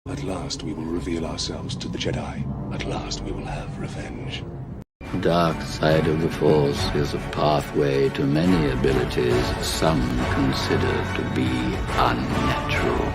At last we will reveal ourselves to the Jedi. At last we will have revenge. The dark side of the Force is a pathway to many abilities some consider to be unnatural.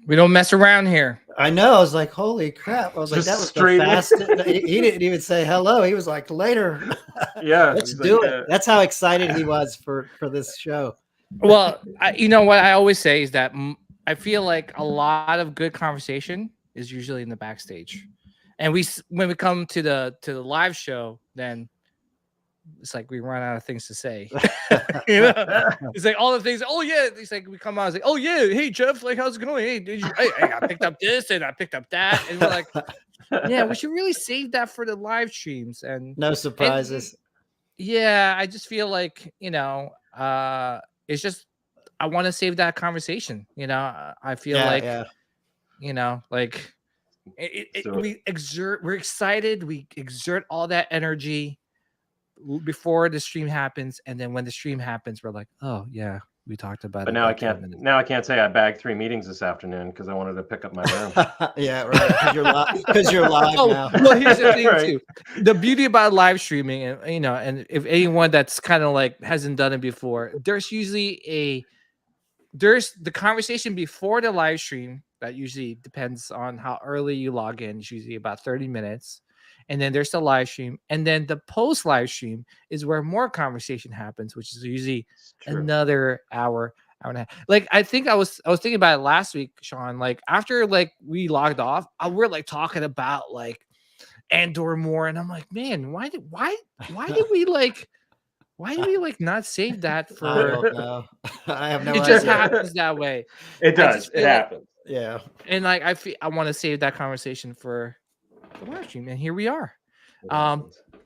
We don't mess around here. I know. I was like, holy crap. I was like, that was the fastest. He didn't even say hello. He was like, later. Yeah. Let's do it. That's how excited he was for this show. Well, you know what I always say is that I feel like a lot of good conversation is usually in the backstage. And when we come to the live show, then it's like we run out of things to say. You know, it's like all the things. Oh yeah, it's like we come out. It's like, oh yeah, hey Jeff, like how's it going? Hey, I picked up this and I picked up that, and we're like, yeah, we should really save that for the live streams and no surprises. Yeah, I just feel like it's just I want to save that conversation. You know, I feel you know, like we're excited, we exert all that energy before the stream happens, and then when the stream happens, we're like, oh yeah, we talked about it. But now I can't say I bagged 3 meetings this afternoon because I wanted to pick up my room. Yeah, right. Because you're live now. Well, here's the thing too. The beauty about live streaming, and and if anyone that's kind of like hasn't done it before, there's usually there's the conversation before the live stream that usually depends on how early you log in. It's usually about 30 minutes. And then there's the live stream. And then the post live stream is where more conversation happens, which is usually another hour and a half. Like, I think I was thinking about it last week, Sean. Like, after like we logged off, we're like talking about like Andor more. And I'm like, man, why did we not save that for? I don't know. I have no idea. It just happens that way. It does. It happens. Yeah. And like I want to save that conversation for the live stream, and here we are.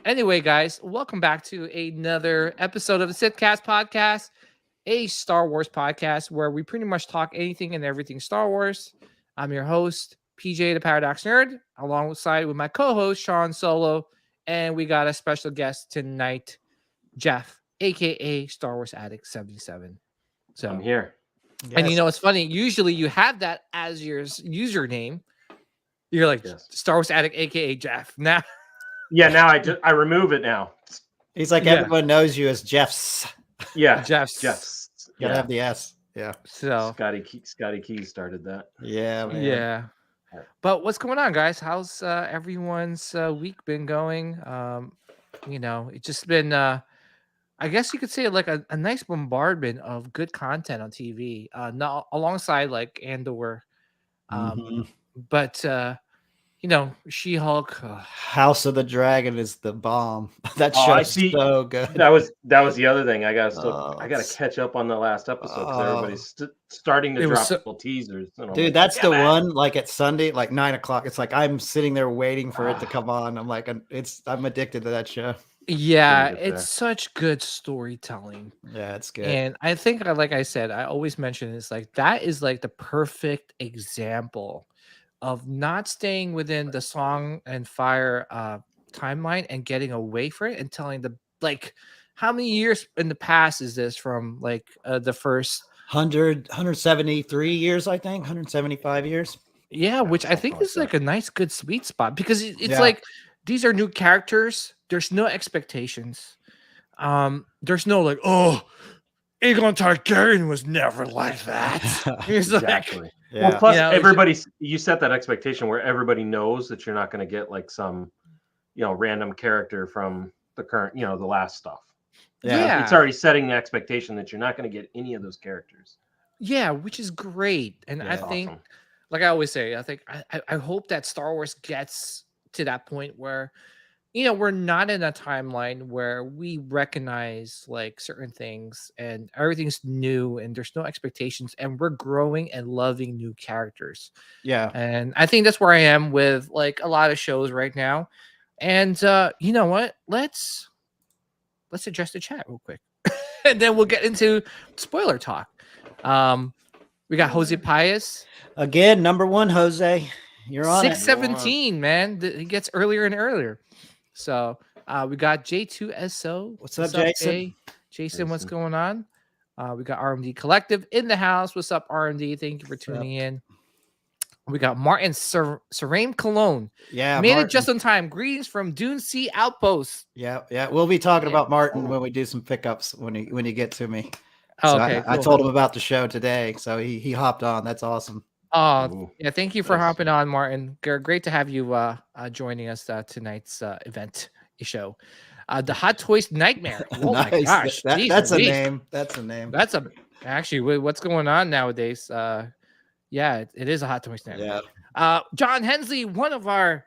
Anyway, guys, welcome back to another episode of the Sithcast podcast, a Star Wars podcast where we pretty much talk anything and everything Star Wars. I'm your host, PJ the Paradox Nerd, alongside with my co-host Sean Solo, and we got a special guest tonight, Jeff, aka Star Wars Addict 77. So I'm here. Yes. And you know it's funny, usually you have that as your username. You're like Star Wars Addict, aka Jeff. Now now I remove it now. He's like everyone knows you as Jeff's. Yeah, Jeff's. Gotta have the S. Yeah. So Scotty Keys started that. Yeah, man. Yeah. But what's going on, guys? How's everyone's week been going? It's just been I guess you could say like a nice bombardment of good content on TV. Not alongside like Andor. But She-Hulk. House of the Dragon is the bomb. That show's so good. That was the other thing. I gotta catch up on the last episode because everybody's starting to drop little teasers. Dude, that's the one. Like at Sunday, like 9:00. It's like I'm sitting there waiting for it to come on. I'm like, I'm addicted to that show. Yeah, it's such good storytelling. Yeah, it's good. And I think, like I said, I always mention it's like that is like the perfect example of not staying within the Song and Fire timeline and getting away from it and telling how many years in the past is this from like the first 173 years, I think 175 years. Yeah, which I think is like a nice good sweet spot because it's like these are new characters. There's no expectations. There's no like, oh, Aegon Targaryen was never like that. Exactly. Well, plus you set that expectation where everybody knows that you're not going to get like some, random character from the current, the last stuff. Yeah. It's already setting the expectation that you're not going to get any of those characters. Yeah, which is great. And I think, like I always say, I hope that Star Wars gets to that point where, we're not in a timeline where we recognize like certain things and everything's new and there's no expectations and we're growing and loving new characters. Yeah. And I think that's where I am with like a lot of shows right now. And you know what? Let's address the chat real quick. And then we'll get into spoiler talk. We got Jose Pius. Again, number one, Jose. You're on 617, man. He gets earlier and earlier. So we got J2SO. What's up, Jason? Jay? Jason, what's going on? We got RMD Collective in the house. What's up, RMD? Thank you for tuning in. We got Martin Serame Cologne. Yeah, made Martin. It just in time. Greetings from Dune Sea Outpost. Yeah. We'll be talking about Martin when we do some pickups when you get to me. So okay, cool. I told him about the show today, so he hopped on. That's awesome. Yeah, thank you for hopping on, Martin. Great to have you joining us tonight's event show. The Hot Toys Nightmare. Oh nice. My gosh, that's a name. That's a name. Actually what's going on nowadays. Yeah, it is a Hot Toys Nightmare. Yeah. John Hensley, one of our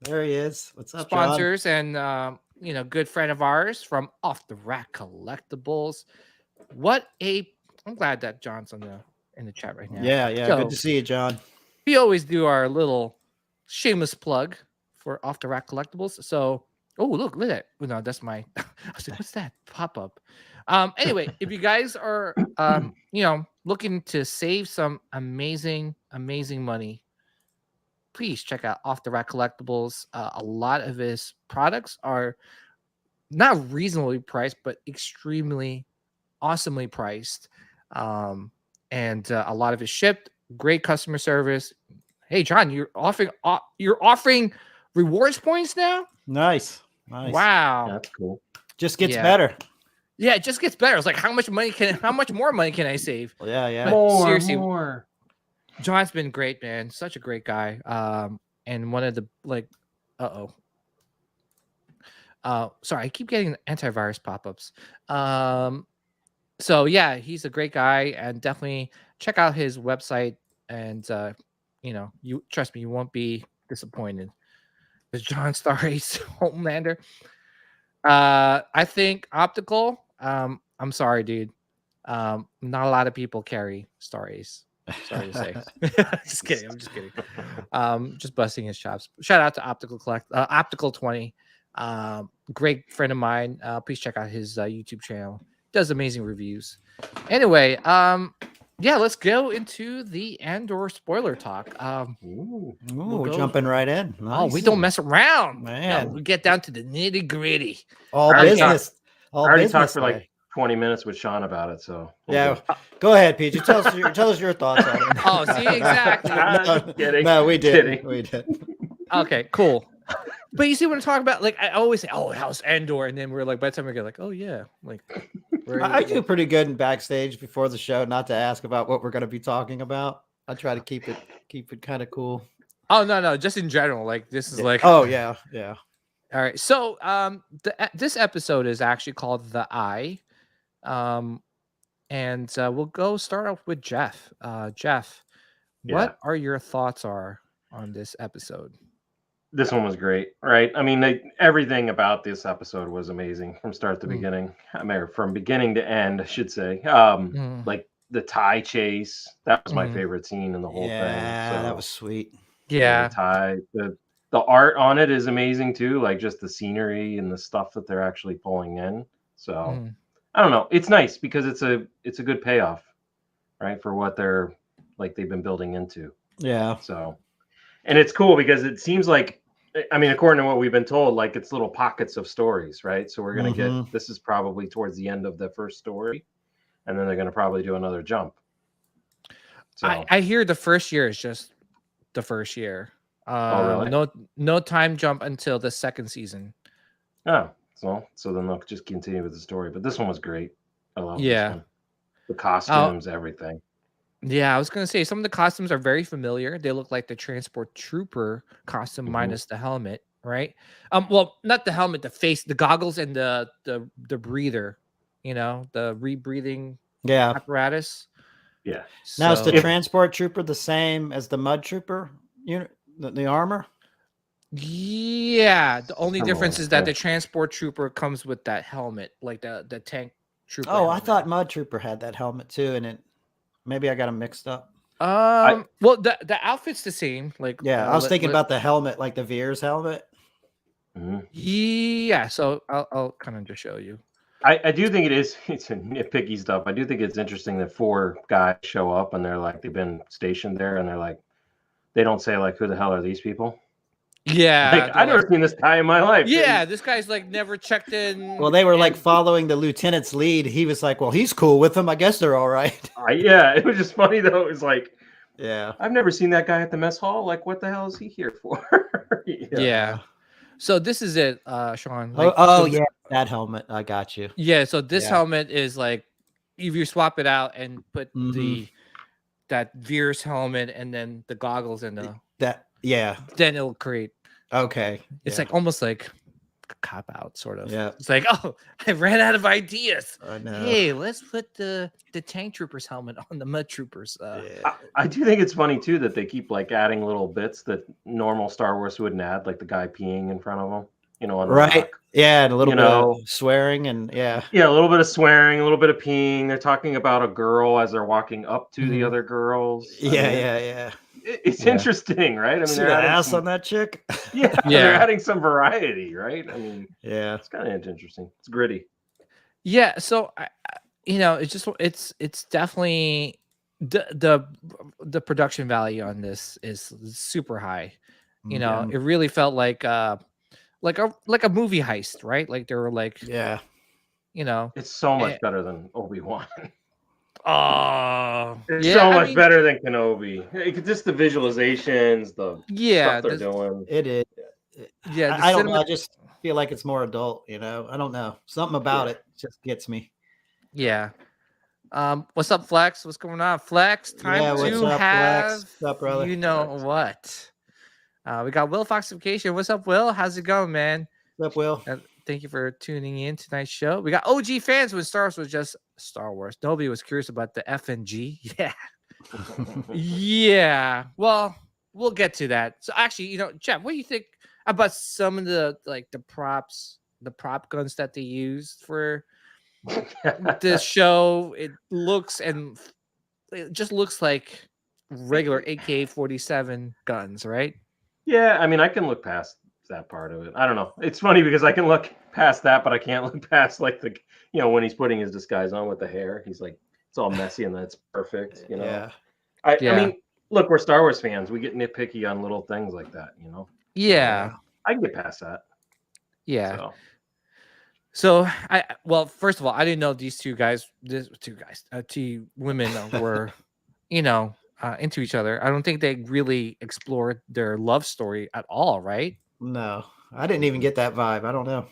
there he is. What's up, sponsors, John? And good friend of ours from Off the Rack Collectibles. I'm glad that John's in the chat right now. Yeah. So, good to see you, John. We always do our little shameless plug for Off the Rack Collectibles. So, look at that. No, that's my. I was like, what's that pop up? Anyway, if you guys are, looking to save some amazing money, please check out Off the Rack Collectibles. A lot of his products are not reasonably priced, but extremely awesomely priced. And a lot of it shipped. Great customer service. Hey, John, you're offering rewards points now. Nice. Wow, that's cool. Just gets better. Yeah, it just gets better. It's like how much more money can I save? Yeah. Seriously, more. John's been great, man. Such a great guy. And one of the sorry, I keep getting antivirus pop-ups. So yeah, he's a great guy, and definitely check out his website. And you trust me, you won't be disappointed. There's John Star Ace Homelander. I think optical. I'm sorry, dude. Not a lot of people carry Star Ace. Sorry to say. Just kidding. I'm just kidding. Just busting his chops. Shout out to Optical 20. Great friend of mine. Please check out his YouTube channel. Does amazing reviews. Anyway, let's go into the Andor spoiler talk. We're jumping right in. Nice. We don't mess around, man. No, we get down to the nitty gritty. All business. I already talked for like 20 minutes with Sean about it. So go ahead, PG. Tell us your thoughts on it. Oh, see, exactly. No, we did. We did. Okay, cool. But you see what I'm talking about? Like I always say, how's Andor? And then we're like, by the time we get like, oh yeah, like I do pretty good in backstage before the show, not to ask about what we're going to be talking about. I try to keep it kind of cool. Oh no, just in general. Like this is like. Oh yeah. All right, so this episode is actually called The Eye, and we'll go start off with Jeff. Jeff, what are your thoughts on this episode? This one was great, right? I mean, everything about this episode was amazing from start to beginning. I mean, from beginning to end, I should say. Like the tie chase, that was my favorite scene in the whole thing. Yeah, that was sweet. Yeah, the tie, the art on it is amazing too, like just the scenery and the stuff that they're actually pulling in. So I don't know, it's nice because it's a good payoff, right, for what they've been building into. Yeah. So, and it's cool because it seems like, I mean, according to what we've been told, like it's little pockets of stories, right? So we're gonna get, this is probably towards the end of the first story, and then they're gonna probably do another jump. So I hear the first year is just the first year. Really? No time jump until the second season. Oh, so then they'll just continue with the story. But this one was great. I love this one. The costumes, everything. Yeah, I was gonna say some of the costumes are very familiar. They look like the transport trooper costume minus the helmet, right? Well, not the helmet, the face, the goggles, and the breather. The rebreathing apparatus. Yeah. Now is the transport trooper the same as the mud trooper unit? The armor? Yeah, the only difference is that the transport trooper comes with that helmet, like the tank trooper. Oh, helmet. I thought mud trooper had that helmet too, and maybe I got them mixed up. Well, the outfit's the same. Like I was thinking about the helmet, like the Veers helmet. Yeah, so I'll kind of just show you. I do think it's a nitpicky stuff. I do think it's interesting that 4 guys show up and they're like they've been stationed there and they're like they don't say like who the hell are these people? Yeah, Like I never seen this guy in my life. yeah, this guy's like never checked in. Well, they were like following the lieutenant's lead. He was like, "Well, he's cool with them. I guess they're all right." Yeah, it was just funny though. It was like, Yeah, I've never seen that guy at the mess hall. Like, what the hell is he here for? Yeah. So this is it, Sean. yeah, that helmet. I got you. Yeah. So this Yeah. helmet is like, if you swap it out and put that Veer's helmet and then the goggles in Yeah. then it'll create. Okay. It's Yeah. like almost like a cop out sort of. Yeah. It's like, oh, I ran out of ideas. I know. Hey, let's put the tank troopers helmet on the mud troopers. I do think it's funny too that they keep like adding little bits that normal Star Wars wouldn't add, like the guy peeing in front of them. You know, on the Right. rock. Yeah, and a little You bit know. of swearing and yeah. Yeah, a little bit of swearing, a little bit of peeing. They're talking about a girl as they're walking up to the other girls. I mean, Yeah. It's Yeah. interesting, right? I mean, See they're that adding ass some, on that chick? yeah, they're adding some variety, right? I mean, Yeah. it's kind of interesting. It's gritty. Yeah, so it's definitely the production value on this is super high. You know, it really felt like a movie heist, right? Like they were like, Yeah. you know, It's so much better than Obi-Wan. oh, It's yeah, so I much mean, better than Kenobi. Just the visualizations, the stuff they're doing. It is. Yeah, I don't know. I just feel like it's more adult, you know. I don't know. Something about it just gets me. Yeah. What's up, Flex? What's going on, Flex? Time Yeah, to what's up, have Flex? What's up, brother? you know what? We got Will Foxification. What's up, Will? How's it going, man? What's up, Will? Thank you for tuning in tonight's show. We got OG fans when Star Wars was just Star Wars. Nobody was curious about the F and G. Yeah. Yeah. Well, we'll get to that. So actually, you know, Jeff, what do you think about some of the props, the prop guns that they used for this show? It just looks like regular AK-47 guns, right? Yeah, I mean, I can look past that part of it. I don't know. It's funny because I can look past that, but I can't look past like when he's putting his disguise on with the hair, he's like, it's all messy and that's perfect. You know. Yeah. I mean, look, we're Star Wars fans. We get nitpicky on little things like that. You know. Yeah. I can get past that. Yeah. So first of all, I didn't know these two women were, into each other. I don't think they really explored their love story at all, right? No, I didn't even get that vibe. I don't know.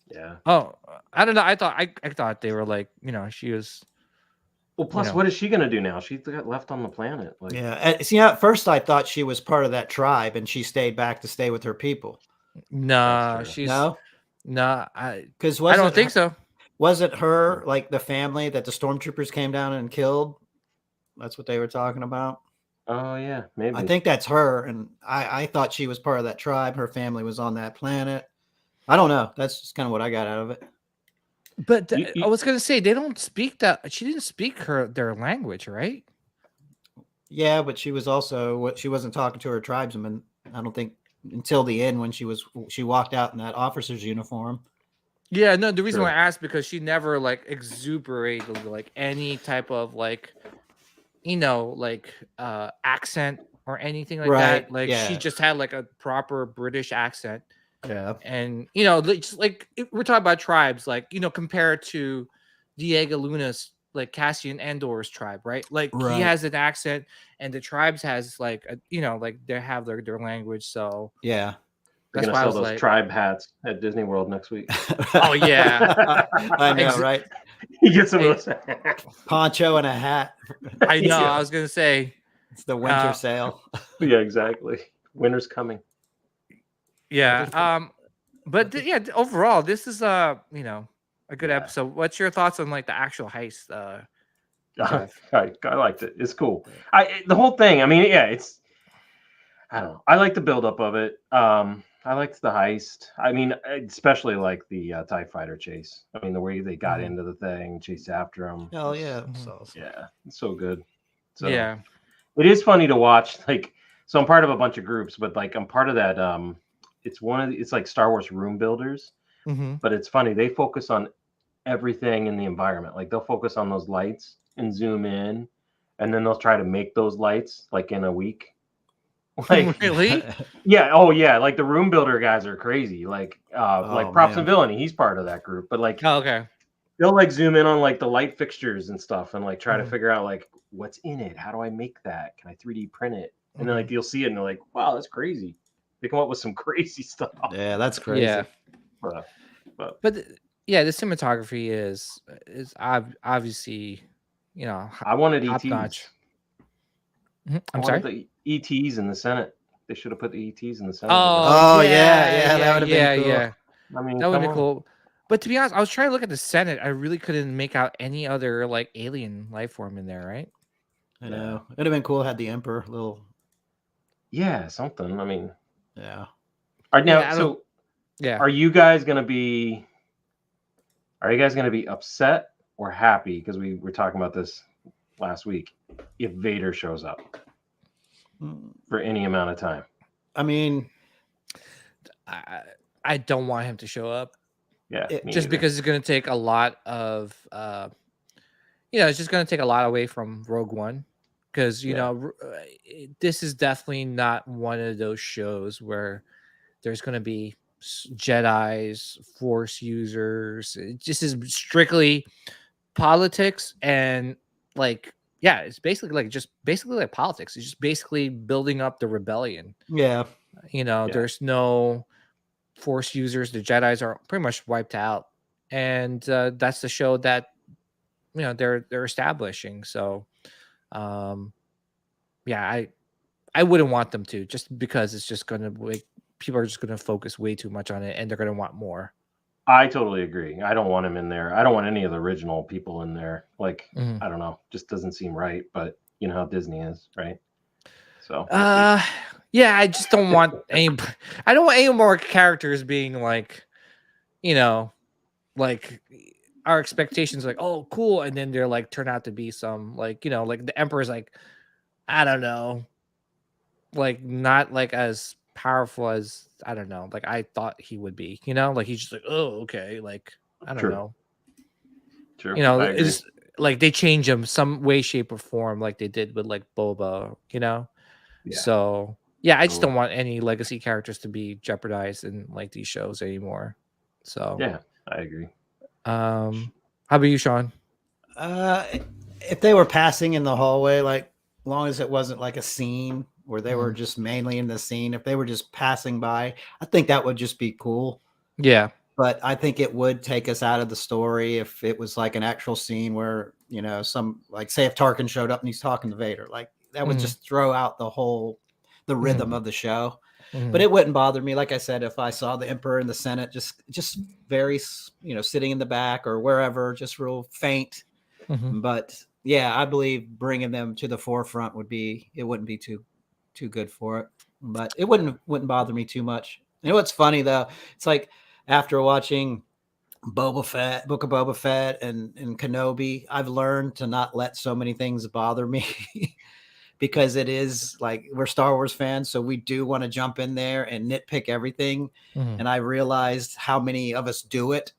Yeah. Oh, I don't know. I thought they were like, she was. Well, plus, what is she gonna do now? She got left on the planet. Like, yeah. See, at first I thought she was part of that tribe, and she stayed back to stay with her people. No, because I don't think so. Was it her, like the family that the stormtroopers came down and killed? That's what they were talking about. Oh yeah, maybe. I think that's her, and I thought she was part of that tribe. Her family was on that planet. I don't know. That's just kind of what I got out of it. But I was gonna say they don't speak that. She didn't speak their language, right? Yeah, but she wasn't talking to her tribesmen. I don't think until the end when she walked out in that officer's uniform. Yeah, no. The reason why I asked because she never exuberated any type of accent or anything like that. She just had a proper British accent. Yeah. And just we're talking about tribes, compared to Diego Luna's Cassian Andor's tribe, right? He has an accent and the tribes has they have their language. So yeah. That's why I was those tribe hats at Disney World next week. Oh yeah. I know, right? You get some of those poncho and a hat. I know. I was gonna say it's the winter sale. Yeah, exactly. Winter's coming. Yeah. But overall, this is a good episode. What's your thoughts on the actual heist? I liked it. It's cool. The whole thing. I mean, it's. I don't know. I like the buildup of it. I liked the heist. I mean, especially the TIE fighter chase. I mean, the way they got into the thing, chased after them. Oh yeah. Yeah, it's so good. So yeah, it is funny to watch. So I'm part of a bunch of groups, but I'm part of that. It's like Star Wars room builders, but it's funny. They focus on everything in the environment. Like they'll focus on those lights and zoom in, and then they'll try to make those lights like in a week. Like Really? yeah, oh yeah, like the room builder guys are crazy. Like Oh, props man. and villainy, he's part of that group. But like Oh, okay. they'll like zoom in on like the light fixtures and stuff and like try to Mhm. figure out like what's in it. How do I make that? Can I 3D print it? And then Mhm. like you'll see it and they're like, wow, that's crazy. They come up with some crazy stuff. Yeah, that's crazy. Yeah. But But yeah, the cinematography is obviously, I wanted top ETs. notch. I I'm wanted sorry. the ETs in the Senate. They should have put the ETs in the Senate. Oh Oh, yeah, that would've been cool. yeah. I mean, That would come be on. cool. But to be honest, I was trying to look at the Senate. I really couldn't make out any other like alien life form in there, right? I know. It'd have been cool had the Emperor little. Yeah, something. I mean, Yeah. all right now. Yeah, I don't. Yeah. Are you guys gonna be? Are you guys gonna be upset or happy? Because we were talking about this last week. If Vader shows up for any amount of time, I mean, I don't want him to show up. yeah, me Just neither. because it's going to take a lot of it's just going to take a lot away from Rogue One, because this is definitely not one of those shows where there's going to be Jedis, Force users. It just is strictly politics and like it's basically like politics. It's just basically building up the rebellion. yeah. There's no Force users. The Jedis are pretty much wiped out, and that's the show that they're establishing. So I wouldn't want them to, just because it's just gonna people are just gonna focus way too much on it, and they're gonna want more. I totally agree. I don't want him in there. I don't want any of the original people in there. Like, I don't know, just doesn't seem right. But you know how Disney is, right? So yeah, I just don't want any. I don't want any more characters being like, like our expectations, like, oh, cool, and then they're like turn out to be some like like the Emperor's like, I don't know, like not like as powerful as I don't know, like I thought he would be. Like he's just like, oh, okay, like I don't know. True. It's like they change him some way, shape, or form, like they did with like Boba. Yeah. So yeah, I just don't want any legacy characters to be jeopardized in like these shows anymore. So yeah, I agree. How about you, Sean? If they were passing in the hallway, like long as it wasn't like a scene where they were just mainly in the scene, if they were just passing by, I think that would just be cool. Yeah. But I think it would take us out of the story if it was like an actual scene where, some like say if Tarkin showed up and he's talking to Vader, like that would just throw out the rhythm of the show. But it wouldn't bother me. Like I said, if I saw the Emperor in the Senate, just very, sitting in the back or wherever, just real faint. But yeah, I believe bringing them to the forefront wouldn't be too good for it. But it wouldn't bother me too much. What's funny though? It's like after watching Book of Boba Fett and Kenobi, I've learned to not let so many things bother me. Because it is like we're Star Wars fans, so we do want to jump in there and nitpick everything. And I realized how many of us do it,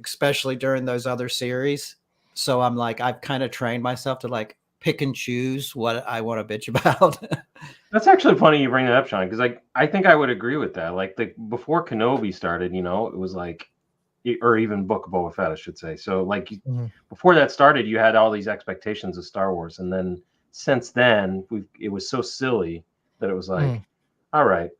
especially during those other series. So I'm like, I've kind of trained myself to like pick and choose what I want to bitch about. That's actually funny you bring that up, Sean, because I think I would agree with that. Like before Kenobi started, it was like, or even Book of Boba Fett, I should say. So like before that started, you had all these expectations of Star Wars, and then since then it was so silly that it was like, all right,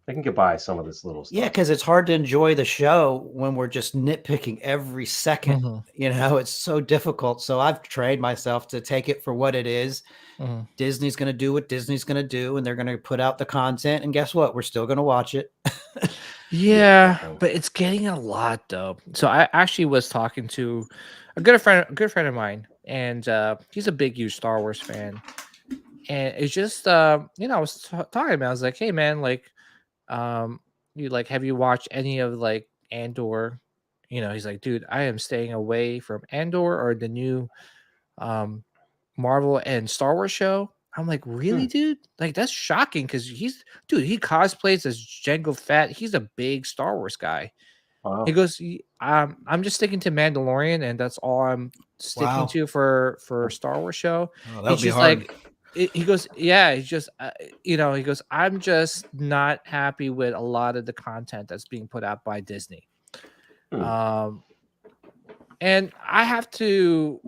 I can get by some of this little stuff. Yeah, because it's hard to enjoy the show when we're just nitpicking every second. It's so difficult. So I've trained myself to take it for what it is. Disney's going to do what Disney's going to do, and they're going to put out the content. And guess what? We're still going to watch it. Yeah, but it's getting a lot though. So I actually was talking to a good friend of mine, and he's a big, huge Star Wars fan. And it's just I was talking about. I was like, hey man, like, you like, have you watched any of like Andor? He's like, dude, I am staying away from Andor or the new Marvel and Star Wars show. I'm like, really, dude? Like, that's shocking because he cosplays as Jango Fett. He's a big Star Wars guy. Wow. He goes, I'm just sticking to Mandalorian, and that's all I'm sticking Wow. to for Star Wars show. Oh, that would It's be just hard. like he goes, yeah, he's just he goes, I'm just not happy with a lot of the content that's being put out by Disney. Hmm. And I have to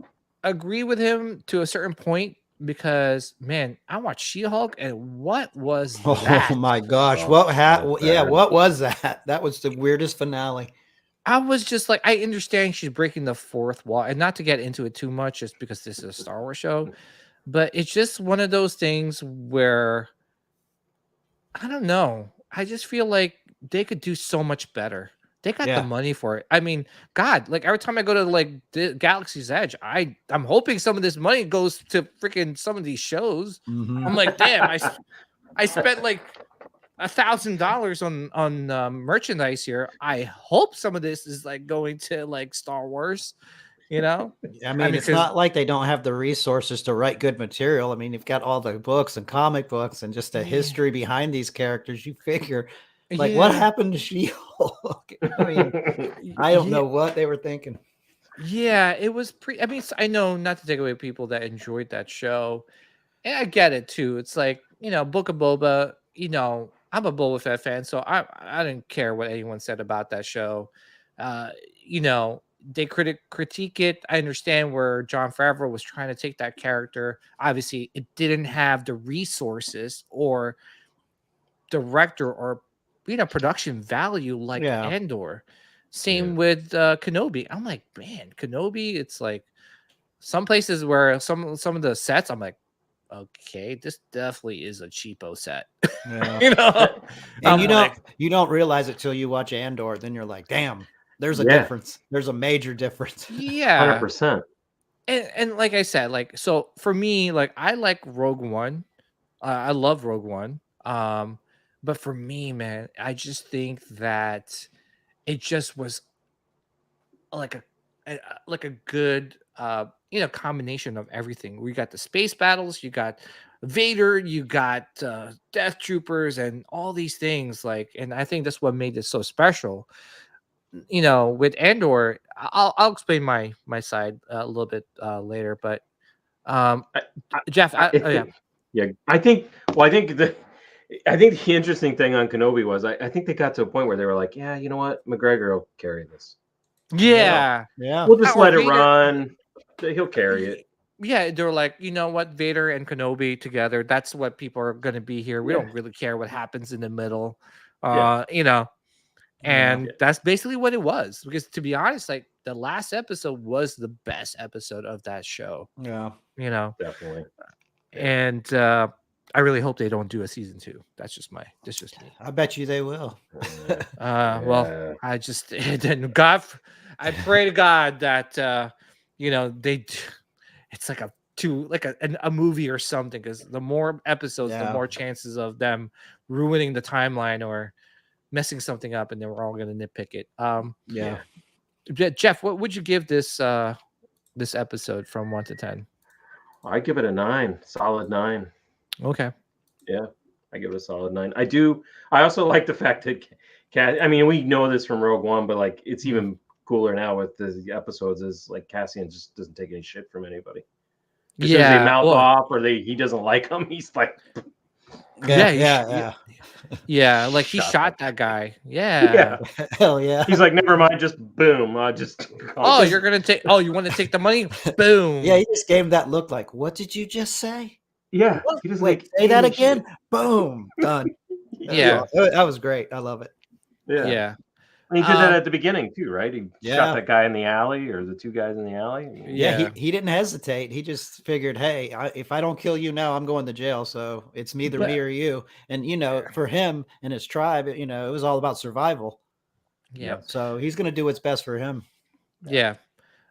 agree with him to a certain point because, man, I watched She-Hulk, and what was that? Oh my gosh. Oh, What that's yeah, bad. what was that? That was the weirdest finale. I was just like, I understand she's breaking the fourth wall, and not to get into it too much, just because this is a Star Wars show, but it's just one of those things where I don't know. I just feel like they could do so much better. They got the Yeah. money for it. I mean, God, like every time I go to like the Galaxy's Edge, I'm hoping some of this money goes to freaking some of these shows. Mhm. I'm like, damn, I spent like $1,000 on merchandise here. I hope some of this is like going to like Star Wars, you know? I mean, it's 'cause not like they don't have the resources to write good material. I mean, you've got all the books and comic books and just the yeah, history behind these characters. You figure, like, what yeah, happened to She-Hulk? I mean, I don't yeah, know what they were thinking. yeah. It was pretty. I mean, I know not to take away people that enjoyed that show, and I get it too. It's like Book of Boba. I'm a Boba Fett fan, so I didn't care what anyone said about that show. Uh, they critique it. I understand where John Favreau was trying to take that character. Obviously, it didn't have the resources or director or production value like Yeah. Andor. Same with Kenobi. I'm like, man, Kenobi. It's like some places where some of the sets, I'm like, okay, this definitely is a cheapo set. Yeah. And And I'm you don't realize it till you watch Andor. Then you're like, damn, there's a Yeah. difference. There's a major difference. yeah. 100%. And like I said, like, so for me, like, I like Rogue One. I love Rogue One. But for me, man, I just think that it just was like a good combination of everything. We got the space battles, you got Vader, you got Death Troopers, and all these things. Like, and I think that's what made it so special. With Andor, I'll explain my side a little bit later, but um, Jeff, oh yeah, Yeah, I think. Well, I think the interesting thing on Kenobi was I think they got to a point where they were like, yeah, you know what, McGregor will carry this. yeah, Yeah. We'll just or let it Vader. run. He'll carry it. Yeah, they're like, you know what, Vader and Kenobi together, that's what people are going to be here. We Yeah. don't really care what happens in the middle. Yeah. And Yeah. that's basically what it was. Because to be honest, like the last episode was the best episode of that show, Yeah. Definitely. And I really hope they don't do a season 2. That's just me. I bet you they will. Well, I just then God, I pray to God that it's like a movie or something, because the more episodes, the Yeah. more chances of them ruining the timeline or messing something up, and then we're all going to nitpick it. Yeah. Jeff, what would you give this episode from 1 to 10? I give it a 9, solid 9. Okay. Yeah, I give it a solid 9. I also like the fact that I mean, we know this from Rogue One, but like it's even cooler now with the episodes is like Cassian just doesn't take any shit from anybody. As soon as they mouth off or he doesn't like them, he's like, yeah, like he shot that guy. Yeah. Hell yeah. He's like, never mind, just boom. You're gonna take. Oh, you want to take the money? Boom. Yeah, he just gave him that look like, what did you just say? Yeah. What? He doesn't Wait, make say that any again? shit. Boom. Done. Yeah. That was great. I love it. Yeah. And he did that at the beginning too, right? He Yeah. shot that guy in the alley, or the two guys in the alley. Yeah, he didn't hesitate. He just figured, hey, if I don't kill you now, I'm going to jail. So it's either me or you. And for him and his tribe, it was all about survival. Yeah. So he's going to do what's best for him. Yeah.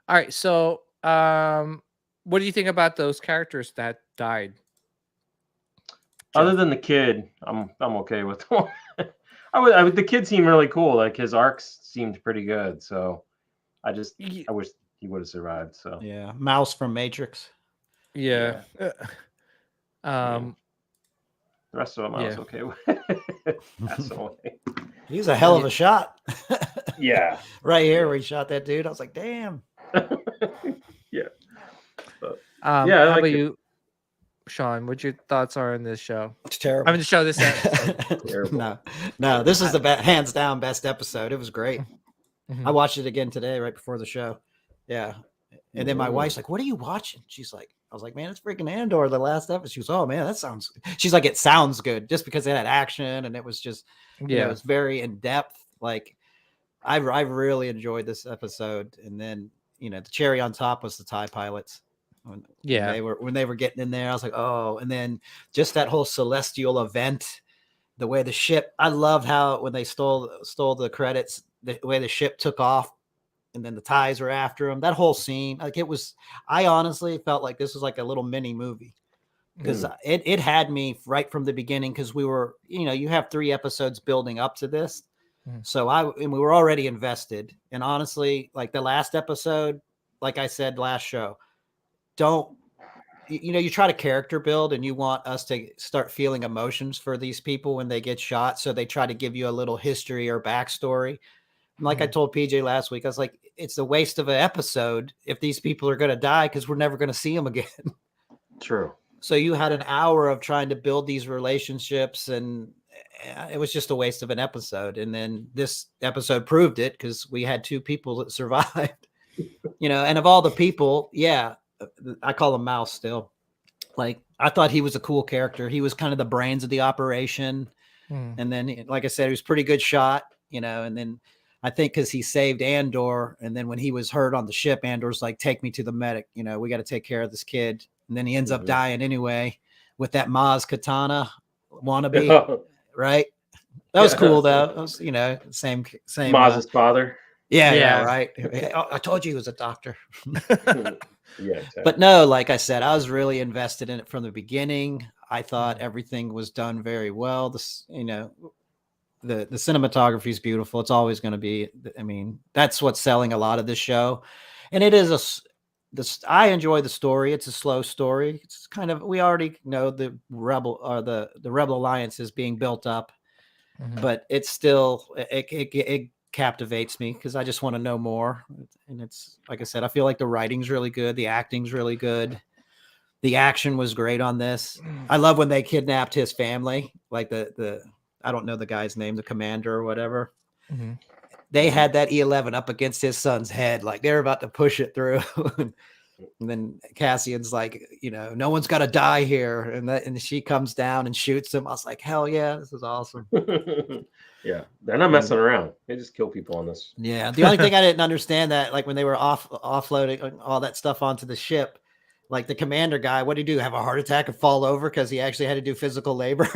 All right. So, what do you think about those characters that died? Other than the kid, I'm okay with them. The kid seemed really cool. Like his arcs seemed pretty good. So I wish he would have survived. So yeah, Mouse from Matrix. Yeah. The rest of them I was okay with. That's the only. He's a hell of a shot. Yeah. Right here where he shot that dude. I was like, damn. Yeah. But, How I about like it. you, Sean? What your thoughts are on this show? It's terrible. I mean, the show this episode. Terrible. No, this is the hands down best episode. It was great. Mhm. I watched it again today, right before the show. Yeah. And then my Mm-hmm. wife's like, "What are you watching?" She's like, I was like, "Man, it's freaking Andor, the last episode." She goes, "Oh man, that sounds." She's like, "It sounds good," just because it had action and it was just, Yeah. it's very in depth. Like, I really enjoyed this episode. And then, the cherry on top was the TIE pilots. When they were getting in there, I was like, oh. And then just that whole celestial event, the way the ship. I loved how when they stole the credits, the way the ship took off. And then the ties were after him. That whole scene, like I honestly felt like this was like a little mini movie because it had me right from the beginning. Because we were, you have 3 episodes building up to this, so we were already invested. And honestly, like the last episode, like I said last show, you try to character build and you want us to start feeling emotions for these people when they get shot. So they try to give you a little history or backstory. Like I told PJ last week, I was like, it's a waste of an episode if these people are going to die because we're never going to see them again. True. So you had an hour of trying to build these relationships, and it was just a waste of an episode. And then this episode proved it because we had 2 people that survived, and of all the people, I call him Mouse still. Like, I thought he was a cool character. He was kind of the brains of the operation. And then, like I said, he was a pretty good shot, and then I think because he saved Andor, and then when he was hurt on the ship, Andor's like, take me to the medic. We got to take care of this kid. And then he ends up dying anyway with that Maz katana wannabe, right? That was cool, though. It was, same. Maz's father. Yeah, right. I told you he was a doctor. Yeah, exactly. But no, like I said, I was really invested in it from the beginning. I thought everything was done very well. The cinematography is beautiful. It's always going to be. I mean, that's what's selling a lot of this show, and it is I enjoy the story. It's a slow story. It's kind of, we already know the Rebel Alliance is being built up, but it's still it captivates me because I just want to know more. And it's like I said, I feel like the writing's really good, the acting's really good. The action was great on this. I love when they kidnapped his family, like the I don't know the guy's name, the commander or whatever. They had that E11 up against his son's head, like they were about to push it through. And then Cassian's like, no one's got to die here. And she comes down and shoots him. I was like, hell yeah, this is awesome. Yeah, they're not messing around. They just kill people on this. Yeah, the only thing I didn't understand that, like when they were offloading all that stuff onto the ship, like the commander guy, what did he do? Have a heart attack and fall over because he actually had to do physical labor?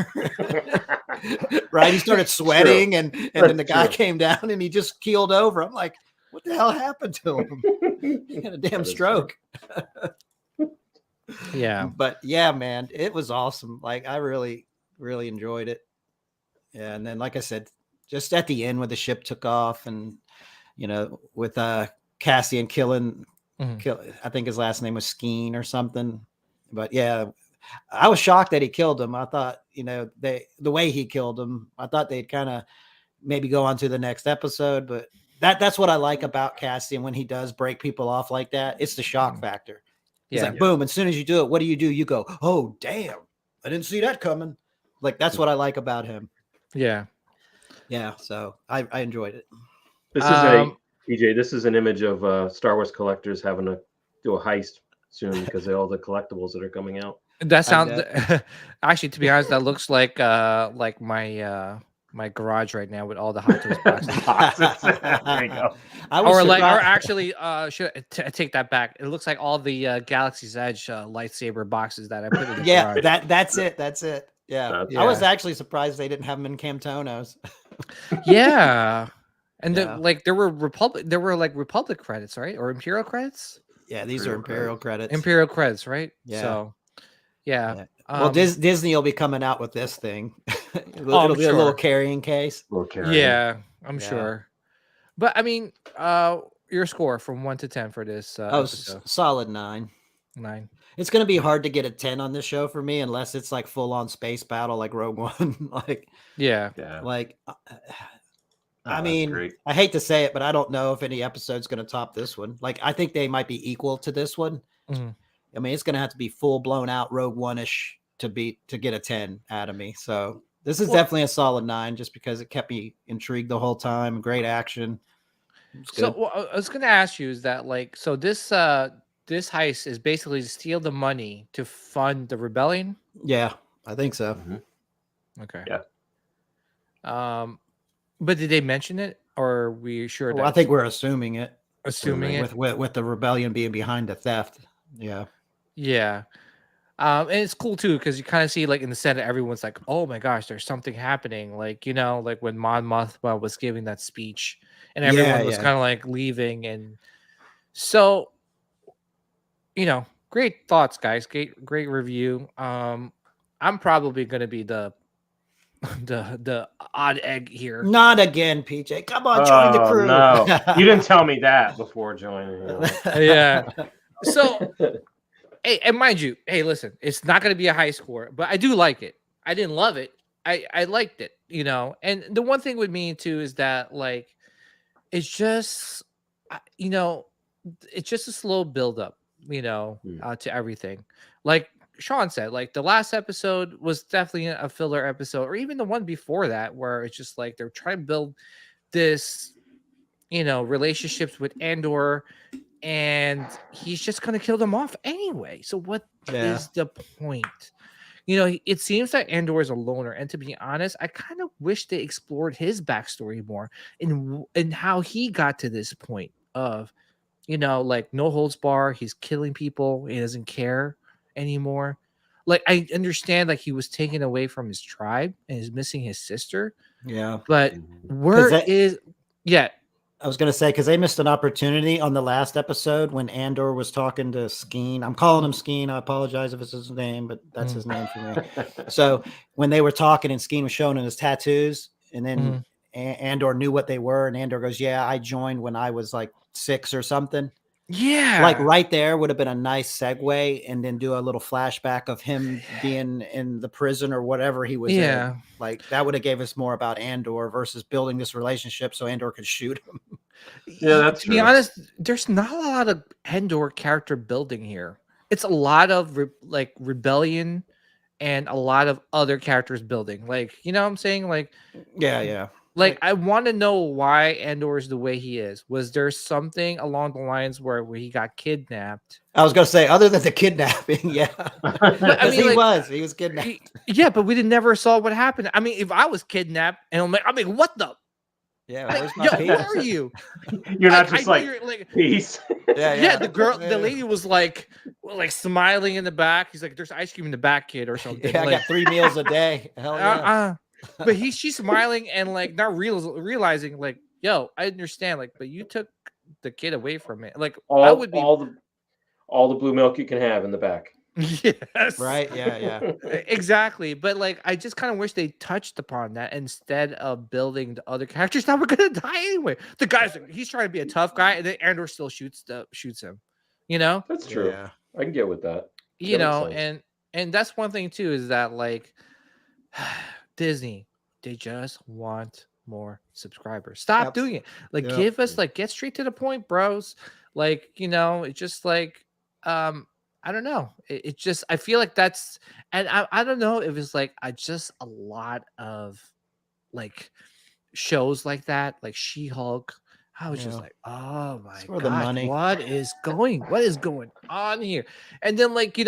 Right? He started sweating, and then the guy came down and he just keeled over. I'm like, what the hell happened to him? He had a damn stroke. Yeah. But yeah, man, it was awesome. Like, I really, really enjoyed it. Yeah, and then like I said, just at the end when the ship took off, and with Cassian killing, I think his last name was Skeen or something. But yeah, I was shocked that he killed him. I thought, the way he killed him, I thought they'd kind of maybe go on to the next episode. But that's what I like about Cassian when he does break people off like that. It's the shock factor. He's like, boom. As soon as you do it, what do? You go, oh, damn. I didn't see that coming. Like, that's what I like about him. Yeah. Yeah. So I enjoyed it. This is PJ, this is an image of Star Wars collectors having to do a heist soon because of all the collectibles that are coming out. That sounds actually, to be honest, that looks like my my garage right now with all the Hot Toys boxes. There you go. I take that back. It looks like all the Galaxy's Edge lightsaber boxes that I put in the garage. That's it. Yeah. I was actually surprised they didn't have them in Camtonos. Yeah. And there were Republic credits, right? Or Imperial credits? Yeah, these are Imperial credits. Imperial credits, right? Yeah. So yeah. Well, Disney will be coming out with this thing. It'll be a little carrying case. Yeah, I'm sure. But I mean, your score from 1 to 10 for this solid 9. 9. It's going to be hard to get a 10 on this show for me unless it's like full on space battle like Rogue One. Like, yeah. Like, I that's mean, great. I hate to say it, but I don't know if any episode's going to top this one. Like, I think they might be equal to this one. Mhm. I mean, it's going to have to be full blown out Rogue One-ish to get a 10 out of me. So this is Well- definitely a solid 9, just because it kept me intrigued the whole time. Great action. It's So good. what I was gonna ask you is that like so this heist is basically to steal the money to fund the rebellion. Yeah, I think so. Mhm. Okay. Yeah. But did they mention it, or are we sure? Well, I think we're assuming it assuming it. with the rebellion being behind the theft. Yeah. Yeah. And it's cool too because you kind of see like in the Senate, everyone's like, "Oh my gosh, there's something happening!" Like like when Mon Mothma was giving that speech, and everyone was yeah. kind of like leaving, and so great thoughts, guys. Great review. I'm probably gonna be the the odd egg here. Not again, PJ. Come on, join the Oh, crew. no. You didn't tell me that before joining. Yeah. So, hey, and mind you, hey, listen, it's not going to be a high score, but I do like it. I didn't love it. I liked it, And the one thing with me too is that like it's just it's just a slow build up, to everything. Like Sean said, like the last episode was definitely a filler episode, or even the one before that, where it's just like they're trying to build this, relationships with Andor, and he's just gonna kill them off anyway. So what is the point? It seems that Andor is a loner, and to be honest, I kind of wish they explored his backstory more and how he got to this point of, like no holds bar. He's killing people. He doesn't care anymore. Like I understand, like he was taken away from his tribe and is missing his sister. Yeah. But I was going to say, because they missed an opportunity on the last episode when Andor was talking to Skeen. I'm calling him Skeen. I apologize if it's his name, but that's his name for me. So when they were talking and Skeen was showing him his tattoos, and then Andor knew what they were, and Andor goes, "Yeah, I joined when I was like 6 or something." Yeah. Like right there would have been a nice segue, and then do a little flashback of him being in the prison or whatever he was in. Like that would have gave us more about Andor versus building this relationship so Andor could shoot him. Yeah, that's to be honest, there's not a lot of Andor character building here. It's a lot of rebellion and a lot of other characters building. Like, you know what I'm saying? Like, yeah. Like, I want to know why Andor is the way he is. Was there something along the lines where he got kidnapped? I was going to say, other than the kidnapping, yeah. But, I mean, he was kidnapped. Yeah, but we never saw what happened. I mean, if I was kidnapped and I'm like, what the? Yeah, Like, where's my who are you? You're not just like peace. Yeah, the lady was like smiling in the back. He's like, "There's ice cream in the back, kid," or something. Yeah, I got 3 meals a day. Hell yeah. But she's smiling and like not realizing like, yo, I understand. Like, but you took the kid away from it. Like, I would be all the blue milk you can have in the back. Yes. Right. Yeah. Exactly. But like, I just kind of wish they touched upon that instead of building the other characters that were gonna die anyway. The guy's he's trying to be a tough guy, and then Andor still shoots him. That's true. Yeah. I can get with that. And that's one thing too, is that like Disney, they just want more subscribers. Stop doing it. Like, give us get straight to the point, bros. Like, it's just like I don't know. It just, I feel like that's, and I don't know if it's like just a lot of like shows like that, like She-Hulk. I was just like, oh my god, the money. what is going on here? And then like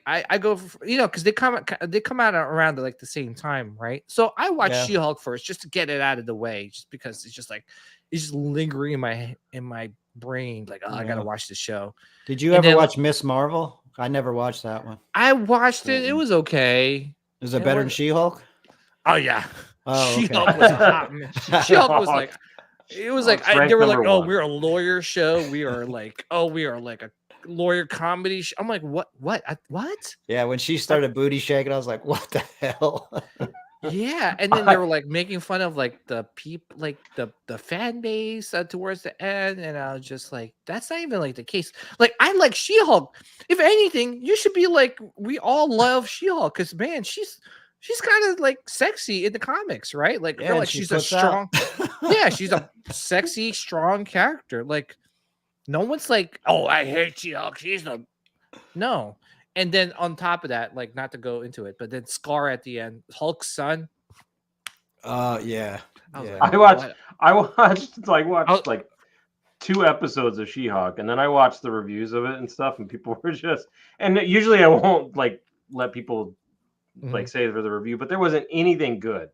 I go because they come out around like the same time, right? So I watched She-Hulk first just to get it out of the way, just because it's just lingering in my brain, like, oh, I gotta watch the show. Did you ever watch Miss Marvel? I never watched that one. I watched it. It was okay. Is it better than She-Hulk? Oh yeah. Oh, okay. She-Hulk was hot, man. She-Hulk was like, it was like they were like, oh, we're a lawyer show. We are like, a lawyer comedy. I'm like, what? Yeah, when she started booty shaking, I was like, what the hell? Yeah, and then they were like making fun of like the people, like the fan base towards the end, and I was just like, that's not even like the case. Like, I like She-Hulk. If anything, you should be like, we all love She-Hulk because man, she's kind of like sexy in the comics, right? Like, Yeah, like she's a strong. Yeah, she's a sexy, strong character. Like, no one's like, oh, I hate She-Hulk. She's the no. And then on top of that, like, not to go into it, but then Scar at the end, Hulk's son. Yeah. I was Yeah. like, I watched what? I watched Oh. like 2 episodes of She-Hulk, and then I watched the reviews of it and stuff, and people were just, and usually I won't like let people like say for the review, but there wasn't anything good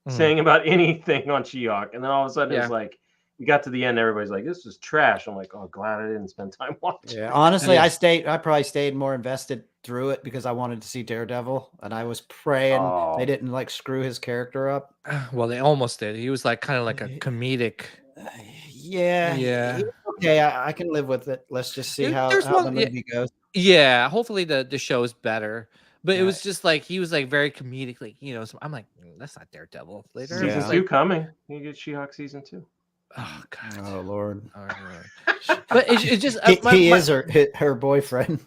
saying about anything on She-Hulk, and then all of a sudden it was like we got to the end, everybody's like, this is trash. I'm like, oh, glad I didn't spend time watching. Yeah, honestly, I probably stayed more invested through it because I wanted to see Daredevil, and I was praying they didn't like screw his character up. Well, they almost did. He was like kind of like a comedic. Yeah. Okay, I can live with it. Let's just see how the movie goes. Yeah, hopefully the show is better. But it was just like he was like very comedic, like, you know. So I'm like, that's not Daredevil. Later, season 2 coming. You get She-Hulk season 2. Oh God! Oh Lord! But it's just he is her boyfriend.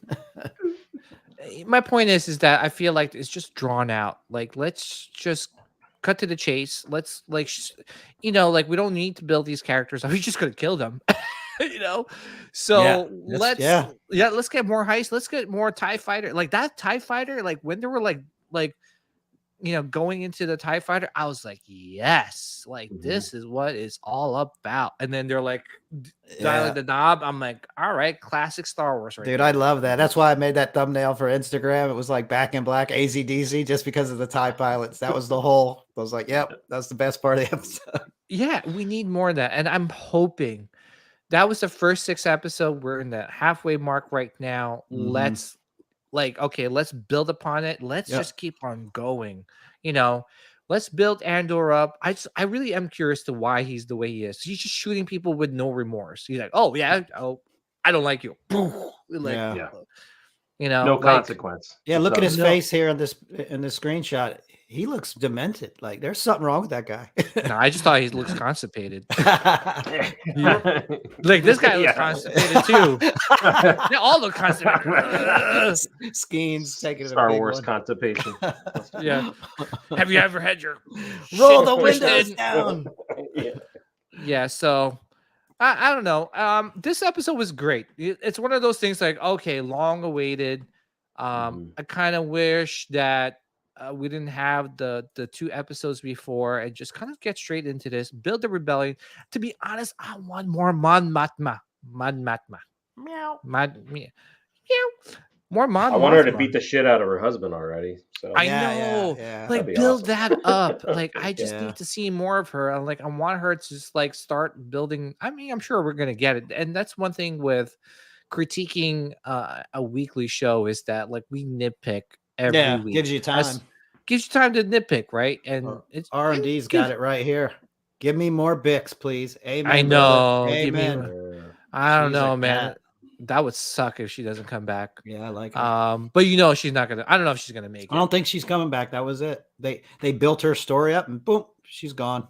My point is that I feel like it's just drawn out. Like, let's just cut to the chase. Let's like, you know, like we don't need to build these characters. We're just gonna kill them. You know, so let's get more heist. Let's get more TIE fighter. Like that TIE fighter. Like when they were like you know, going into the TIE fighter, I was like, yes, like this is what it's all about. And then they're like dialing the knob. I'm like, all right, classic Star Wars, right? Dude, I love that. That's why I made that thumbnail for Instagram. It was like Back in Black, AZDC, just because of the TIE pilots. That was the whole. I was like, yep, that's the best part of the episode. Yeah, we need more of that, and I'm hoping that was the first 6 episodes. We're in the halfway mark right now. Let's let's build upon it. Let's just keep on going. You know, let's build Andor up. I really am curious to why he's the way he is. He's just shooting people with no remorse. He's like, oh yeah, oh, I don't like you. Like, you know, no consequence. Yeah, look at his face here in this screenshot. He looks demented. Like there's something wrong with that guy. No, I just thought he looks constipated. Like this guy looks constipated too. They all look constipated. Skeens taking Star Wars constipation. Yeah. Have you ever had your roll the windows down? Yeah. So I don't know. This episode was great. It's one of those things like, okay, long awaited. I kind of wish that we didn't have the 2 episodes before and just kind of get straight into this, build the rebellion. To be honest, I want more Mon Mothma. Meow. Meow. More Mon Mothma. I want her to beat the shit out of her husband already. So I know. Like build that up. Like I just need to see more of her. Like I want her to just like start building. I mean, I'm sure we're gonna get it. And that's one thing with critiquing a weekly show is that like we nitpick every week. Gives you time. Gives you time to nitpick, right? And it's R&D's got it right here. Give me more Bix, please. Amen. I know. Amen. I don't know, man. That would suck if she doesn't come back. Yeah, I like it. But you know she's not gonna. I don't know if she's gonna make it. I don't think she's coming back. That was it. They built her story up and boom, she's gone.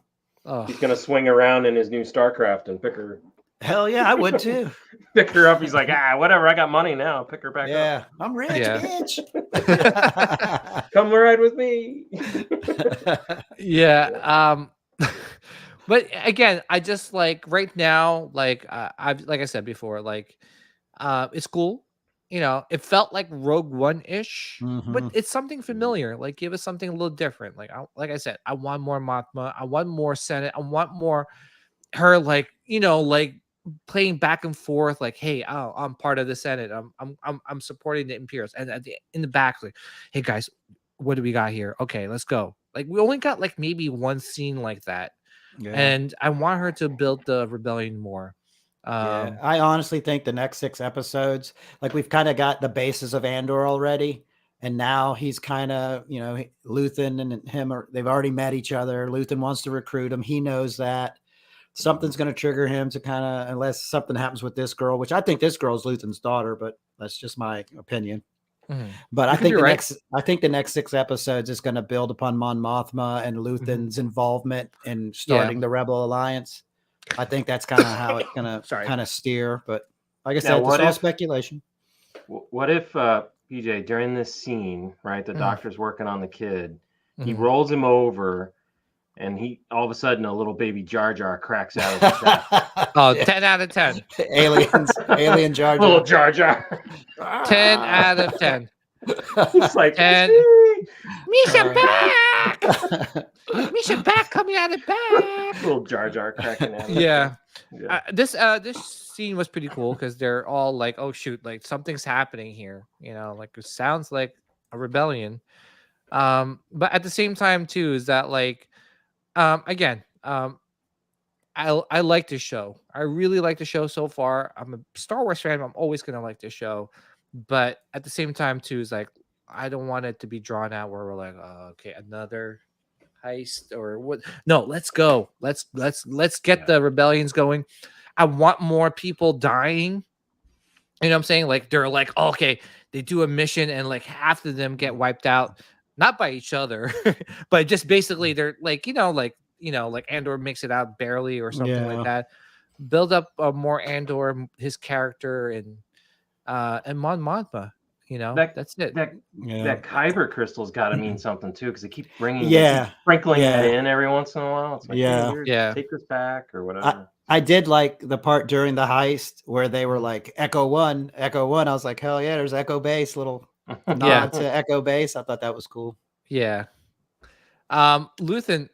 He's gonna swing around in his new StarCraft and pick her. Hell yeah, I would too. Pick her up. He's like, whatever. I got money now. Pick her back up. Yeah, I'm rich, bitch. Come ride with me. Yeah. But again, I just like right now, like I said before, like it's cool. You know, it felt like Rogue One-ish, but it's something familiar. Like give us something a little different. Like I said, I want more Mothma. I want more Senate. I want more her, like, you know, like playing back and forth, like, hey, I'm part of the Senate. I'm supporting the Imperials, and in the back, like, hey guys, what do we got here? Okay, let's go. Like we only got like maybe one scene like that, and I want her to build the rebellion more. I honestly think the next 6 episodes, like we've kind of got the basis of Andor already, and now he's kind of, you know, Luthen and him they've already met each other. Luthen wants to recruit him. He knows that something's going to trigger him to kind of, unless something happens with this girl, which I think this girl's Luthen's daughter, but that's just my opinion. But I think the next 6 episodes is going to build upon Mon Mothma and Luthen's involvement in starting the Rebel Alliance. I think that's kind of how it's going to kind of steer. But like I said, it's all speculation. What if PJ, during this scene, right, the doctor's working on the kid, he rolls him over, and he all of a sudden a little baby Jar Jar cracks out of the chest. Oh, Yeah. 10 out of 10. Alien Jar Little Jar. Jar Jar. 10 out of 10. He's like, 10. "It's Misha back! Misha back coming out of me." back. Little Jar Jar cracking out. Yeah. Yeah. This scene was pretty cool because they're all like, oh shoot, like something's happening here. Like it sounds like a rebellion. But at the same time too, is that like again, I like this show. I really like the show so far. I'm a Star Wars fan. I'm always gonna like this show, but at the same time too is like I don't want it to be drawn out where we're like, oh, okay, another heist or what? No, let's go. Let's get the rebellions going. I want more people dying. You know what I'm saying? Like they're like, oh, okay, they do a mission and like half of them get wiped out, not by each other, but just basically they're like, like Andor makes it out barely or something like that. Build up more Andor, his character, and Mon Mothma. That's it. That kyber crystal's got to mean something too, because they keep bringing, sprinkling Yeah. it in every once in a while. It's like, Yeah. hey, here, take this back or whatever. I did like the part during the heist where they were like Echo One. I was like, hell yeah, there's Echo Base, little nod to Echo Base. I thought that was cool. Yeah. Luthen,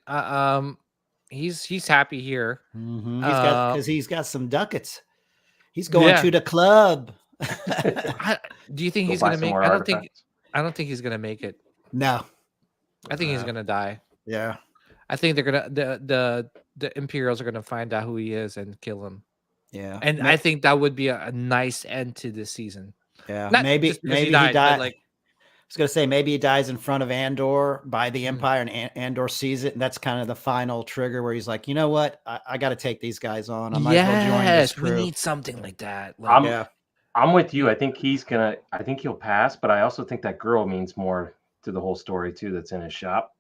he's happy here. He's got some ducats. He's going to the club. Do you think he's gonna make? I don't think he's gonna make it. No, I think he's gonna die. Yeah, I think they're gonna the Imperials are gonna find out who he is and kill him. Yeah, and I think that would be a nice end to this season. Yeah, Not maybe he died. Like, I was gonna say maybe he dies in front of Andor by the Empire, and Andor sees it, and that's kind of the final trigger where he's like, you know what, I got to take these guys on. I might as well join this crew. We need something like that. Like, I'm with you. I think he'll pass, but I also think that girl means more to the whole story too. That's in his shop,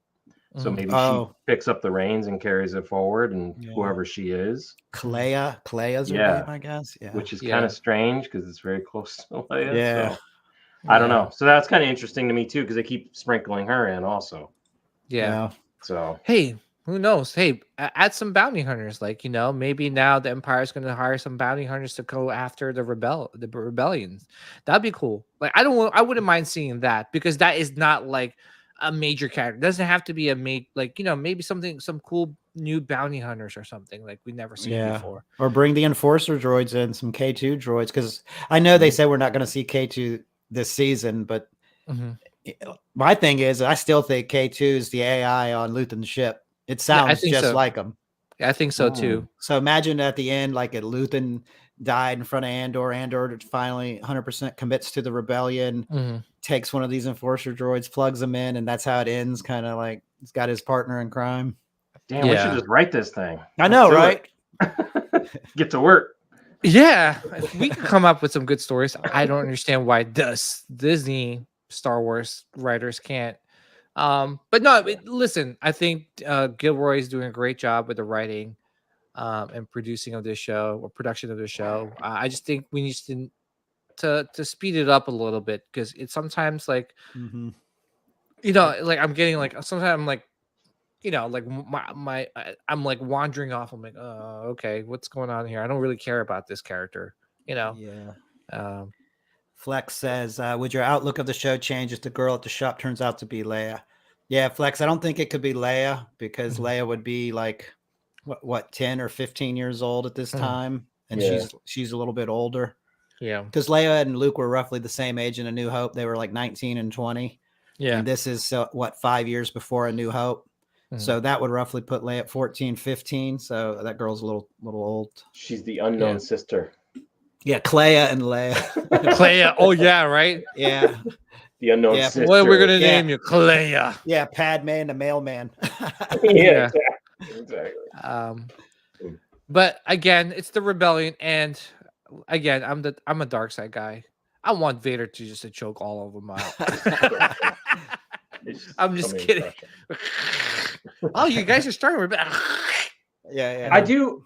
so maybe she picks up the reins and carries it forward, and whoever she is, Clea's her name, I guess. Yeah, which is kind of strange because it's very close to Leia. Yeah. So. I don't know. So that's kind of interesting to me too, because they keep sprinkling her in also. Yeah. So hey, who knows? Hey, add some bounty hunters. Like, maybe now the Empire is going to hire some bounty hunters to go after the rebellions. That'd be cool. Like, I wouldn't mind seeing that, because that is not like a major character. It doesn't have to be a maybe some cool new bounty hunters or something like we never seen before. Or bring the Enforcer droids in, some K2 droids, because I know they said we're not going to see K2 this season, but my thing is, I still think K2 is the AI on Luthen's ship. It sounds just like him. Yeah, I think so too. So imagine at the end, like Luthen died in front of Andor. Andor finally 100% commits to the rebellion, takes one of these Enforcer droids, plugs them in, and that's how it ends. Kind of like he's got his partner in crime. Damn, we should just write this thing. I know, right? Get to work. Yeah, if we can come up with some good stories. I don't understand why Disney Star Wars writers can't. But no, listen, I think Gilroy is doing a great job with the writing and producing of this show, or production of the show. I just think we need to speed it up a little bit, because it's sometimes like, like I'm getting like, sometimes I'm like, like I'm like wandering off. I'm like, oh, okay, what's going on here? I don't really care about this character, Yeah. Flex says, would your outlook of the show change if the girl at the shop turns out to be Leia? Yeah, Flex, I don't think it could be Leia, because Leia would be like what 10 or 15 years old at this time, and she's a little bit older. Yeah, because Leia and Luke were roughly the same age in A New Hope. They were like 19 and 20. Yeah, and this is 5 years before A New Hope. So that would roughly put Leia at 14, 15. So that girl's a little old. She's the unknown sister. Yeah, Clea and Leia. Clea. Oh yeah, right. Yeah, the unknown sister. What we're gonna name you, Clea? Yeah, Padme and the mailman. Yeah, exactly. But again, it's the rebellion, and again, I'm a dark side guy. I want Vader to just choke all of them out. I'm just kidding. Oh, you guys are starting with yeah. I do.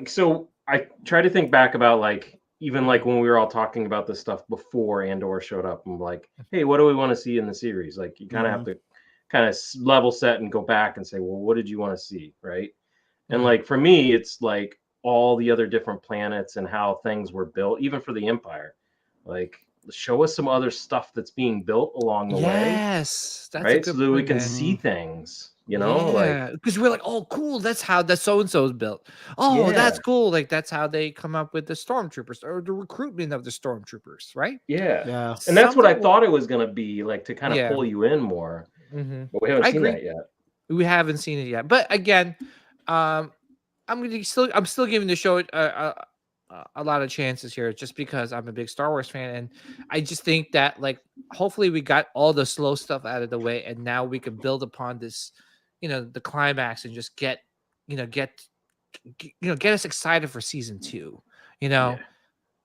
So I try to think back about like, even like when we were all talking about this stuff before Andor showed up. I'm like, hey, what do we want to see in the series? Like, you kind of have to kind of level set and go back and say, well, what did you want to see, right? And Mhm. like for me, it's like all the other different planets and how things were built, even for the Empire. Like, show us some other stuff that's being built along the way, Yes, that's a right? So good that we point, can man. see things, like Yeah, because we're like, oh, cool. That's how the so and so is built. Oh, that's yeah, cool. Like that's how they come up with the stormtroopers or the recruitment of the stormtroopers, right? yeah. Yeah. And that's what I Something. thought it was gonna be, like to kind of Yeah, pull you in more, but we haven't I seen agree. that yet. We haven't seen it yet, but again, um, I'm still giving the show a lot of chances here, just because I'm a big Star Wars fan, and I just think that like hopefully we got all the slow stuff out of the way, and now we can build upon this, the climax, and just get you know get get us excited for season 2, you know.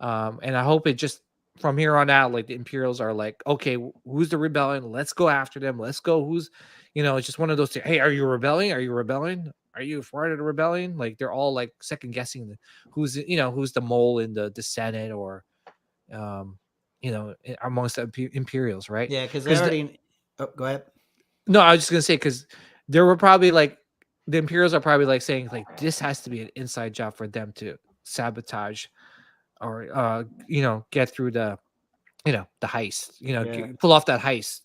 Yeah. And I hope it just from here on out, like the Imperials are like, okay, who's the rebellion? Let's go after them. Let's go. It's just one of those things. Hey, are you rebelling? Are you rebelling? Are you part of the rebellion? Like they're all like second guessing who's who's the mole in the Senate, or amongst the Imperials, right? Yeah, because they Because already. Oh, go ahead. no, I was just gonna say, because there were probably like the Imperials are probably like saying like this has to be an inside job for them to sabotage, or get through the heist, Yeah. pull off that heist.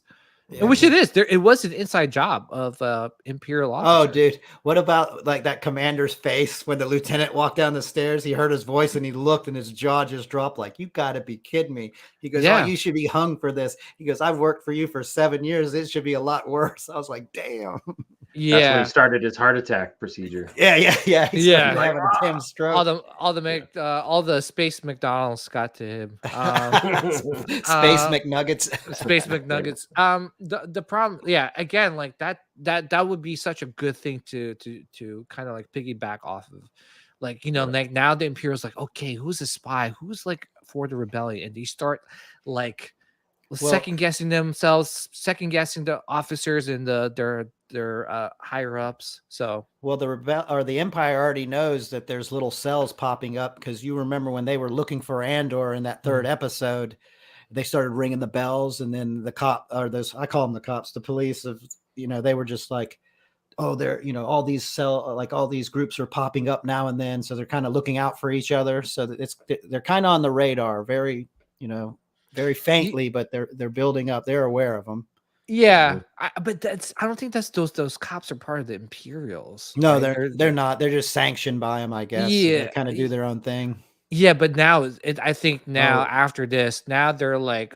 Yeah. And which it is. It was an inside job of Imperial Oh, officer. dude. What about like that commander's face when the lieutenant walked down the stairs? He heard his voice and he looked and his jaw just dropped like, you got to be kidding me. He goes, oh, Yeah. you should be hung for this. He goes, I've worked for you for 7 years. It should be a lot worse. I was like, damn. That's when he Yeah. stared his heart attack procedure. Yeah. He Yeah. started having a damn stroke. all the space McDonald's got to him. Space McNuggets. Space McNuggets. The problem, yeah, again, like that would be such a good thing to kind of like piggyback off of, like like now the Imperial's like, okay, who's a spy? Who's like for the rebellion? And they start like second guessing themselves, second guessing the officers and their higher ups. So Well, the Empire already knows that there's little cells popping up, because you remember when they were looking for Andor in that third episode, they started ringing the bells, and then the cop, or those, I call them the cops, the police of, they were just like, oh, they're, all these groups are popping up now and then. So they're kind of looking out for each other. So that they're kind of on the radar, very, very faintly, but they're building up. They're aware of them. yeah, but I don't think that's those cops are part of the Imperials. No, right? they're not. They're just sanctioned by them, I guess. Yeah, They kind of do their own thing. yeah, but now I think now Oh. after this, now they're like,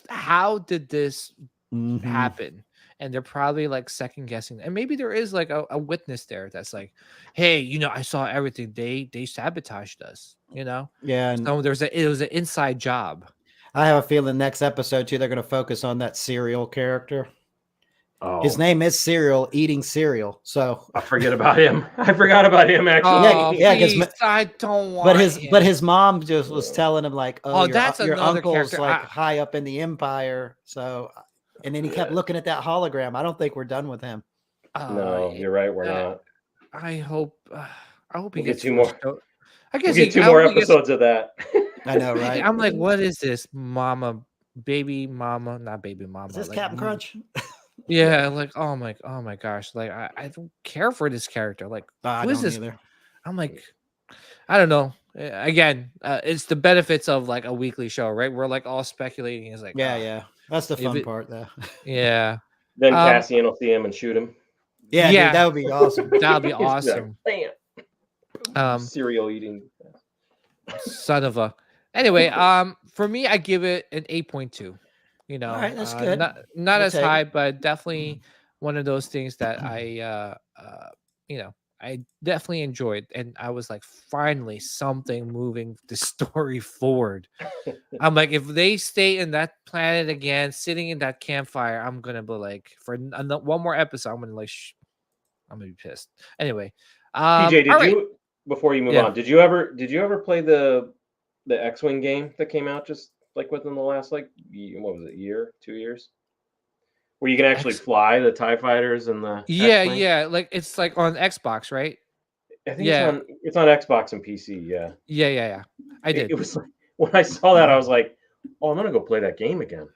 how did this Mhm. happen? And they're probably like second guessing, and maybe there is like a witness there that's like, hey, I saw everything. They sabotaged us. Yeah, and So it was an inside job. I have a feeling next episode too, they're going to focus on that cereal character. Oh, His name is Cereal, eating cereal. So I forget about him. I forgot about him actually. Oh, yeah, 'cause please, I don't want. but his mom just was telling him like, oh, that's your another uncle's character. like high up in the Empire. So, and then he kept looking at that hologram. I don't think we're done with him. No, you're right. We're not. I hope he We'll gets get 2 more. I guess We'll get 2 more episodes of that. I know, right? I'm like, what is this, mama, baby mama, not baby mama? Is this like, Captain Crunch? Yeah, like oh my gosh, like I don't care for this character. Like, I who is don't this? either. I'm like, I don't know. Again, it's the benefits of like a weekly show, right? We're like all speculating. It's like, Yeah. That's the fun it- part, though. yeah, Then Cassian will see him and shoot him. Yeah, Yeah. dude, that would be awesome. that'll be He's like, awesome. Bam. Cereal eating. Son of a. Anyway, for me, I give it an 8.2. All right, that's good. Not We'll as take high, it. but definitely one of those things that I definitely enjoyed, and I was like, finally something moving the story forward. I'm like, if they stay in that planet again, sitting in that campfire, I'm gonna be like, for one more episode, I'm gonna like, I'm gonna be pissed. Anyway, PJ, did all right. you before you move Yeah. on? Did you ever play the X-wing game that came out just like within the last what was it, year, 2 years? Where you can actually fly the TIE fighters and the X-wing? Yeah, like it's like on Xbox, right? I think Yeah. it's on Xbox and PC. Yeah, Yeah. I did. It was like when I saw that, I was like, "Oh, I'm gonna go play that game again."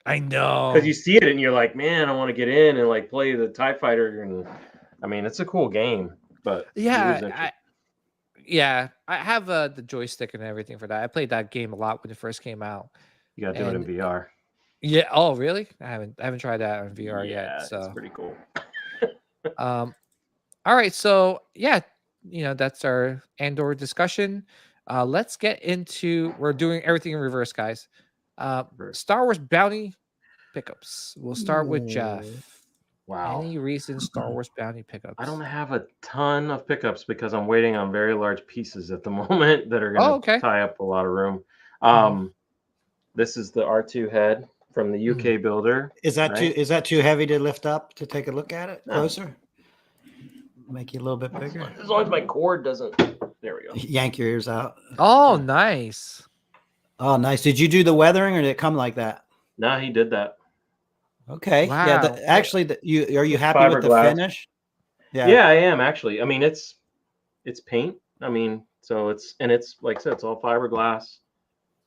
I know. Because you see it and you're like, man, I want to get in and like play the TIE Fighter. And I mean, it's a cool game, but you lose interest. I have the joystick and everything for that. I played that game a lot when it first came out. You got to do it in VR. Yeah. Oh, really? I haven't tried that on VR yet. Yeah, So it's pretty cool. all right. So yeah, that's our Andor discussion. Let's get into. We're doing everything in reverse, guys. Star Wars bounty pickups. We'll start with Jeff. Wow. Any recent Star Wars bounty pickups? I don't have a ton of pickups because I'm waiting on very large pieces at the moment that are going to tie up a lot of room. This is the R2 head from the UK builder. Is that too heavy to lift up to take a look at it closer? Make you a little bit bigger. As long as my cord doesn't. There we go. Yank your ears out. Oh, nice. Oh, nice. Did you do the weathering or did it come like that? No, he did that. Okay. Wow. Yeah. Are you happy with the finish? Yeah, I am actually. I mean, it's paint. I mean, so it's like I said, it's all fiberglass,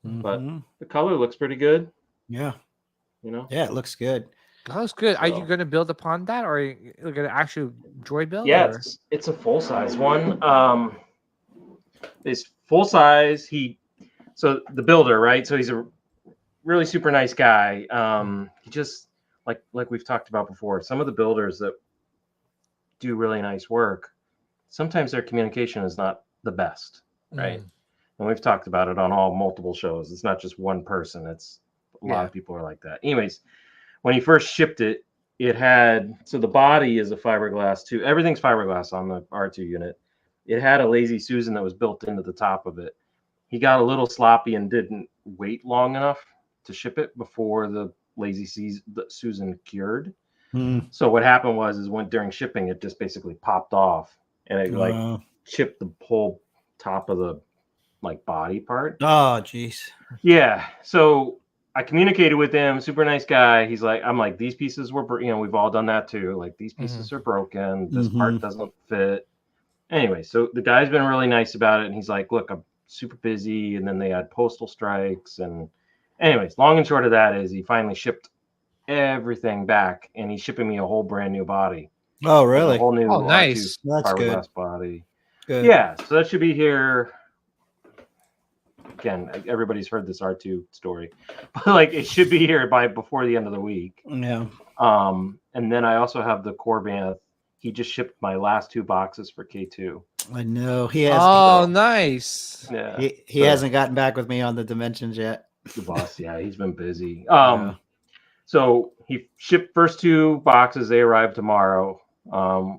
but the color looks pretty good. Yeah. Yeah, it looks good. That was good. So, are you going to build upon that, or are you going to actually droid build? Yeah, it's a full size one. It's full size. So the builder, right? So he's a really super nice guy. He just like we've talked about before. Some of the builders that do really nice work, sometimes their communication is not the best, right? And we've talked about it on multiple shows. It's not just one person. It's a lot of people are like that. Anyways, when he first shipped it, it had, so the body is a fiberglass too. Everything's fiberglass on the R2 unit. It had a Lazy Susan that was built into the top of it. He got a little sloppy and didn't wait long enough to ship it before the Lazy Susan cured. So what happened was during shipping, it just basically popped off and it chipped the whole top of the body part. Oh, geez. Yeah. So I communicated with him, super nice guy. He's like, I'm like, these pieces were, we've all done that too. Like these pieces are broken. This part doesn't fit. Anyway, so the guy's been really nice about it. And he's like, look, I'm super busy. And then they had postal strikes. And anyways, long and short of that is he finally shipped everything back and he's shipping me a whole brand new body. Oh, really? A whole new nice. That's good. Body. Good. Yeah. So that should be here. Again, everybody's heard this R2 story, but it should be here before the end of the week. Yeah. And then I also have the Corbanth. He just shipped my last 2 boxes for K2. I know he has. Oh, nice. Yeah. He hasn't gotten back with me on the dimensions yet. The boss, yeah, he's been busy. So he shipped first 2 boxes. They arrive tomorrow,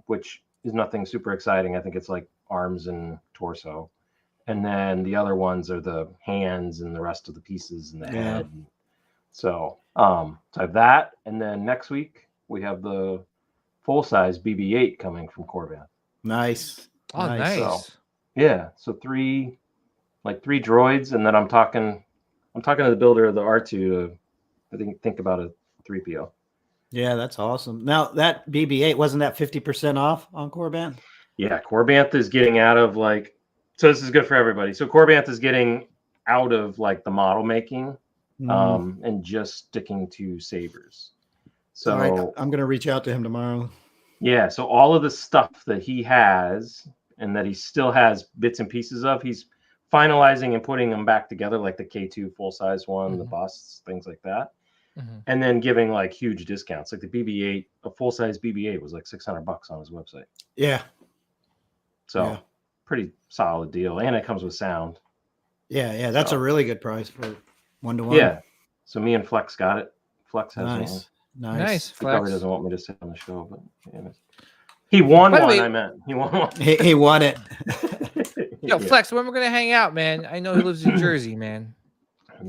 which is nothing super exciting. I think it's like arms and torso. And then the other ones are the hands and the rest of the pieces and the head. So I have that. And then next week we have the full-size BB-8 coming from Corbanth. Nice. Oh, nice. So, yeah. So 3 droids. And then I'm talking to the builder of the R2 to think about a 3PO. Yeah, that's awesome. Now that BB-8, wasn't that 50% off on Corbanth? Yeah, Corbanth is getting out of so this is good for everybody. So Corbanth is getting out of the model making and just sticking to sabers. So right. I'm going to reach out to him tomorrow. Yeah. So all of the stuff that he has and that he still has bits and pieces of, he's finalizing and putting them back together, like the K2 full-size one, the busts, things like that. And then giving huge discounts. Like the BB-8, a full-size BB-8 was $600 on his website. Yeah. So pretty solid deal. And it comes with sound. Yeah. That's a really good price for 1-to-1. Yeah. So me and Flex got it. Flex has Nice. He probably doesn't want me to say on the show, but he won one. I meant he won one. He won it. Yo, Flex, when we're gonna hang out, man? I know he lives in Jersey, man.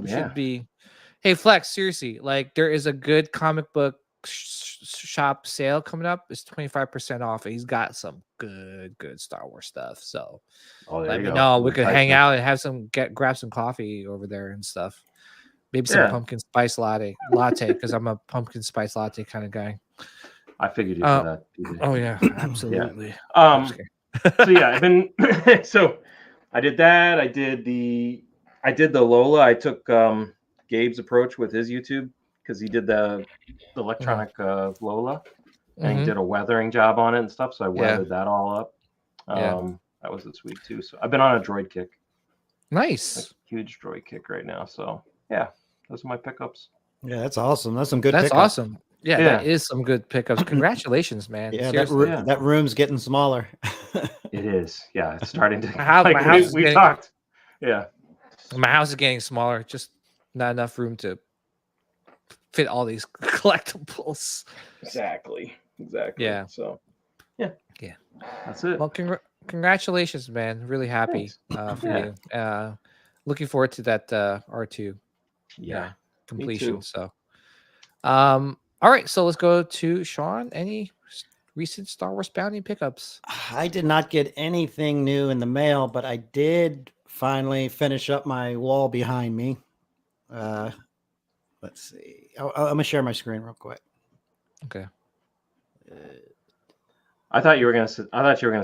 Should be. Hey, Flex, seriously, there is a good comic book shop sale coming up. It's 25% off. And he's got some good Star Wars stuff. So let me know. We could hang out and have grab some coffee over there and stuff. Maybe some pumpkin spice latte because I'm a pumpkin spice latte kind of guy. I figured you'd do that. Oh yeah, absolutely. So yeah, I've been so I did that. I did the Lola. I took Gabe's approach with his YouTube because he did the electronic Lola, and he Mhm. did a weathering job on it and stuff. So I Yeah. weathered that all up. Yeah. That was this week too. So I've been on a droid kick, Nice. huge droid kick right now. So yeah, those are my pickups. Yeah, that's awesome. That's some good That's pickup. awesome. Yeah, Yeah. that is some good pickups. Congratulations, man. Yeah, Seriously. that room's getting smaller. It is. Yeah, it's starting to. My house- my house is we getting- talked. Yeah. My house is getting smaller. Just not enough room to fit all these collectibles. Exactly. Yeah. So yeah. Yeah. That's it. Well, congratulations, man. Really happy for Yeah. you. Looking forward to that R2 Yeah. completion. too. So, all right. So let's go to Sean. Any recent Star Wars bounty pickups? I did not get anything new in the mail, but I did finally finish up my wall behind me. Let's see. I'm gonna share my screen real quick. Okay. I thought you were gonna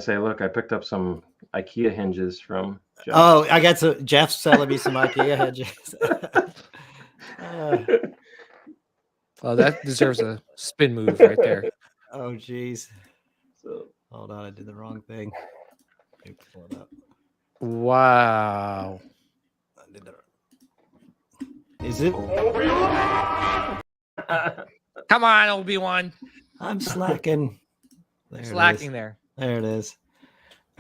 say, look, I picked up some IKEA hinges from Jeff. Oh, I got some. Jeff's selling me some IKEA hedges. Oh, that deserves a spin move right there. Oh, geez. So Hold on, I did the wrong thing. Let me pull it up. Wow. I did Is it? Come on, Obi-Wan. I'm slacking. There it is. Slacking there. There it is.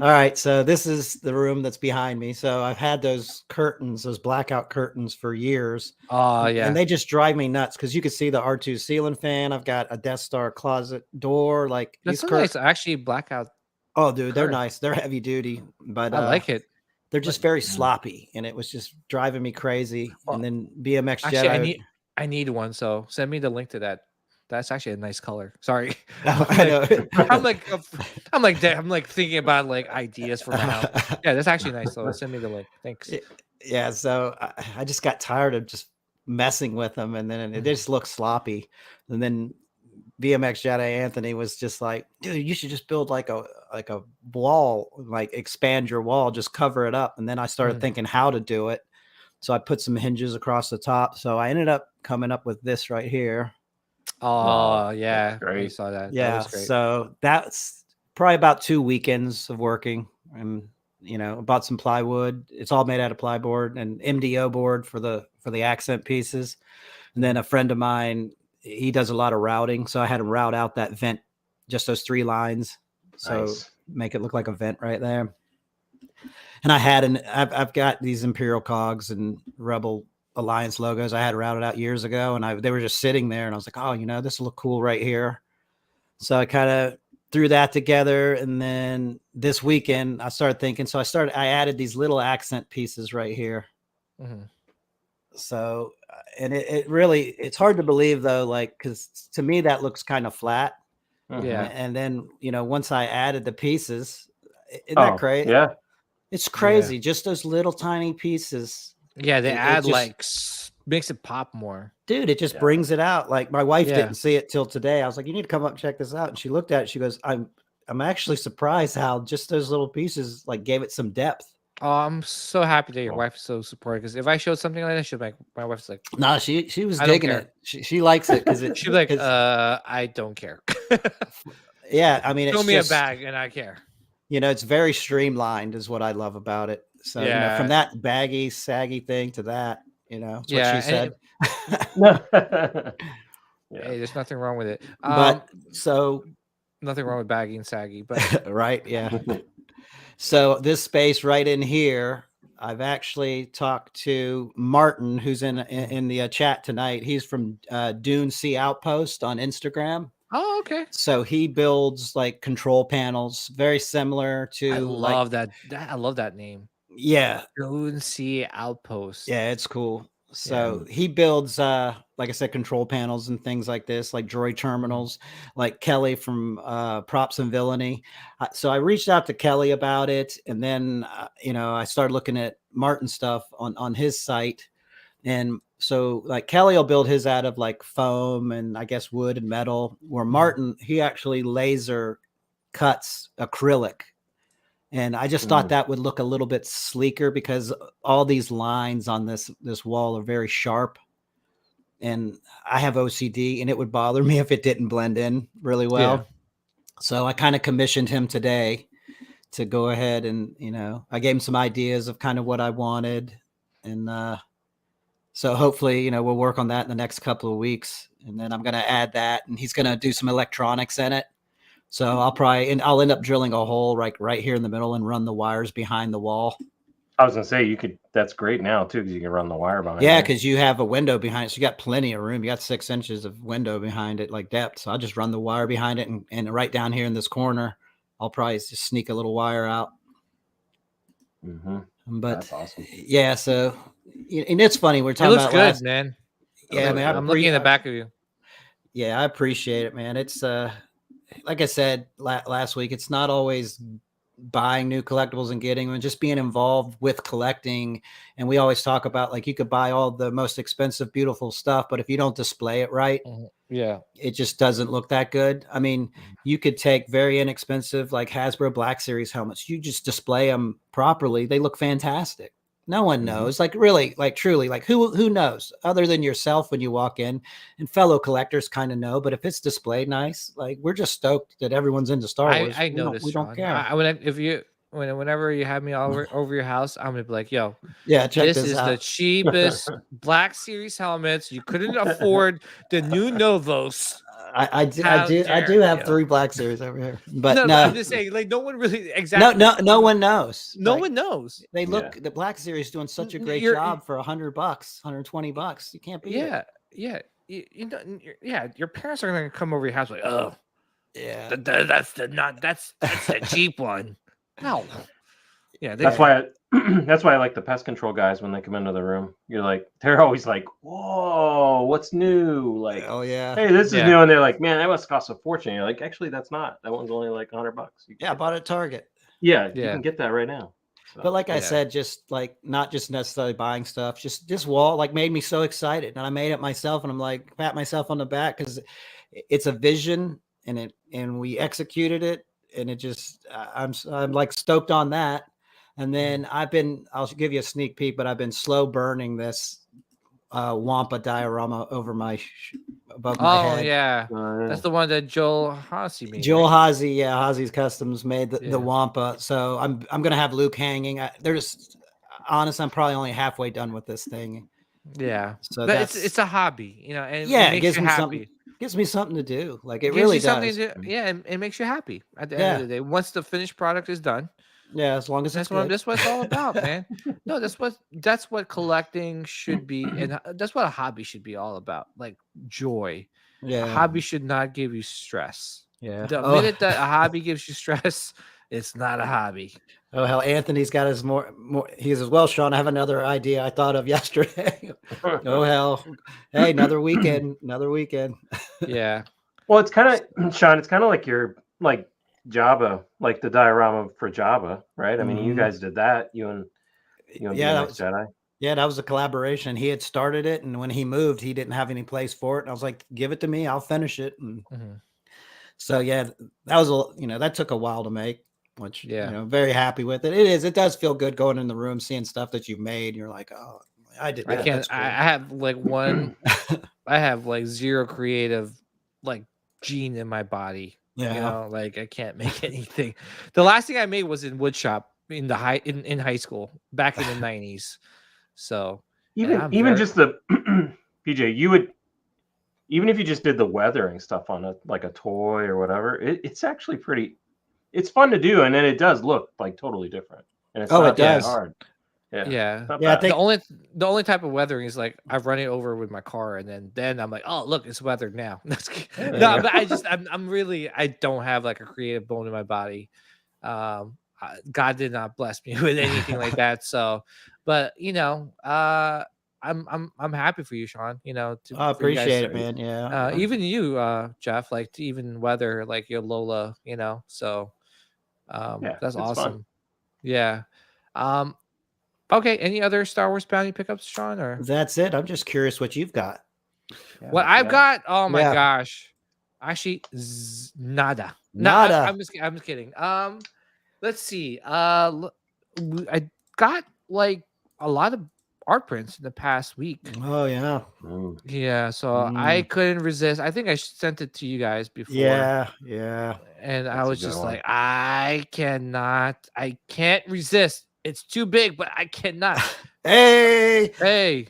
All right, so this is the room that's behind me. So I've had those curtains, those blackout curtains for years. Oh, yeah. And they just drive me nuts because you can see the R2 ceiling fan. I've got a Death Star closet door. Like That's these so nice. Actually, blackout. Oh, dude, they're curtain. nice. They're heavy duty, but I like it. they're just very sloppy, and it was just driving me crazy. Well, and then BMX Actually, Jedi. I need one. So send me the link to that. That's actually a nice color. Sorry. I know. I'm like thinking about like ideas for my house. Yeah, that's actually nice though. Send me the link. Thanks. Yeah, so I just got tired of just messing with them, and then it just looked sloppy. And then BMX Jedi Anthony was just like, dude, you should just build like a wall, like expand your wall, just cover it up. And then I started thinking how to do it. So I put some hinges across the top. So I ended up coming up with this right here. Oh yeah, great. I saw that. Yeah, That was great. so that's probably about 2 weekends of working, and bought some plywood. It's all made out of plyboard and MDO board for the accent pieces. And then a friend of mine, he does a lot of routing, so I had him route out that vent, just those 3 lines, so Nice. make it look like a vent right there. And I've got these Imperial cogs and Rebel Alliance logos I had routed out years ago, and they were just sitting there, and I was like, oh, this will look cool right here. So I kind of threw that together, and then this weekend I started thinking. So I added these little accent pieces right here. Mhm. So, and it really, it's hard to believe though, like, because to me that looks kind of flat. Yeah. And then once I added the pieces, isn't that crazy? Yeah. It's crazy. Just those little tiny pieces. Yeah, they It add just- like makes it pop more. Dude, it just brings it out. Like my wife Yeah. didn't see it till today. I was like, you need to come up and check this out. And she looked at it. She goes, I'm actually surprised how just those little pieces like gave it some depth. Oh, I'm so happy that your wife is so supportive. Because if I showed something like that, she'd be like, my wife's like, No, she was I don't digging care. it. She likes it because she'd be like, I don't care. yeah, I mean, Show it's me just, a bag and I care. it's very streamlined is what I love about it. So Yeah. from that baggy, saggy thing to that, it's Yeah, what she said. Hey, there's nothing wrong with it. But so Nothing wrong with baggy and saggy, but right, yeah. So this space right in here, I've actually talked to Martin, who's in the chat tonight. He's from Dune Sea Outpost on Instagram. oh, okay. So he builds like control panels, very similar to I love that. I love that name. Yeah, Dune Sea Outpost. yeah, it's cool. So he builds, like I said, control panels and things like this, like droid terminals, like Kelly from Props and Villainy. So I reached out to Kelly about it, and then I started looking at Martin stuff on his site, and so like Kelly will build his out of like foam and I guess wood and metal, where Martin he actually laser cuts acrylic. And I just thought that would look a little bit sleeker because all these lines on this wall are very sharp. and I have OCD, and it would bother me if it didn't blend in really well. Yeah. So I kind of commissioned him today to go ahead and, I gave him some ideas of kind of what I wanted. And so hopefully, we'll work on that in the next couple of weeks. And then I'm going to add that, and he's going to do some electronics in it. So I'll end up drilling a hole right here in the middle and run the wires behind the wall. I was gonna say that's great now too, because you can run the wire behind. Yeah, it. because you have a window behind it, so you got plenty of room. You got 6 inches of window behind it, like depth. So I'll just run the wire behind it, and right down here in this corner, I'll probably just sneak a little wire out. Mm-hmm. But that's awesome. Yeah, so and it's funny we're talking about. It looks good, man. Yeah, man. I'm looking at the back of you. Yeah, I appreciate it, man. It's like I said last week, it's not always buying new collectibles and getting them, and just being involved with collecting. And we always talk about, like, you could buy all the most expensive, beautiful stuff, but if you don't display it right, yeah, it just doesn't look that good. I mean, you could take very inexpensive, like Hasbro Black Series helmets, you just display them properly, they look fantastic. No one knows, like, really, like, truly, like, who knows other than yourself when you walk in, and fellow collectors kind of know. But if it's displayed nice, like, we're just stoked that everyone's into Star Wars. I know this. We don't care. Whenever you have me over your house, I'm gonna be like, yo, yeah, check this this is out. the cheapest Black Series helmets. You couldn't afford the new Novos. I do have 3 Black Series over here, but no, I'm just saying, like, no one really exactly. No one knows. No one knows. They look the Black Series doing such a great job for $100, $120. You can't beat it. Yeah. Your parents are gonna come over your house like, oh, yeah, that's the cheap one. No. Yeah, that's why I like the pest control guys when they come into the room. You're like, they're always like, whoa, what's new? Like, oh yeah, hey, this is new, and they're like, man, that must cost a fortune. You're like, actually, that's not. That one's only like $100. I bought it at Target. Yeah, you can get that right now. So, but like I said, just like not just necessarily buying stuff, just this wall like made me so excited, and I made it myself, and I'm like pat myself on the back because it's a vision, and we executed it, and it just I'm like stoked on that. And then I'll give you a sneak peek, but I've been slow burning this Wampa diorama over above my head. Yeah. That's the one that Joel Hazy made. Joel Hazy, Hazy's Customs made the Wampa. So I'm gonna have Luke hanging. I'm probably only halfway done with this thing. Yeah. So it's a hobby, and it gives me happy. Gives me something to do. Like it really does. And it makes you happy at the end of the day. Once the finished product is done. Yeah, as long as that's what it's all about, man. No, that's what collecting should be, and that's what a hobby should be all about. Like joy. Yeah, a hobby should not give you stress. Yeah, the minute that a hobby gives you stress, it's not a hobby. Oh hell, Anthony's got his more. He says, "Well, Sean, I have another idea I thought of yesterday." Oh hell, hey, another weekend. Yeah. Well, it's kind of Sean. It's kind of like your Jabba, like the diorama for Jabba, right? I mean, you guys did that. You and that was Jedi. Yeah, that was a collaboration. He had started it, and when he moved, he didn't have any place for it. And I was like, "Give it to me, I'll finish it." And so that was that took a while to make, which very happy with it. It does feel good going in the room, seeing stuff that you've made. And you're like, "Oh, I did that." I have like I have like zero creative gene in my body. Yeah, I can't make anything. The last thing I made was in woodshop in high school back in the 90s. So even just the PJ, you would, even if you just did the weathering stuff on a toy or whatever, it's actually it's fun to do, and then it does look like totally different. And it's not that hard. Yeah. I think the only type of weathering is like I've run it over with my car, and then I'm like, oh look, it's weathered now. No, but I don't have like a creative bone in my body. God did not bless me with anything like that. So, but I'm happy for you, Sean. I appreciate it, man. Yeah. Even you, Jeff, like to even weather like your Lola, So, that's awesome. Fun. Yeah. Okay. Any other Star Wars bounty pickups, Sean? Or that's it? I'm just curious what you've got. What I've got? Oh my gosh! Actually, nada. I'm just kidding. Let's see. I got like a lot of art prints in the past week. Oh yeah. Yeah, so I couldn't resist. I think I sent it to you guys before. Yeah. And I That's a was good just one. like, I can't resist. It's too big, but I cannot. Hey. Hey,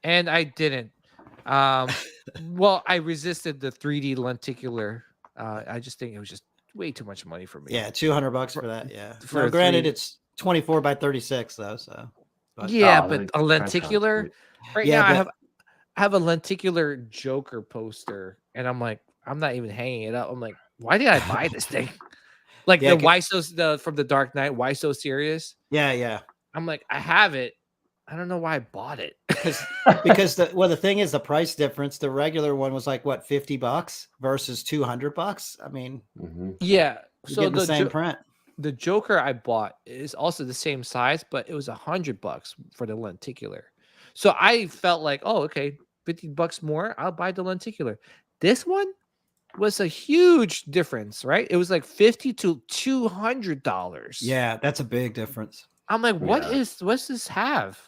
and I didn't. Well, I resisted the 3D lenticular. I just think it was just way too much money for me. Yeah, $200 for that. Yeah. for Now, a granted, 3D. it's 24 by 36 though. So. But, Yeah, Oh, but the a trench runs lenticular. sweet. Right Yeah, now, but I have a lenticular Joker poster, and I'm like, I'm not even hanging it up. I'm like, why did I buy this thing? Like Yeah, the from the Dark Knight. Why so serious? yeah. I'm like, I have it. I don't know why I bought it. Because the thing is the price difference. The regular one was like what, $50 versus $200. I mean, Yeah. you're So getting the same print. the Joker I bought is also the same size, but it was $100 for the lenticular. So I felt like, oh, okay, $50 more. I'll buy the lenticular. This one was a huge difference, right? It was like $50 to $200. Yeah, that's a big difference. I'm like, Yeah. what's this have?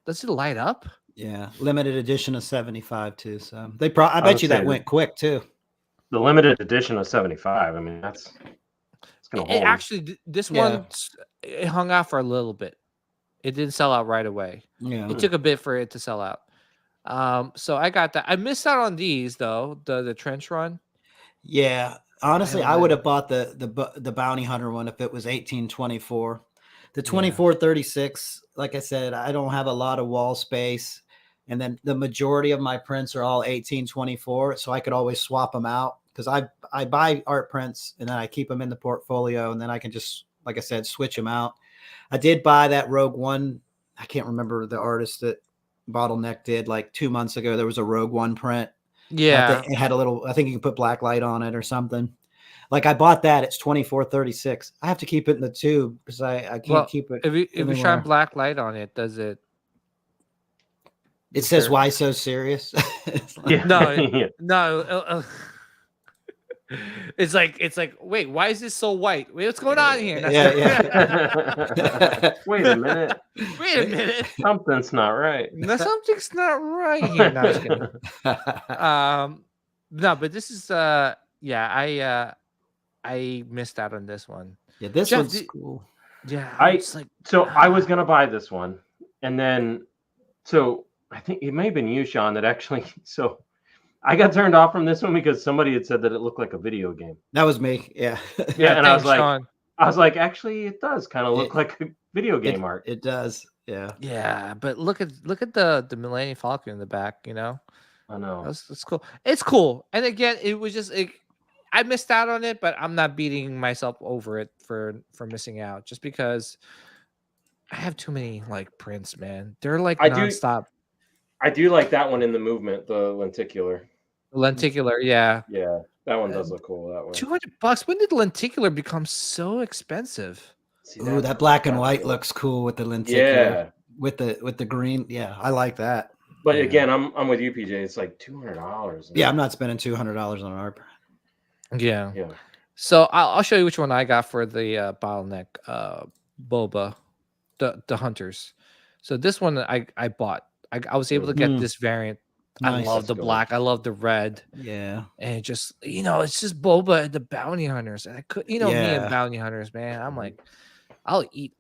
Does it light up? Yeah, limited edition of 75 too. So I bet would you that say went quick too. The limited edition of 75. I mean, it's gonna It hold. actually, this Yeah. one, it hung out for a little bit. It didn't sell out right away. Yeah, It took a bit for it to sell out. So I got that. I missed out on these though. The trench run. yeah. Honestly, I don't would know. have bought the bounty hunter one if it was 1824. The Yeah. 2436, like I said, I don't have a lot of wall space, and then the majority of my prints are all 1824, so I could always swap them out because I buy art prints and then I keep them in the portfolio, and then I can just, like I said, switch them out. I did buy that Rogue One. I can't remember the artist that Bottleneck did like 2 months ago. There was a Rogue One print. Yeah. It had a little, I think you can put black light on it or something. Like I bought that. It's 2436. I have to keep it in the tube because I can't Well, keep it. if you anywhere. shine black light on it, does it? It says, "Why so serious?" It's like- Yeah. No, Yeah. no. It's like, wait, why is this so white? Wait, what's going on here? Yeah. Wait a minute. Wait a minute. Something's not right. No, something's not right here. No, I'm just kidding. No, but this is I missed out on this one. Yeah, this Jeff, one's cool. Yeah, I it's like I was gonna buy this one, and then I think it may have been you, Sean, that actually. So I got turned off from this one because somebody had said that it looked like a video game. That was me. Yeah. Yeah, and I was thanks, like, Sean. actually, it does kind of look like a video game art. It does. Yeah. Yeah, but look at the Millennium Falcon in the back. You know, I know. that's cool. It's cool. And again, it was just I missed out on it, but I'm not beating myself over it for missing out. Just because I have too many like prints, man. They're like nonstop. I do like that one in the movement, the lenticular. Lenticular, yeah. Yeah, that one does look cool. That one. $200. When did lenticular become so expensive? See, Ooh, that black and white looks cool with the lenticular. Yeah, With the green. Yeah, I like that. but Yeah. again, I'm with you, PJ. It's like $200. Yeah, I'm not spending $200 on an art print. Yeah. Yeah. So I'll show you which one I got for the bottleneck boba, the hunters. So this one I bought. I was able to get this variant. Nice. I love the black. I love the red. Yeah. And it just, it's just boba and the bounty hunters. And I could, me and bounty hunters, man. I'm like, I'll eat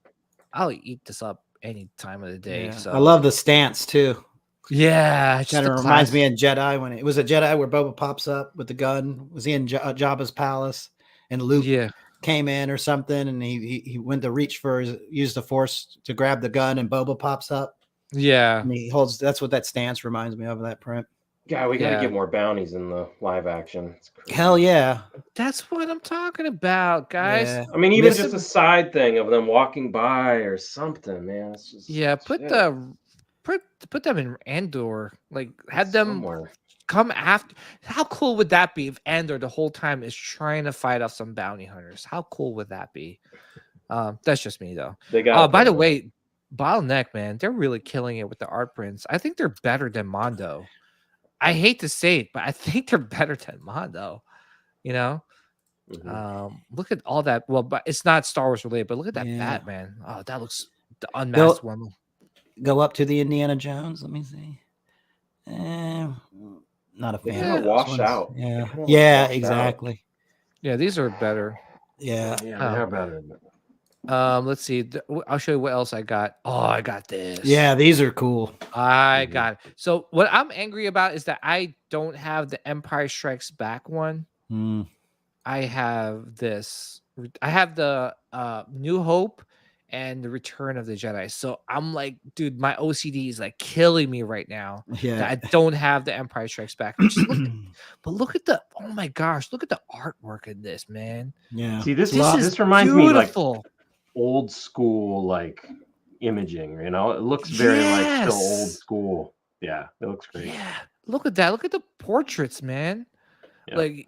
this up any time of the day. Yeah. So I love the stance too. Yeah, Kind of reminds me of Jedi when it was a Jedi where Boba pops up with the gun. Was he in Jabba's palace and Luke came in or something, and he went to reach for use the Force to grab the gun, and Boba pops up. Yeah, and he holds. That's what that stance reminds me of that print. Yeah, we got to get more bounties in the live action. Hell yeah, that's what I'm talking about, guys. Yeah. I mean, even just a side thing of them walking by or something, man. It's just put them in Andor, like had them come after. How cool would that be if Andor the whole time is trying to fight off some bounty hunters? How cool would that be? That's just me though. By the way, Bottleneck, man, they're really killing it with the art prints. I think they're better than Mondo. I hate to say it, but I think they're better than Mondo. Look at all that. Well, but it's not Star Wars related, but look at that Batman. Oh, that looks the unmasked one. go up to the Indiana Jones. Let me see. Not a They fan. kind of of those wash ones. out. Yeah, They kinda yeah, wash out. exactly. Yeah, these are better. Yeah, Yeah, they are better. Let's see. I'll show you what else I got. Oh, I got this. yeah, these are cool. I got it. So what I'm angry about is that I don't have the Empire Strikes Back one. Mm. I have this. I have the New Hope and the Return of the Jedi. So I'm like, dude, my OCD is like killing me right now that Yeah. I don't have the Empire Strikes Back. But look at the, oh my gosh, look at the artwork in this, man. Yeah. See, this This is this reminds me like beautiful. old school like imaging. You know, it looks very like still old Yes. school. Yeah, it looks great. Yeah, look at that. Look at the portraits, man. Yeah. Like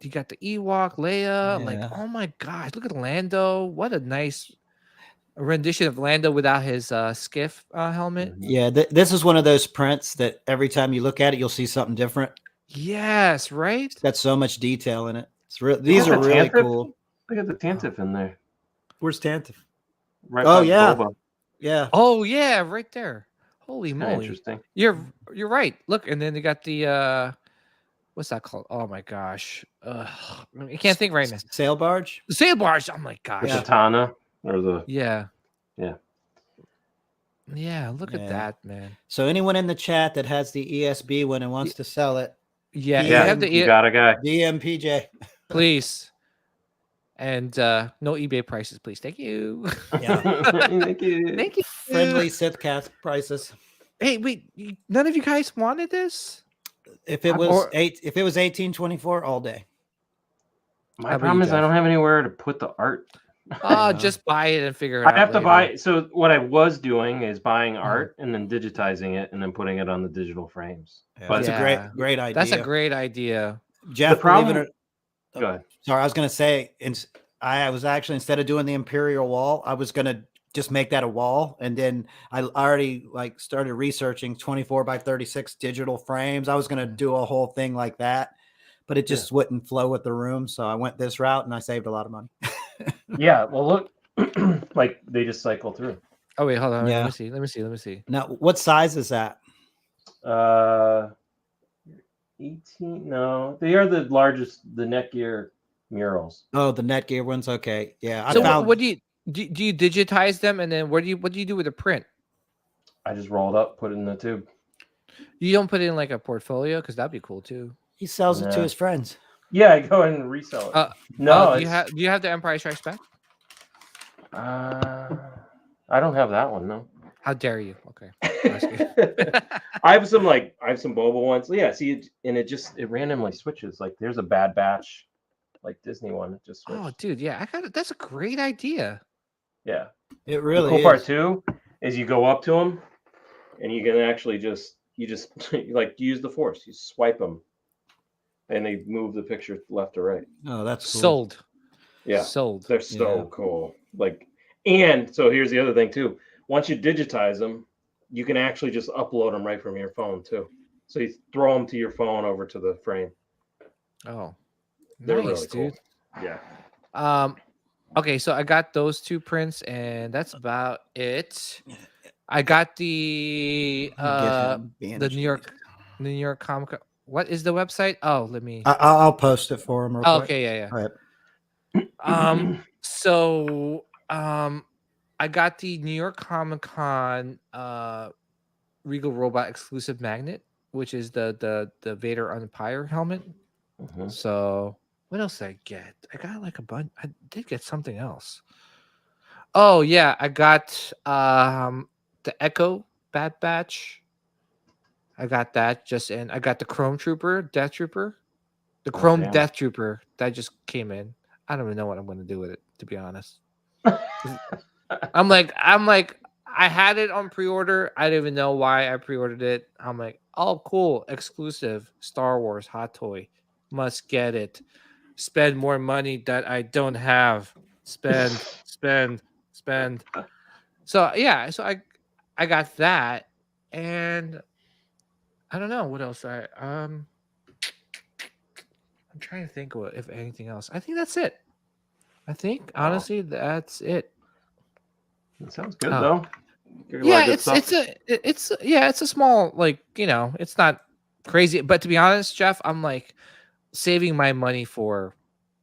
you got the Ewok, Leia. Like, Yeah. oh my gosh, look at Lando. What a nice rendition of Lando without his skiff helmet. Mhm. Yeah, this is one of those prints that every time you look at it, you'll see something different. Yes, right. It's got so much detail in it. It's real. Look These at are the really Tantive. cool. Look at the Tantive in there. Where's Tantive? Right Oh, by yeah. Boba. Yeah. Oh yeah, right there. Holy Kinda moly. interesting. You're right. Look, and then they got the what's that called? Oh my gosh. I can't think right now. Sail barge. The sail barge. Oh my The gosh. Yeah. katana or the Yeah. Yeah. Yeah, look at Yeah. that, man. So anyone in the chat that has the ESB one and wants to sell it, Yeah, Yeah, you have you the got a guy. DMPJ. please. And no eBay prices, please. Thank you. Yeah. Thank you. Thank you. Friendly Sithcast prices. Hey, wait, none of you guys wanted this? If it I'm- was or- if it was 1824 all day. My How about problem you, is I Jeff? don't have anywhere to put the art. Just buy it and figure it out. I have to later. buy. So what I was doing is buying Uh-huh. art and then digitizing it and then putting it on the digital frames. Yeah, But that's a Yeah. great idea. That's a great idea. Jeff, The problem- believe it or Go ahead. sorry, I was gonna say I was actually, instead of doing the Imperial wall, I was gonna just make that a wall, and then I already like started researching 24 by 36 digital frames. I was gonna do a whole thing like that, but it just wouldn't flow with the room. So I went this route and I saved a lot of money. Yeah. Well, look, like they just cycle through. Oh wait, hold on. Yeah. Let me see. Now, what size is that? 18. No, they are the largest. The Netgear murals. Oh, the Netgear ones. Okay, yeah. I So found what do you digitize them, and then what do you do with the print? I just rolled up, put it in the tube. You don't put it in like a portfolio because that'd be cool too. he sells it to Yeah. his friends. Yeah, I go ahead and resell it. No, no, do you have the Empire Strikes Back? I don't have that one. No. How dare you? Okay. I have some Boba ones. Yeah, see, it randomly switches. Like there's a Bad Batch, like Disney one. It just switched. Oh, dude, yeah, I got it. That's a great idea. Yeah. It really The cool is. part too is you go up to them, and you can actually just like use the Force. You swipe them, and they move the picture left or right. Oh, that's cool. Sold. Yeah, Sold. they're so Yeah. cool. Like, and so here's the other thing too. Once you digitize them, you can actually just upload them right from your phone too. So you throw them to your phone over to the frame. Oh, They're nice, really cool. dude. Yeah. Okay, so I got those two prints, and that's about it. I got the New York Comic Con. What is the website? Oh, let me. I'll post it for him. Real quick. Okay, yeah. All right. So I got the New York Comic Con Regal Robot exclusive magnet, which is the Vader Empire helmet. Mhm. So what else did I get? I got like a bunch. I did get something else. Oh yeah, I got the Echo Bad Batch. I got that I got the Chrome Trooper, Death Trooper. The Chrome damn. Death Trooper that just came in. I don't even know what I'm gonna do with it, to be honest. I'm like, I had it on pre-order. I didn't even know why I pre-ordered it. I'm like, oh, cool, exclusive Star Wars hot toy. Must get it. Spend more money that I don't have. Spend. So yeah, so I got that, and I don't know what else I'm trying to think if anything else. I think that's it. I think honestly that's it. It sounds good though. Yeah, it's a small, like, it's not crazy, but to be honest, Jeff, I'm like saving my money for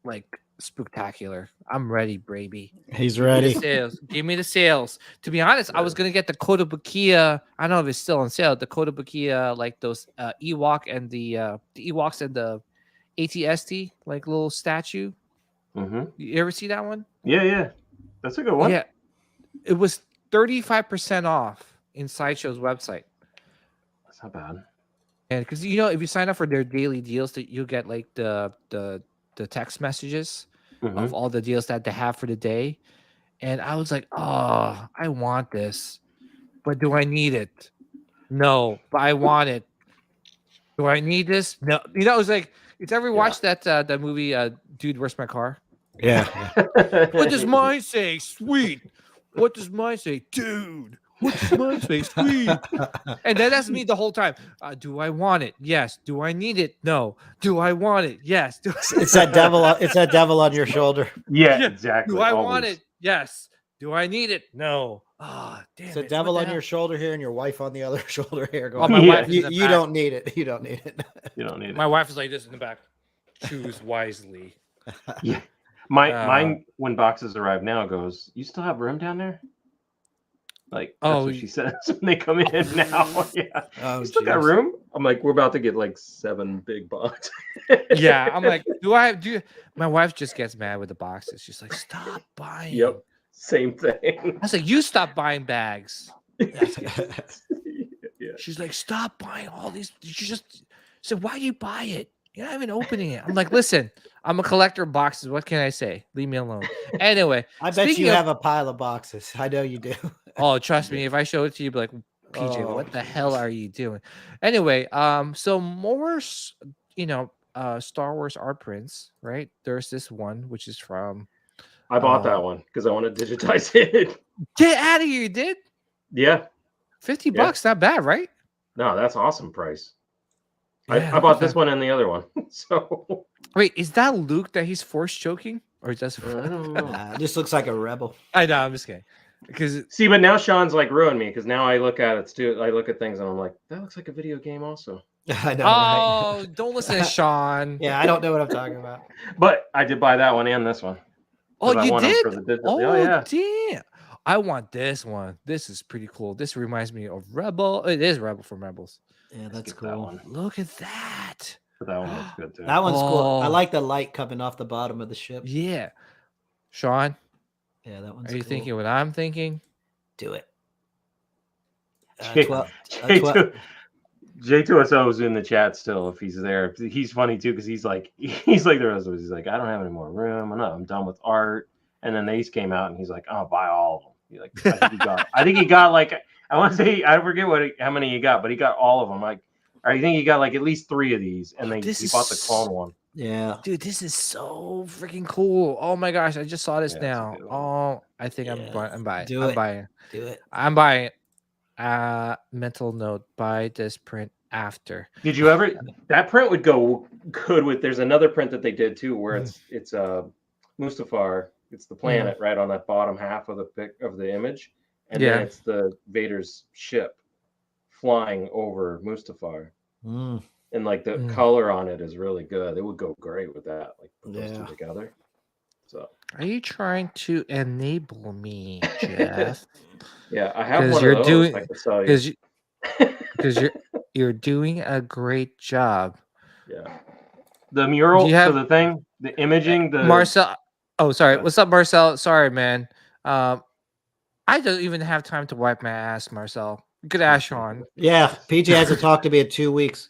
like spectacular. I'm ready, baby. He's Give me the ready. sales. Give me the sales. To be honest, I was gonna get the Kotobukiya. I don't know if it's still on sale. The Kotobukiya, like those Ewok and the Ewoks and the ATST, like little statue. Mm-hmm. You ever see that one? Yeah. That's a good one. Yeah, it was 35% off in Sideshow's website. That's not bad. And because if you sign up for their daily deals, that you'll get like the text messages of all the deals that they have for the day. And I was like, oh, I want this, but do I need it? No, but I want it. Do I need this? No. It was like, it's ever watched that movie, Dude, Where's My Car? Yeah. What does mine say? Sweet. What does mine say? Dude. What does mine say? Sweet. And then that's me the whole time. Do I want it? Yes. Do I need it? No. Do I want it? Yes. It's that devil. It's that devil on your shoulder. Yeah, exactly. Do I always. want it? Yes. Do I need it? No. Ah, damn It's it. a devil What on the your hell? shoulder here and your wife on the other shoulder here. Oh, Going, my wife is in you, the you back. don't need it. You don't need it. You don't need it. My wife is like this in the back. Choose wisely. Yeah. Mine when boxes arrive now goes, you still have room down there? Like that's what she says when they come in now. Yeah. Oh, you still got room? I'm like, we're about to get like 7 big boxes. Yeah. I'm like, my wife just gets mad with the boxes. She's like, stop buying. Yep. Same thing. I was like, you stop buying bags. Yeah. She's like, stop buying all these. She just said, why do you buy it? You're not even opening it. I'm like, listen, I'm a collector of boxes. What can I say? Leave me alone. Anyway, I bet you have a pile of boxes. I know you do. Oh, trust me. If I show it to you, you'd be like, PJ, what the hell are you doing? Anyway, so more, Star Wars art prints, right? There's this one, which is from. I bought that one because I want to digitize it. Get out of here, you did? Yeah. $50, not bad, right? No, that's awesome price. Yeah, I bought this one and the other one. So wait, is that Luke that he's force choking? Or is that I don't know. This looks like a rebel. I know, I'm just kidding. Because see, but now Sean's like ruined me because now I look at it too. I look at things and I'm like, that looks like a video game also. I know. Oh, right? don't listen to Sean. Yeah, I don't know what I'm talking about. But I did buy that one and this one. Oh, I you want 'em did? for the digital. Oh, yeah. damn. I want this one. This is pretty cool. This reminds me of Rebel. It is Rebel from Rebels. Yeah, that's Get cool. that one. Look at that. But that one looks good too. That one's cool. I Oh. like the light coming off the bottom of the ship. Yeah. Sean, Yeah, that one's are you cool. thinking what I'm thinking? Do it. J2SO is in the chat still if he's there. He's funny too because he's like the rest of us. He's like, I don't have any more room. I'm done with art. And then these came out and he's like, I'll buy all of them. He's like, I think he got like, I want to say, I forget how many he got, but he got all of them. Like, or I think he got like at least 3 of these, and then he bought the clone one. Yeah, dude, this is so freaking cool. Oh my gosh, I just saw this now. Oh, I think I'm buying. I'm buying. Do it. I'm buying. Mental note: buy this print after. Did you ever? That print would go good with. There's another print that they did too, where it's Mustafar. It's the planet right on that bottom half of the image, and then it's the Vader's ship flying over Mustafar. And like the color on it is really good. It would go great with that. Like put those two together. So are you trying to enable me, Jeff? Yeah, I have one of those. I can tell you. Because you're doing a great job. Yeah. The mural, the thing, the imaging, the Marcel. Oh, sorry. What's up, Marcel? Sorry, man. I don't even have time to wipe my ass, Marcel. You could ask Sean. Yeah, PJ hasn't talked to me in 2 weeks.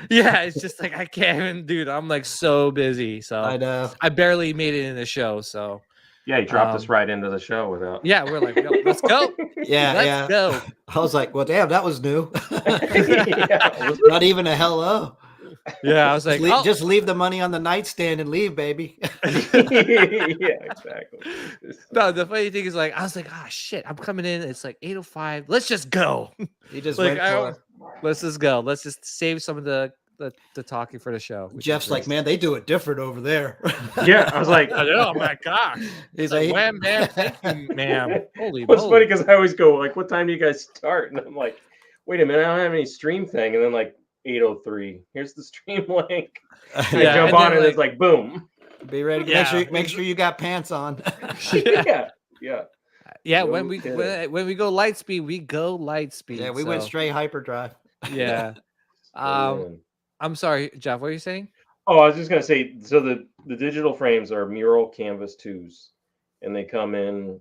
Yeah, it's just like I can't even, dude. I'm like so busy, so I know. I barely made it in the show. So yeah, he dropped us right into the show without. Yeah, we're like, let's go. Let's go. I was like, well, damn, that was new. Not even a hello. Yeah, I was like, just leave the money on the nightstand and leave, baby. Yeah, exactly. No, the funny thing is, like, I was like, shit, I'm coming in. It's like 8:05. Let's just go. You just like, went for it. let's just go. Let's just save some of the the talking for the show. which is Jeff's great. like, man, they do it different over there. Yeah, I was like, Oh my gosh! He's Like, like, wham, bam, thank you, ma'am. Holy Well, it's funny moly! because I always go like, "What time do you guys start?" And I'm like, "Wait a minute, I don't have any stream thing." And then like 8:03, here's the stream link. And I Yeah, jump and on then, and it's like boom. be ready. Yeah. Make sure you got pants on. Yeah, Yeah. yeah. No When we kidding. when we go light speed, we go light speed. Yeah, we went so, straight hyperdrive. Yeah. Oh, Um, man. I'm sorry, Jeff. What are you saying? Oh, I was just gonna say, so the digital frames are mural canvas 2s, and they come in.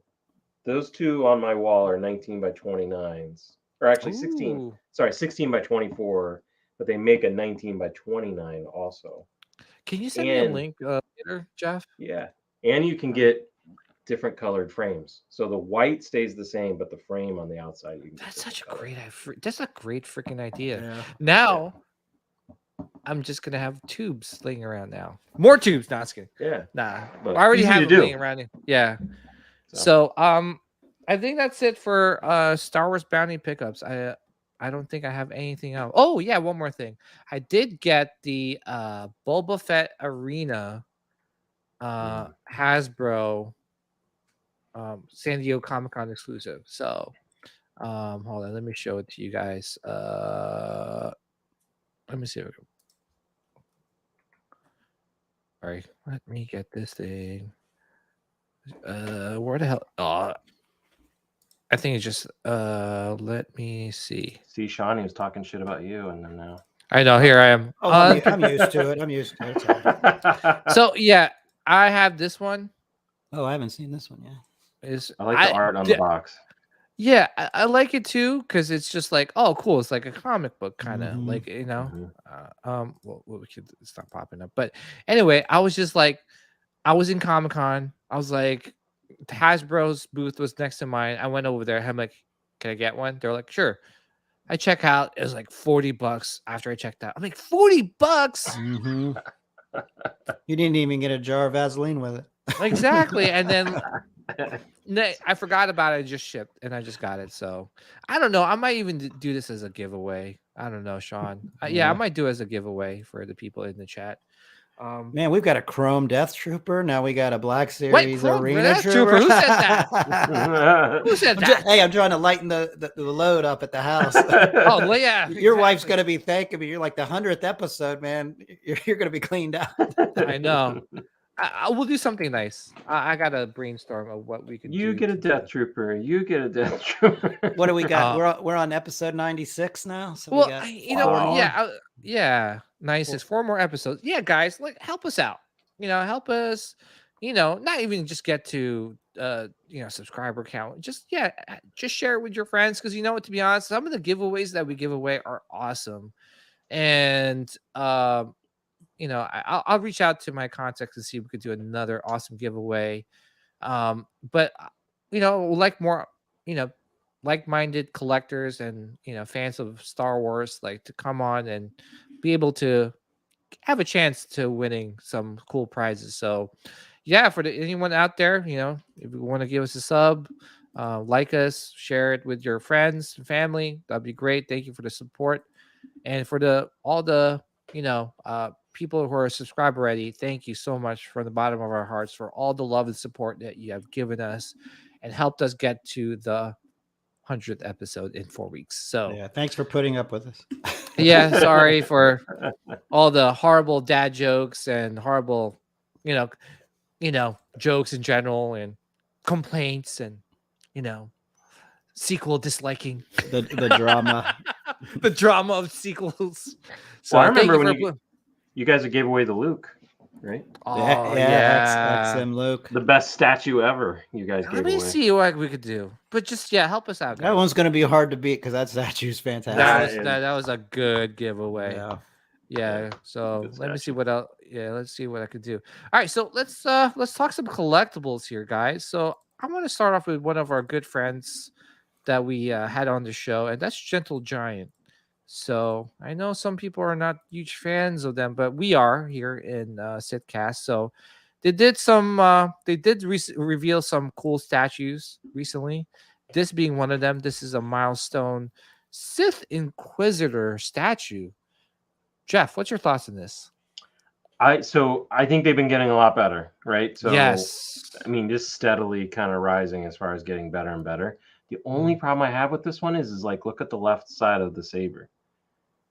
Those two on my wall are 19 by 29s, or actually 16. Ooh. Sorry, 16 by 24, but they make a 19 by 29 also. Can you send me a And link later, Jeff? yeah, and you can get different colored frames. So the white stays the same, but the frame on the outside you can get That's such a different color. great. That's a great freaking idea. Yeah. Now, I'm just gonna have tubes laying around now. More tubes. Not just kidding. Yeah, Nah, but I already easy have to them do. laying around. Yeah. So, So, I think that's it for Star Wars Bounty pickups. I don't think I have anything else. Oh yeah, one more thing. I did get the Boba Fett Arena Hasbro San Diego Comic Con exclusive. So, hold on, let me show it to you guys. Let me see. All right, let me get this thing. Where the hell? Oh, I think it's just let me see. see, Sean, he was talking shit about you, and then now. I know, here I am. Oh, I'm used to it. I'm used to it. It's all right. So yeah, I have this one. Oh, I haven't seen this one yet. I like the art on the box. Yeah, I like it too because it's just like, oh, cool. It's like a comic book kind of Mhm. like, Mhm. well, we could stop popping up. But anyway, I was just like, I was in Comic Con. I was like, Hasbro's booth was next to mine. I went over there. I'm like, can I get one? They're like, sure. I check out. It was like $40 after I checked out. I'm like, $40? Mm-hmm. You didn't even get a jar of Vaseline with it. Exactly. And then I forgot about it. I just shipped and I just got it. So I don't know. I might even do this as a giveaway. I don't know, Sean. Yeah, I might do it as a giveaway for the people in the chat. Man, we've got a Chrome Death Trooper. Now we got a Black Series Wait, Chrome Arena Death Trooper? Who said that? Who said that? Hey, I'm trying to lighten the load up at the house. Oh, well, yeah. Your wife's going to be thanking me. You're like the 100th episode, man. You're going to be cleaned out. I know. I will do something nice. I got to brainstorm of what we could You do. get a Death Trooper. You get a Death Trooper. What do we got? We're on episode 96 now. So Well, we got you know, Wow. yeah, nice. It's 4 more episodes. Yeah, guys, like help us out. Help us. Not even just get to subscriber count. Just share it with your friends because to be honest, some of the giveaways that we give away are awesome, and I'll reach out to my contacts and see if we could do another awesome giveaway. But like more, like-minded collectors and fans of Star Wars, like to come on and be able to have a chance to winning some cool prizes. So yeah, for anyone out there, if you want to give us a sub, like us, share it with your friends and family, that'd be great. Thank you for the support. And for all the people who are subscribed already, thank you so much from the bottom of our hearts for all the love and support that you have given us and helped us get to the 100th episode in 4 weeks. So yeah, thanks for putting up with us. yeah, sorry for all the horrible dad jokes and horrible, jokes in general and complaints and, sequel disliking. The drama. The drama of sequels. So Well, I remember thank when you guys gave away the Luke, right? Oh, yeah. XM Luke. The best statue ever. You guys gave Let me away. see what we could do. But just help us out, guys. That one's going to be hard to beat because that statue's fantastic. That was a good giveaway. Yeah. So Good let me see statue. what else. Yeah, let's see what I could do. All right, so let's talk some collectibles here, guys. So I want to start off with one of our good friends that we had on the show, and that's Gentle Giant. So I know some people are not huge fans of them, but we are here in Sitcast. So they did reveal some cool statues recently. This being one of them. This is a milestone Sith Inquisitor statue. Jeff, what's your thoughts on this? I think they've been getting a lot better, right? So Yes. I mean, just steadily kind of rising as far as getting better and better. The only problem I have with this one is like, look at the left side of the saber.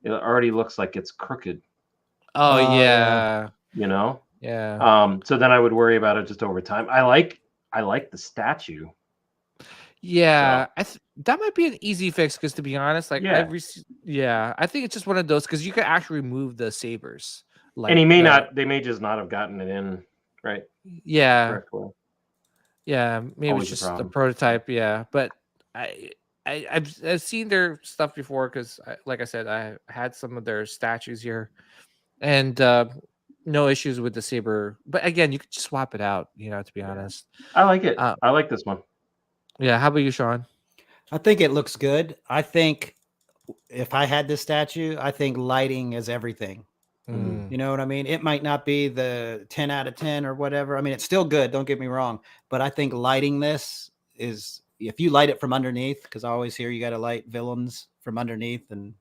It already looks like it's crooked, Oh yeah. yeah. Yeah. So then I would worry about it just over time. I like the statue. Yeah, that might be an easy fix because to be honest, like Yeah. I think it's just one of those because you can actually remove the sabers. Like And they may just not have gotten it in right correctly. Yeah, maybe Always it's a just a problem. prototype. Yeah, but I've seen their stuff before because, like I said, I had some of their statues here, and no issues with the saber. But again, you could just swap it out. To be honest, I like it. I like this one. Yeah, how about you, Sean? I think it looks good. I think if I had this statue, I think lighting is everything. You know what I mean? It might not be the 10 out of 10 or whatever. I mean, it's still good. Don't get me wrong. But I think lighting this is, if you light it from underneath, because I always hear you got to light villains from underneath and,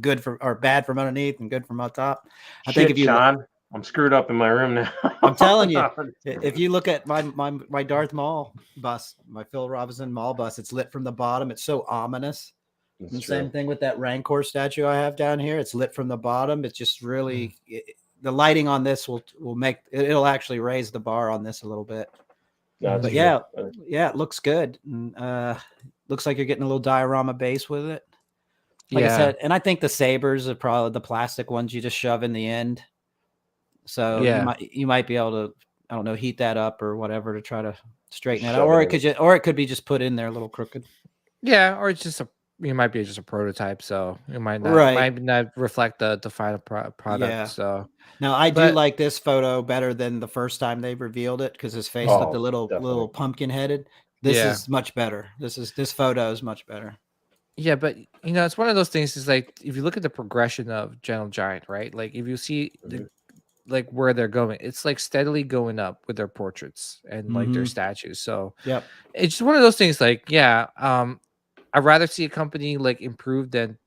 good or bad from underneath and good from on top. I think if you, Sean, I'm screwed up in my room now. I'm telling you, if you look at my Darth Maul bus, my Phil Robinson Maul bus, it's lit from the bottom. It's so ominous. And same thing with that Rancor statue I have down here. It's lit from the bottom. It's just really the lighting on this will make it'll actually raise the bar on this a little bit. But yeah, it looks good. And, looks like you're getting a little diorama base with it. Like I said, and I think the sabers are probably the plastic ones you just shove in the end. So you might be able to, I don't know, heat that up or whatever to try to straighten it out, or it could be just put in there a little crooked. Yeah, or it's just it might be just a prototype, so it might not reflect the final product. Yeah. So now I do like this photo better than the first time they revealed it because his face looked a little pumpkin headed. This is much better. This photo is much better. Yeah, but it's one of those things. Is like if you look at the progression of Gentle Giant, right? Like if you see like where they're going, it's like steadily going up with their portraits and like their statues. So it's just one of those things. Like I'd rather see a company like improve than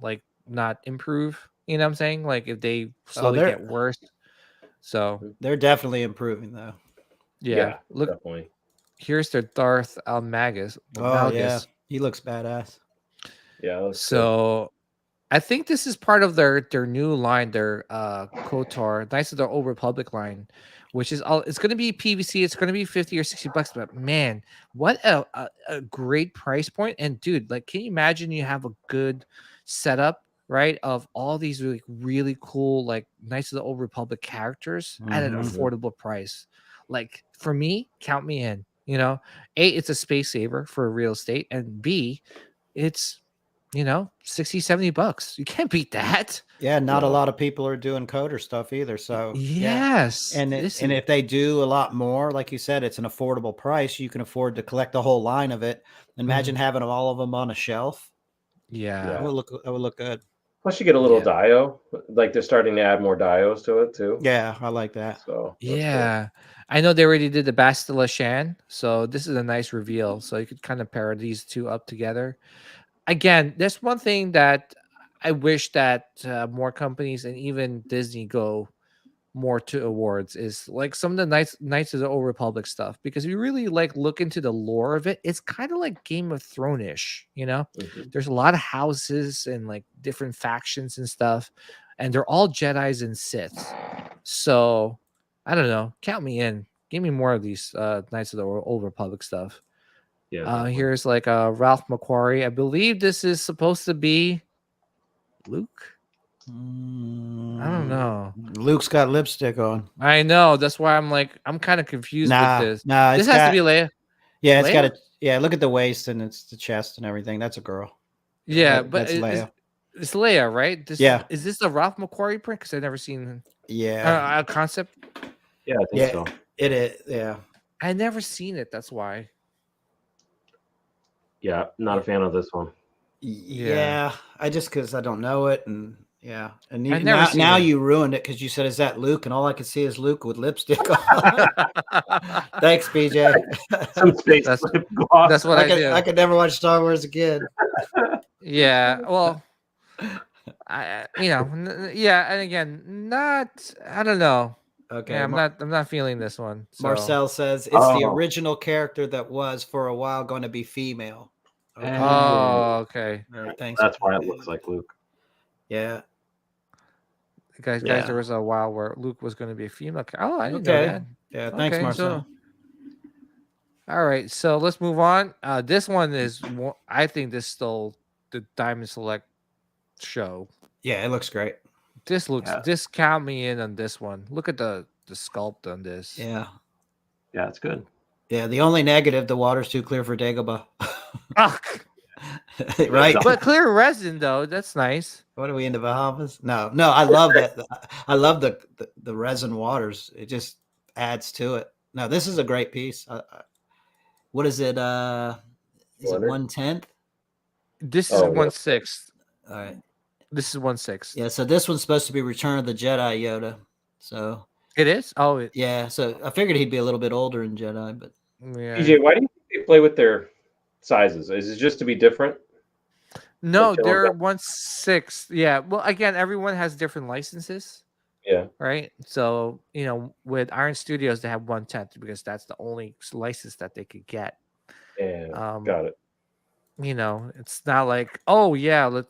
like not improve. You know what I'm saying? Like if they slowly get worse. So they're definitely improving though. Yeah. Look, definitely. Here's their Darth Malgus. Oh yeah, he looks badass. Yeah. So I think this is part of their new line, their KOTOR, Knights of the Old Republic line, which is it's going to be PVC. It's going to be $50 or $60, but man, what a great price point! And dude, like, can you imagine you have a good setup, right, of all these really cool like Knights of the Old Republic characters at an affordable price? Like for me, count me in. A, it's a space saver for real estate, and B, it's $60-$70. You can't beat that. Yeah, not a lot of people are doing coder stuff either. So yes, and if they do a lot more, like you said, it's an affordable price. You can afford to collect the whole line of it. Imagine having all of them on a shelf. Yeah, that would look good. Plus, you get a little dio. Like they're starting to add more dios to it too. Yeah, I like that. So yeah. Cool. I know they already did the Bastila Shan, so this is a nice reveal. So you could kind of pair these two up together. Again, there's one thing that I wish that more companies and even Disney go more to awards is like some of the Knights of the Old Republic stuff, because if you really like look into the lore of it, it's kind of like Game of Thrones-ish, There's a lot of houses and like different factions and stuff, and they're all Jedis and Siths. So I don't know, count me in. Give me more of these Knights of the Old Republic stuff. Yeah. Here's like Ralph McQuarrie. I believe this is supposed to be Luke. I don't know. Luke's got lipstick on. I know. That's why I'm kind of confused with this. Nah, this has to be Leia. Yeah, it's got a look at the waist and it's the chest and everything. That's a girl. Yeah, but that's Leia. It's Leia, right? Is this the Ralph McQuarrie print? Because I've never seen a concept. Yeah, I think so. It is. Yeah. I never seen it. That's why. Yeah, not a fan of this one. Yeah, because I don't know it, and now you ruined it because you said, "Is that Luke?" And all I could see is Luke with lipstick on. Thanks, BJ. That's what I do. I could never watch Star Wars again. Yeah, well, yeah, and again, not. I don't know. Okay, Yeah, I'm not feeling this one. So. Marcel says it's the Oh. original character that was for a while going to be female. Okay. Oh, okay. All right, thanks. That's why it looks like Luke. Yeah. Guys, Yeah. there was a while where Luke was going to be a female. Oh, I didn't know Okay. that. Yeah. Thanks, Okay, Marcel. all right, so let's move on. This one is, I think this stole the Diamond Select show. Yeah, it looks great. This count me in on this one. Look at the sculpt on this. Yeah. Yeah, it's good. Yeah. The only negative, the water's too clear for Dagobah. Ugh. Right. But clear resin though, that's nice. What are we in the Bahamas? No. I love that. I love the resin waters. It just adds to it. No, this is a great piece. What is it? Is it 1/10? This is 1/6. All right. This is 1/6. Yeah. So this one's supposed to be Return of the Jedi Yoda. So It is. Oh, yeah. So I figured he'd be a little bit older in Jedi, but yeah. PJ, why do you think they play with their sizes? Is it just to be different? No, they're 1/6. Yeah. Well, again, everyone has different licenses. Yeah. Right. So, with Iron Studios, they have 1/10 because that's the only license that they could get. Yeah. Got it. It's not like, oh yeah,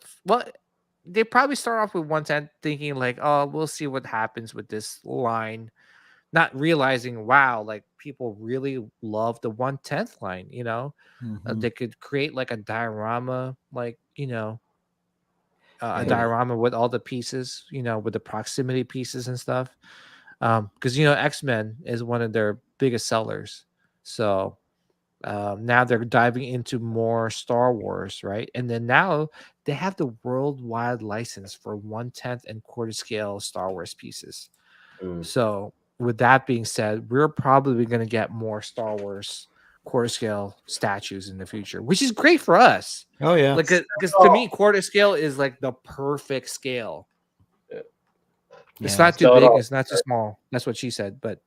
they probably start off with 1/10 thinking like, oh, we'll see what happens with this line, not realizing, wow, like people really love the 1/10 line. They could create like a diorama, like a diorama with all the pieces, with the proximity pieces and stuff. Because X-Men is one of their biggest sellers. So now they're diving into more Star Wars, right? And then now they have the worldwide license for 1/10 and quarter scale Star Wars pieces. So with that being said, we're probably going to get more Star Wars quarter scale statues in the future, which is great for us. oh yeah. Like, because to me, quarter scale is like the perfect scale. It's not too big, it's not too small. That's what she said. But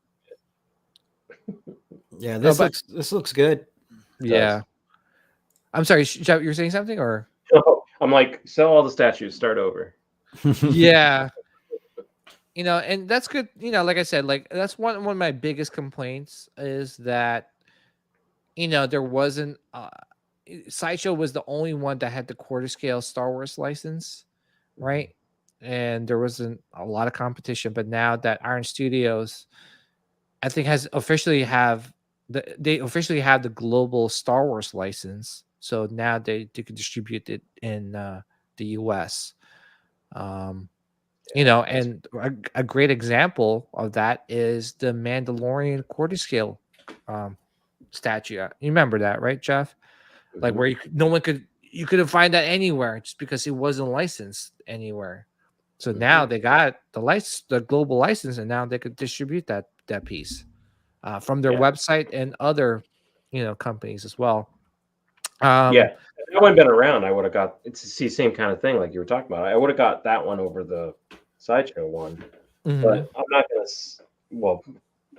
yeah, this looks good. Yeah, I'm sorry, you're saying something, or I'm like, sell all the statues, start over. yeah, and that's good. Like I said, like that's one of my biggest complaints is that there wasn't. Sideshow was the only one that had the quarter scale Star Wars license, right? And there wasn't a lot of competition. But now that Iron Studios, I think, they officially have the global Star Wars license. So now they can distribute it in the US. And a great example of that is the Mandalorian quarter scale statue. You remember that, right, Jeff? Like where you couldn't find that anywhere just because it wasn't licensed anywhere. So now they got the global license, and now they could distribute that piece from their website and other companies as well. If that one been around, I would have got it's the same kind of thing like you were talking about. I would have got that one over the Sideshow one, but I'm not gonna. Well,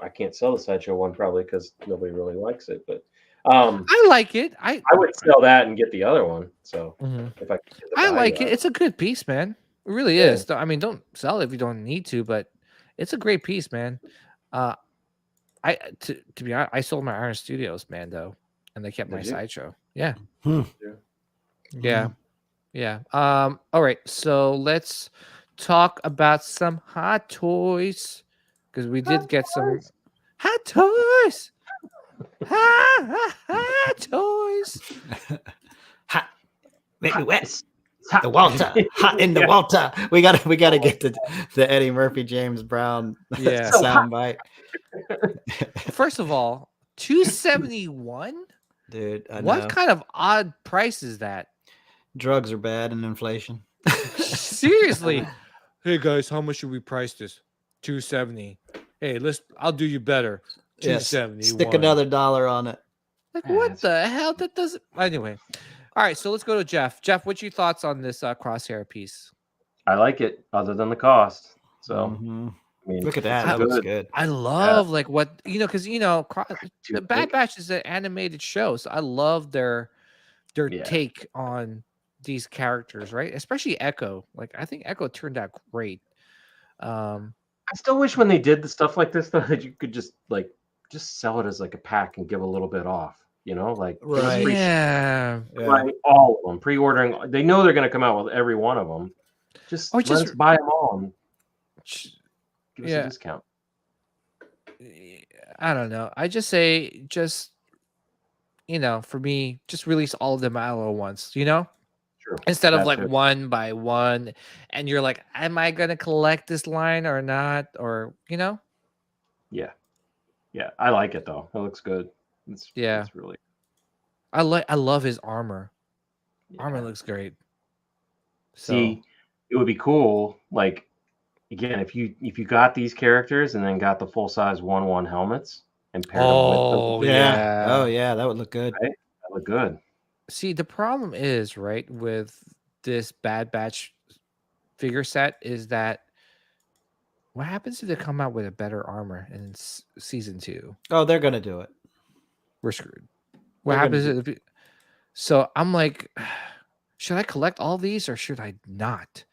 I can't sell the Sideshow one probably because nobody really likes it, but. I like it. I would sell that and get the other one. So if I like it. It's a good piece, man. It really is. I mean, don't sell it if you don't need to, but it's a great piece, man. To be honest, I sold my Iron Studios, man, though, and they kept my Sideshow. Yeah. Yeah. All right. So let's talk about some hot toys because we did get some hot toys. Hot toys. Hot. Make me wet. The Walter. Hot in the Walter. We gotta get the Eddie Murphy, James Brown sound bite. First of all, $271? Dude, I know. What kind of odd price is that? Drugs are bad and inflation. Seriously. Hey guys, how much should we price this? $270. Hey, I'll do you better. $270. Stick another $1 on it. Like, what the hell? That doesn't. Anyway, all right. So let's go to Jeff. Jeff, what's your thoughts on this crosshair piece? I like it, other than the cost. So, I mean, look at that. That looks good. I love like what because the Bad Batch is an animated show, so I love their take on these characters, right? Especially Echo. Like I think Echo turned out great. Um, I still wish when they did the stuff like this though that you could just sell it as like a pack and give a little bit off. Like give us Right. free yeah. buy all of them, pre-ordering. They know they're going to come out with every one of them. Just Or let just us buy them all and give us a yeah. discount. I don't know. I just say for me, just release all of them all at once, True. instead of That like too. one by one. And you're like, am I gonna collect this line or not? Or Yeah. Yeah. I like it though. It looks good. Yeah. It's really I love his armor. Armor yeah. looks great. So See, it would be cool, like again, if you got these characters and then got the full size 1/1 helmets and paired them with yeah. Yeah. Oh yeah, that would look good. right? That look good. See, the problem is, right, with this Bad Batch figure set is that what happens if they come out with a better armor in season 2? Oh, they're gonna do it. We're screwed. What They're gonna happens if so I'm like, should I collect all these or should I not?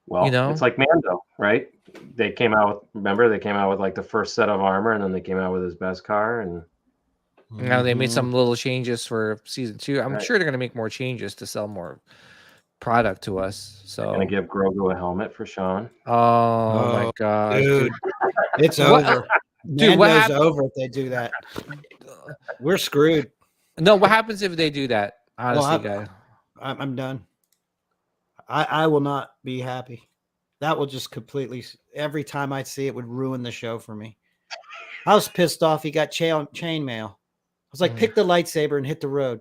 Well, it's like Mando, right? They came out with like the first set of armor and then they came out with his best car and Now they made Mhm. some little changes for season 2. I'm Right. sure they're gonna make more changes to sell more product to us. So gonna give Grogu a helmet for Sean. oh my Oh, gosh, dude, it's What- over. dude, what Mando's happened? over if they do that. We're screwed. No, what happens if they do that? Honestly, Well, guys. I'm done. I will not be happy. That will just completely. Every time I see it, would ruin the show for me. I was pissed off. He got chain mail. I was like, pick the lightsaber and hit the road.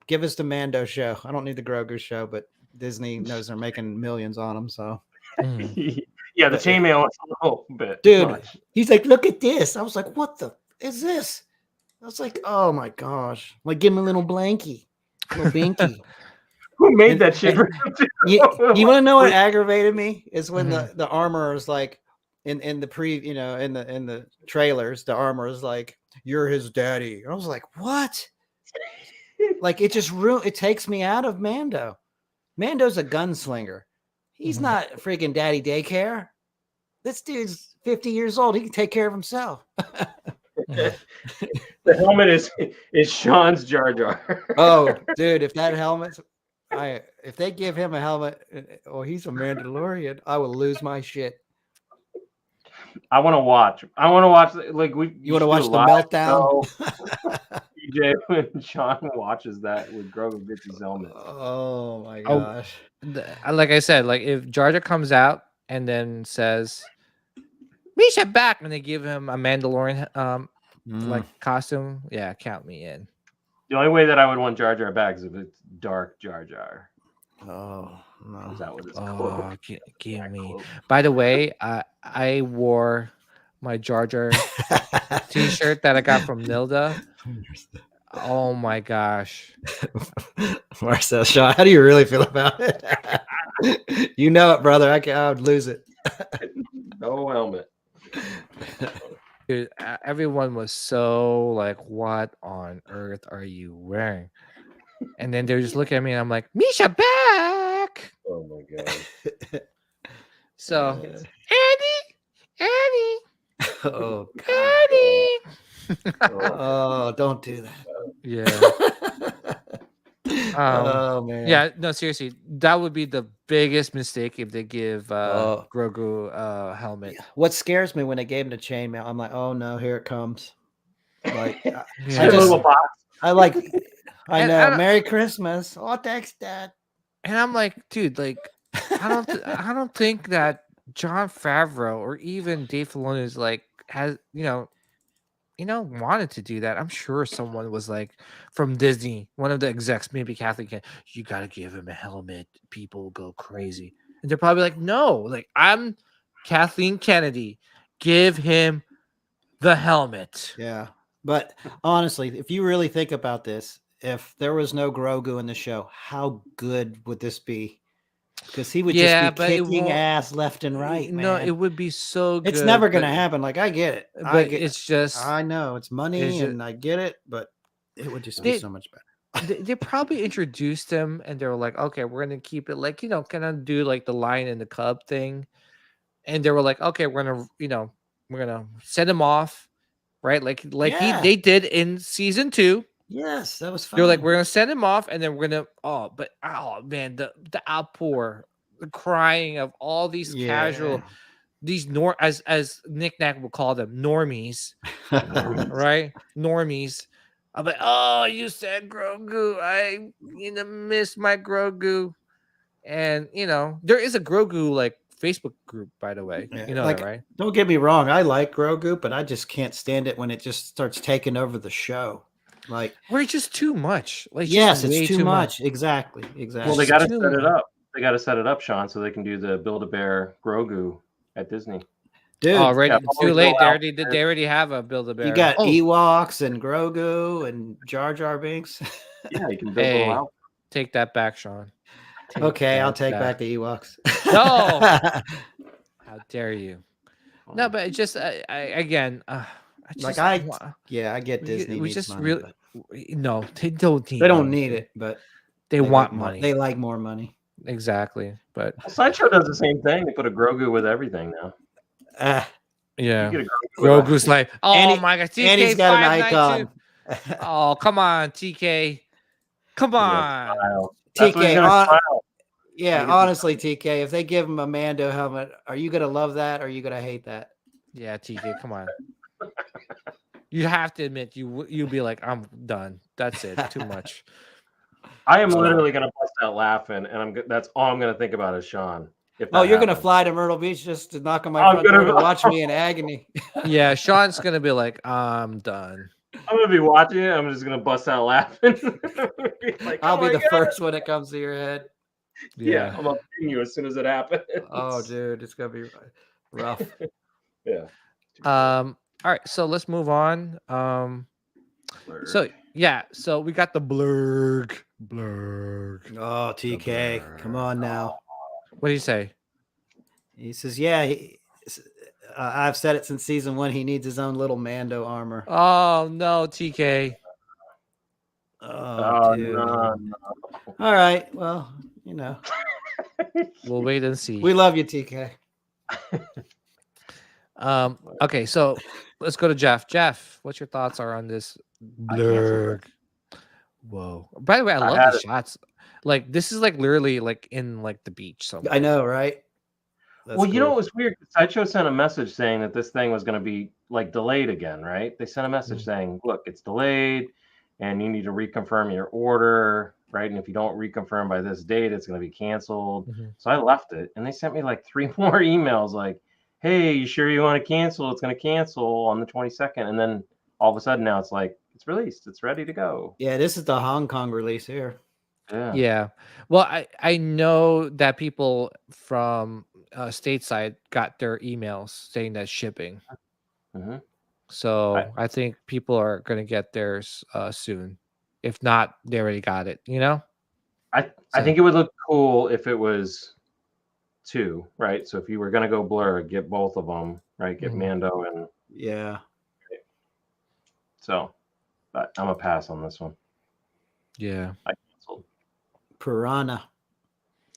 Give us the Mando show. I don't need the Grogu show, but Disney knows they're making millions on them. So, Yeah, the chainmail is a little bit dude, much. he's like, look at this. I was like, what the is this? I was like, oh my gosh. Like, give him a little blankie, little binky. Who made And- that shit? You want to know what aggravated me is when Mhm. the armor is like in the in the trailers, the armor is like, you're his daddy. I was like, what? Like it just it takes me out of Mando. Mando's a gunslinger. He's Mhm. not freaking daddy daycare. This dude's 50 years old. He can take care of himself. The helmet is Sean's Jar Jar. Oh, dude, if that helmet, if they give him a helmet, or he's a Mandalorian, I will lose my shit. I want to watch. Like You want to should watch do a the live meltdown? show. DJ when Sean watches that with Grogu gets his helmet. Oh my Oh, gosh. Like I said, like if Jar Jar comes out and then says, "Misha back," when they give him a Mandalorian like costume, yeah, count me in. The only way that I would want Jar Jar back is if it's dark Jar Jar. Oh no. Is that what it's Oh, called? give me. By the way, I wore my Jar Jar T-shirt that I got from Nilda. Oh my gosh. Marcel Shaw, how do you really feel about it? You know it, brother. I would lose it. No helmet. Dude, everyone was so like, what on earth are you wearing? And then they're just looking at me and I'm like, Misha back. Oh my god. So Annie, Oh, Annie. oh, don't do that. Yeah. Oh man. Yeah, no, seriously, that would be the biggest mistake if they give Oh. Grogu a helmet. What scares me when they gave him the chainmail, I'm like, oh no, here it comes. Like Yeah. A little box. I like. I And know. I don't- Merry Christmas. Oh, thanks, Dad. And I'm like, dude, like, I don't think that John Favreau or even Dave Filoni is like has wanted to do that. I'm sure someone was like from Disney, one of the execs, maybe Kathleen, you got to give him a helmet. People go crazy, and they're probably like, no, like I'm Kathleen Kennedy, give him the helmet. Yeah, but honestly, if you really think about this, if there was no Grogu in the show, how good would this be? Because he would Yeah, just be but it kicking won't- ass left and right. No, man. it would be so good. It's never going to but- happen. Like I get it, But it's just I know it's money, it's ju- and I get it, but it would just be They- so much better. they probably introduced him and they were like, okay, we're gonna keep it like, kind of do like the lion and the cub thing. And they were like, okay, we're gonna send him off, right? Yeah. they did in season 2. Yes, that was They're like, fun. we're gonna send him off, and then we're gonna man, the outpour, the crying of all these Yeah. these as Nick Nack will call them, normies, right? Normies. I'm like, oh, you said Grogu. I miss my Grogu. And there is a Grogu like Facebook group, by the way. Yeah, You know that, like, right? don't get me wrong, I like Grogu, but I just can't stand it when it just starts taking over the show. Like, Where it's just too much. Like, yes, just way it's too much. Exactly. Well, they It's got to too set it much. up. They got to set it up, Sean, so they can do the Build-A-Bear Grogu at Disney. Dude, Already, Yeah, it's probably too late. go They out already did. They already have a Build-A-Bear. you got Oh, Ewoks and Grogu and Jar Jar Binks. Yeah, you can build a little hey, out. take that back, Sean. Take Okay, I'll that take back the Ewoks. No! How dare you? No, but it just again, I just yeah, I get Disney we needs just money, really but no, they don't need. they don't money. need it, but They like want more, money. they like more money. Exactly, but Well, Sideshow does the same thing. They put a Grogu with everything now. yeah, You get a Grogu with Grogu's like, oh And my god, and he's got an icon. Oh, come on, TK, come on. smile. That's what he's TK, gonna smile. yeah, He gets honestly, TK, if they give him a Mando helmet, are you gonna love that or are you gonna hate that? Yeah, TK, come on. You have to admit you'll be like, I'm done. That's it. Too much. I am literally gonna bust out laughing, and that's all I'm gonna think about is Sean. If Oh, that you're gonna happens. fly to Myrtle Beach just to knock on my I'm front door gonna to be- watch me in agony. Yeah, Sean's gonna be like, I'm done. I'm gonna be watching it. I'm just gonna bust out laughing. Like, I'll oh be my the God. first one that comes to your head. Yeah, I'm updating you as soon as it happens. Oh, dude, it's gonna be rough. Yeah. All right, so let's move on. So yeah, so we got the blurg. Oh, TK, come on now. What do you say? He says, "Yeah, I've said it since season 1. He needs his own little Mando armor." Oh no, TK. Oh, dude. No. All right, well, We'll wait and see. we love you, TK. Okay, so let's go to Jeff. Jeff, what's your thoughts are on this blurg? Whoa. By the way, I love the shots. Like, this is like literally like in like the beach somewhere. I know, right? That's Well, you know cool. what was weird? Sideshow sent a message saying that this thing was going to be like delayed again, right? They sent a message saying, "Look, it's delayed, and you need to reconfirm your order, right? And if you don't reconfirm by this date, it's going to be canceled." So I left it, and they sent me like 3 more emails, like, "Hey, you sure you want to cancel? It's going to cancel on the 22nd." And then all of a sudden, now it's like it's released, it's ready to go. Yeah, this is the Hong Kong release here. Yeah. Well, I know that people from stateside got their emails saying that shipping. So I think people are going to get theirs soon. If not, they already got it, I think it would look cool if it was 2, right? So if you were going to go blur, get both of them, right? Get Mando and yeah. So I'm a pass on this one. Yeah. I canceled. Piranha.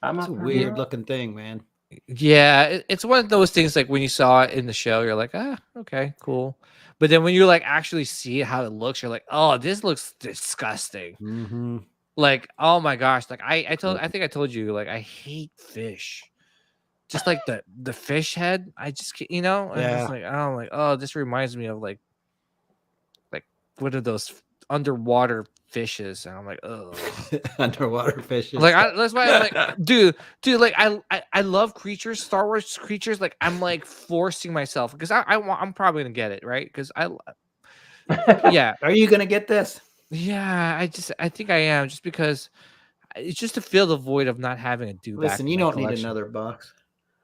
It's a weird looking thing, man. Yeah, it's one of those things like when you saw it in the show, you're like, okay, cool. But then when you like actually see how it looks, you're like, oh, this looks disgusting. Like, oh my gosh, like I think I told you, like I hate fish. Just like the fish head, I just and it's like, oh, like, oh, this reminds me of like what are those underwater fishes? And I'm like, oh, underwater fishes. Like that's why I'm like, dude, like I love creatures, Star Wars creatures. Like I'm like forcing myself because I'm probably gonna get it, right? Because yeah. Are you gonna get this? Yeah, I think I am, just because it's just to fill the void of not having a dewback. Listen, you don't need another box.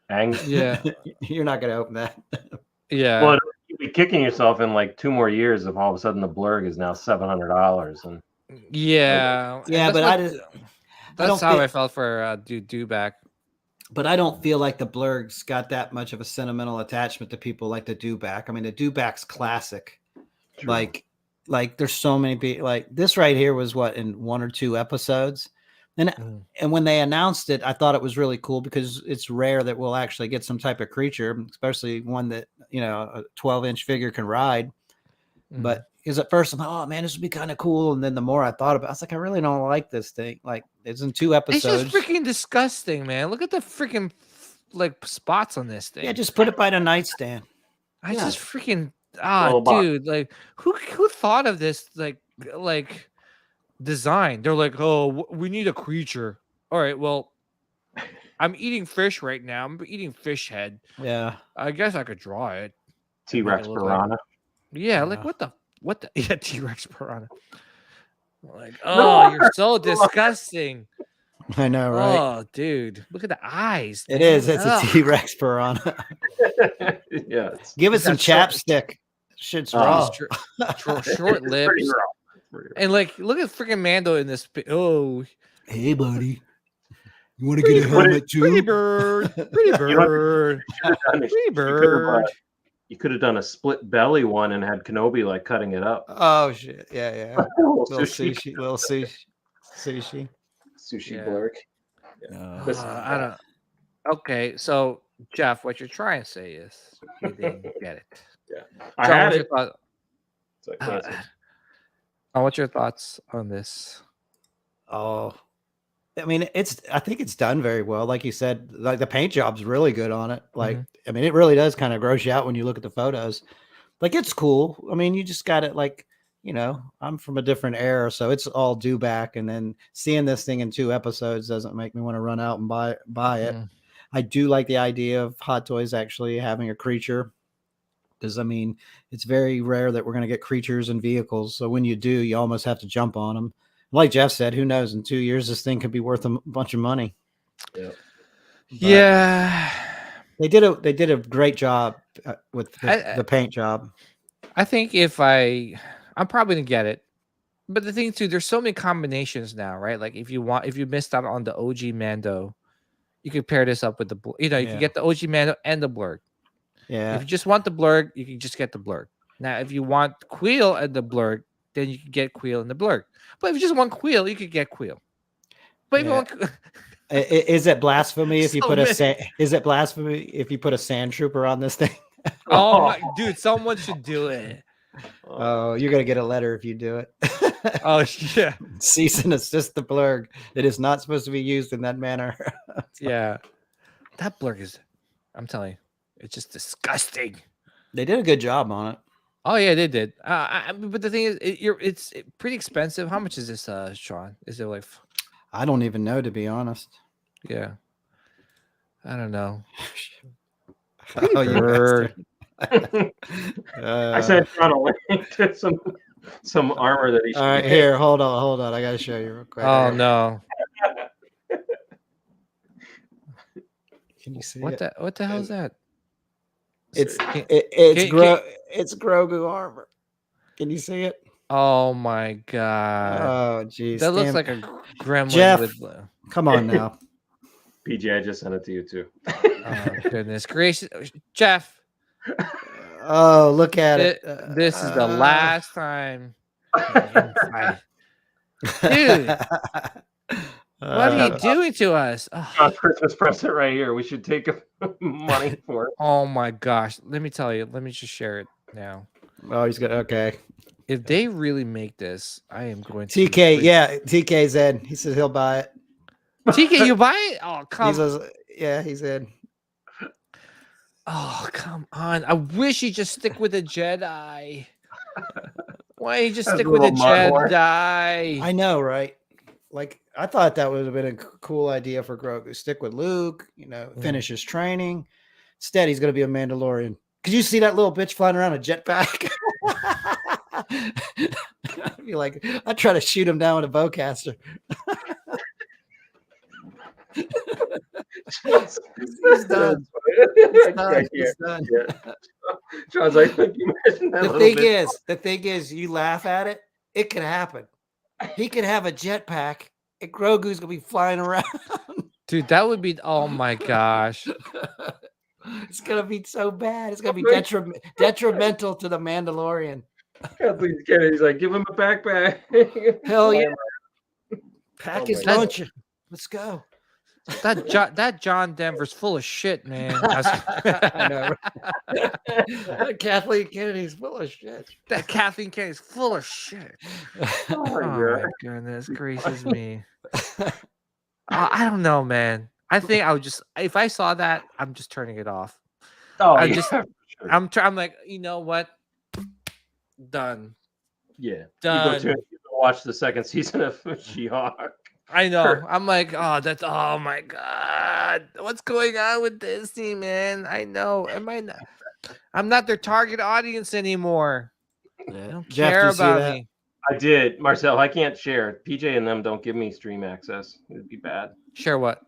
Yeah, you're not gonna open that. Yeah. Well, you'll be kicking yourself in like 2 more years if all of a sudden the blurg is now $700 and yeah, but that's how I felt for dewback. But I don't feel like the blurg's got that much of a sentimental attachment to people like the dewback. I mean, the dewback's classic. True. Like like there's so many people. Like this right here was what in 1 or 2 episodes, and when they announced it, I thought it was really cool because it's rare that we'll actually get some type of creature, especially one that a 12-inch figure can ride. But because at first I'm like, oh man, this would be kind of cool, and then the more I thought about it, I was like, I really don't like this thing. Like it's in 2 episodes. It's just freaking disgusting, man. Look at the freaking like spots on this thing. Yeah, just put it by the nightstand. I just freaking Little box. dude, like who thought of this like design? They're like, oh, we need a creature. All right, well, I'm eating fish right now. I'm eating fish head. Yeah, I guess I could draw it. T-Rex piranha. Yeah, like what the yeah, T-Rex piranha. Like, oh, you're so disgusting. I know, right? Oh, dude, look at the eyes. It man. is. It's Ugh. a T-Rex piranha. Yeah. Give it some chapstick. Shit's raw. Short lips. Pretty raw. And like, look at freaking Mando in this. Oh, Hey, buddy. You want to get a helmet too? pretty bird. Pretty bird. Pretty bird. You could have done a split belly one and had Kenobi like cutting it up. Oh shit! Yeah. Little Little sushi. sushi. Sushi Yeah. blurk. I don't. Okay, so Jeff, what you're trying to say is you didn't get it. Yeah, I John, had what's it. your thought- It's like classic. what's your thoughts on this? Oh, I mean, I think it's done very well. Like you said, like the paint job's really good on it. Like, I mean, it really does kind of gross you out when you look at the photos. Like, it's cool. I mean, you just got it like, I'm from a different era, so it's all due back. And then seeing this thing in 2 episodes doesn't make me want to run out and buy it. I do like the idea of Hot Toys actually having a creature. Because, I mean, it's very rare that we're going to get creatures and vehicles. So when you do, you almost have to jump on them. Like Jeff said, who knows? In 2 years, this thing could be worth a bunch of money. Yeah. Yeah, They did a great job with the paint job. I think I'm probably gonna get it. But the thing too, there's so many combinations now, right? Like if you missed out on the OG Mando, you could pair this up with you can get the OG Mando and the blurg. Yeah. If you just want the blurg, you can just get the blurg. Now, if you want Queel and the blurg, then you can get Queel and the blurg. But if you just want Queel, you could get Queel. But if you want, is it blasphemy if you So put many. is it blasphemy if you put a sand trooper on this thing? oh my dude, someone should do it. Oh, you're gonna get a letter if you do it. Oh yeah, Cease and desist the blurg. It is not supposed to be used in that manner. yeah. That blurg is, I'm telling you, it's just disgusting. They did a good job on it. Oh yeah, they did. But the thing is, it's pretty expensive. How much is this, Sean? Is it like? I don't even know, to be honest. Yeah, I don't know. Oh, you Bird. I sent John a link to some armor that he should all right, get. here, hold on. I gotta show you real quick. Oh Here. no! Can you see What it? the hell is that? It's Can- it's Grogu armor. Can you see it? Oh my god! Oh, geez. That looks Damn. like a gremlin Jeff. with. Come on now. PJ, I just sent it to you too. Oh goodness gracious, Jeff! Oh, look at it. This is the last time. Dude, what are you doing to us? Oh. John's Christmas present right here. We should take money for it. Oh my gosh. Let me tell you. Let me just share it now. Oh, he's good. Okay. If they really make this, I am going to. TK, yeah, TK's in. He said he'll buy it. TK, you buy it? Oh, He come says, yeah, he's in. Oh, come on. I wish you just stick with the Jedi. Why you just That's stick a with the little mud horn. Jedi? I know, right? Like, I thought that would have been a cool idea for Grogu. Stick with Luke, finish his training. Instead, he's going to be a Mandalorian. Could you see that little bitch flying around a jetpack? I'd be like, I'd try to shoot him down with a bowcaster. He's done. He's done. Yeah. John's like, can you imagine that The little thing bit? is, you laugh at it. It can happen. He could have a jetpack, and Grogu's gonna be flying around. Dude, that would be. Oh my gosh. It's gonna be so bad. It's gonna be detrimental to the Mandalorian. Kathleen's kidding. He's like, give him a backpack. Hell yeah. Pack Oh his my lunch. Let's go. That John Denver's full of shit, man. I know. Kathleen Kennedy's full of shit. That Kathleen Kennedy's full of shit. Oh Oh my goodness gracious me. I don't know, man. I think I would just, if I saw that, I'm just turning it off. Oh, I yeah, just, for sure. I'm like, you know what? Done. Yeah. Done. You go watch the second season of She-Hulk. I know. I'm like, oh my god, what's going on with Disney, man? I know. I'm not their target audience anymore. They don't Jeff, care did you see about that? me. I did, Marcel. I can't share. PJ and them don't give me stream access. It'd be bad. Share what?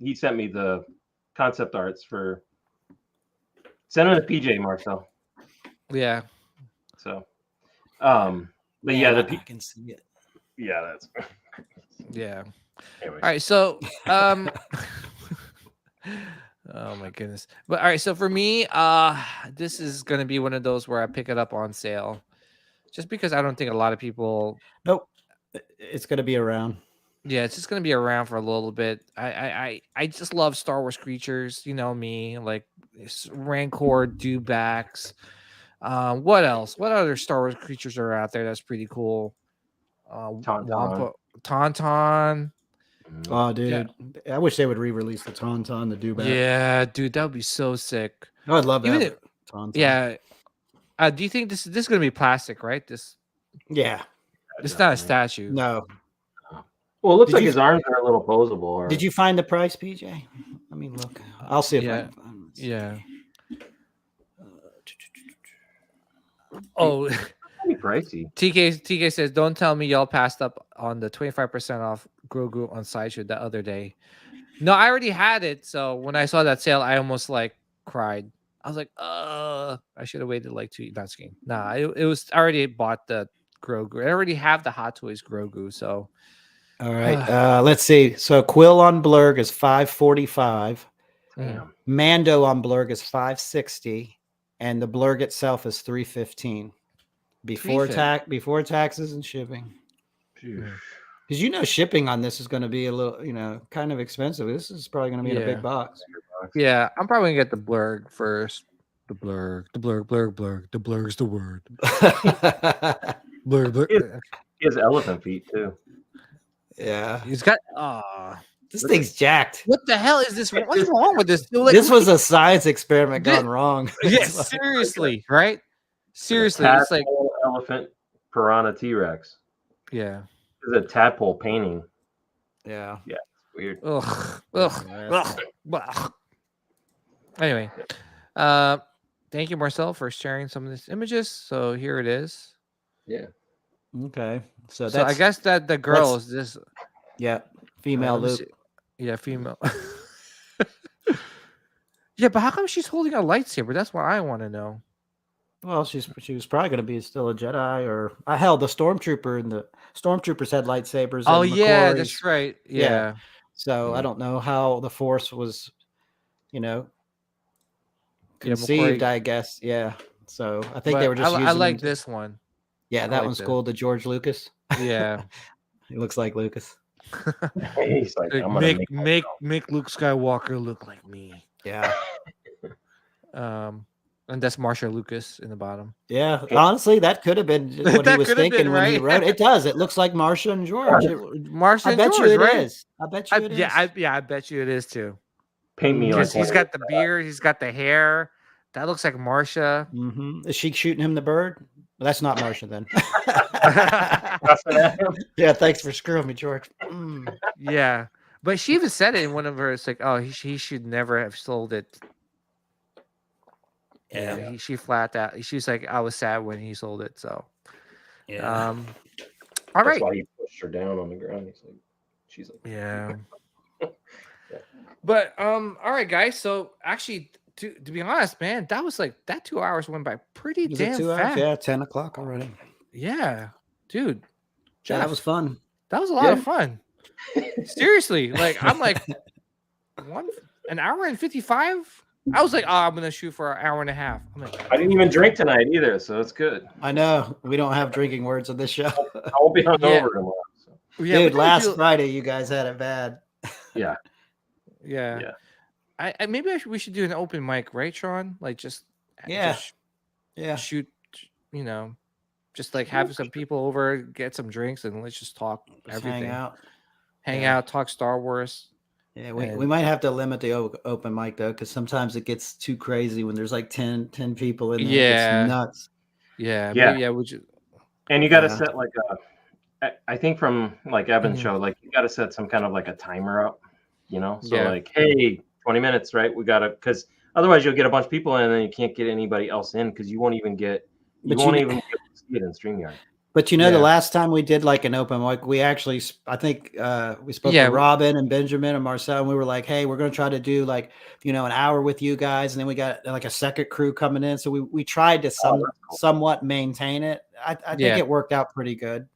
He sent me the concept arts for. Send them to PJ, Marcel. Yeah. So, but yeah, I can see it. yeah, that's. Yeah. Anyways. All right. So, oh my goodness. But all right. So for me, this is gonna be one of those where I pick it up on sale, just because I don't think a lot of people. Nope. It's going to be around. Yeah, it's just gonna be around for a little bit. I just love Star Wars creatures. You know me, like Rancor, Dewbacks. What else? What other Star Wars creatures are out there that's pretty cool? Tauntaun. Tauntaun. Oh, dude. I wish they would re-release the Tauntaun, the Dewback. Yeah, dude, that would be so sick. Oh, I'd love Even that. if- Yeah. Do you think this is gonna be plastic, right? Yeah. It's not a statue. No. Well, it looks Did like you- his arms are a little posable. Or... Did you find the price, PJ? Let me look. I'll see if I Yeah. can find it. Yeah. Oh, Pretty pricey. TK says, don't tell me y'all passed up on the 25% off Grogu on Sideshow the other day. No, I already had it. So when I saw that sale, I almost like cried. I was like, I should have waited like 2 not skiing. Nah, it was I already bought the Grogu. I already have the Hot Toys Grogu. So All right. Let's see. So Quill on Blurg is $545. Damn. Mando on Blurg is $560, and the Blurg itself is $315 before $315. taxes and shipping. Phew. Because shipping on this is going to be a little, kind of expensive. This is probably going to be in a big box. yeah, I'm probably gonna get the Blurg first. The Blurg. The Blurg's the word. Blurg. He has elephant feet too. Yeah, He's got this thing's jacked. what the hell is this? What's wrong with this? Dude? Like, This was a science experiment gone wrong. yes, It's like- seriously, right? Seriously, it's like Tadpole, elephant, piranha, T-Rex. yeah. This is a tadpole painting. yeah. Weird. Ugh. Nasty. Ugh. Anyway, thank you, Marcel, for sharing some of these images. So here it is. Yeah. Okay. So So I that's guess that the girl is this female let me Luke. see. Yeah, female. Yeah, but how come she's holding a lightsaber? That's what I want to know. Well, she was probably going to be still a Jedi, or hell, the stormtrooper and the stormtroopers had lightsabers. Oh and yeah, McCory's. that's right. Yeah. Yeah. So I don't know how the Force was, Yeah, conceived. McCory- I guess. Yeah. So I think But they were just. I using like them to- this one. Yeah, I that like one's this. cool. The George Lucas. Yeah. He looks like Lucas. He's like, Like, I'm gonna make Luke Skywalker look like me. Yeah. And that's Marsha Lucas in the bottom. Yeah. Honestly, that could have been what he That was could have thinking been, when he right? wrote it. It does. It looks like Marsha and George. Marsha I and bet George, you it right? is. I bet you it is. I bet you it is too. paint me like Because he's got the beard, he's got the hair. That looks like Marsha. Mm-hmm. Is she shooting him the bird? Well, that's not Marsha then. one. Yeah, thanks for screwing me, George. Mm. Yeah, but she even said it in one of her. It's like, oh, he should never have sold it. Yeah. She flat out. She's like, I was sad when he sold it. So, Yeah. all That's right, why he pushed her down on the ground. She's like, yeah. But all right, guys. So actually, to be honest, man, that was like that 2 hours went by pretty Was it damn 2 hours? fast. Yeah, 10 o'clock already. Yeah, dude. Yeah, that Jeff, was fun. that was a lot of fun. Seriously, like I'm like an hour and 55. I was like, oh, I'm gonna shoot for an hour and a half. I'm like, I didn't even drink tonight either, so it's good. I know we don't have drinking words on this show. I won't be hungover tomorrow. So. yeah, Dude, last Friday you guys had it bad. Yeah. Yeah. I maybe we should do an open mic, right, Sean? Like just Yeah. just shoot, you know, just like have some people over, get some drinks, and let's just talk everything. Hang out, talk Star Wars. Yeah, we might have to limit the open mic though, because sometimes it gets too crazy when there's like 10 people in there. Yeah, it's nuts. Yeah. Would you? And you got to set like I think from like Evan's show, like you got to set some kind of like a timer up, you know. So like, hey, 20 minutes, right? We got to, because otherwise you'll get a bunch of people in and then you can't get anybody else in because you won't even get be able to see it in StreamYard. But the last time we did like an open mic, we actually, I think we spoke to Robin and Benjamin and Marcel, and we were like, hey, we're going to try to do like, an hour with you guys. And then we got like a second crew coming in. So we tried to somewhat maintain it. I think it worked out pretty good.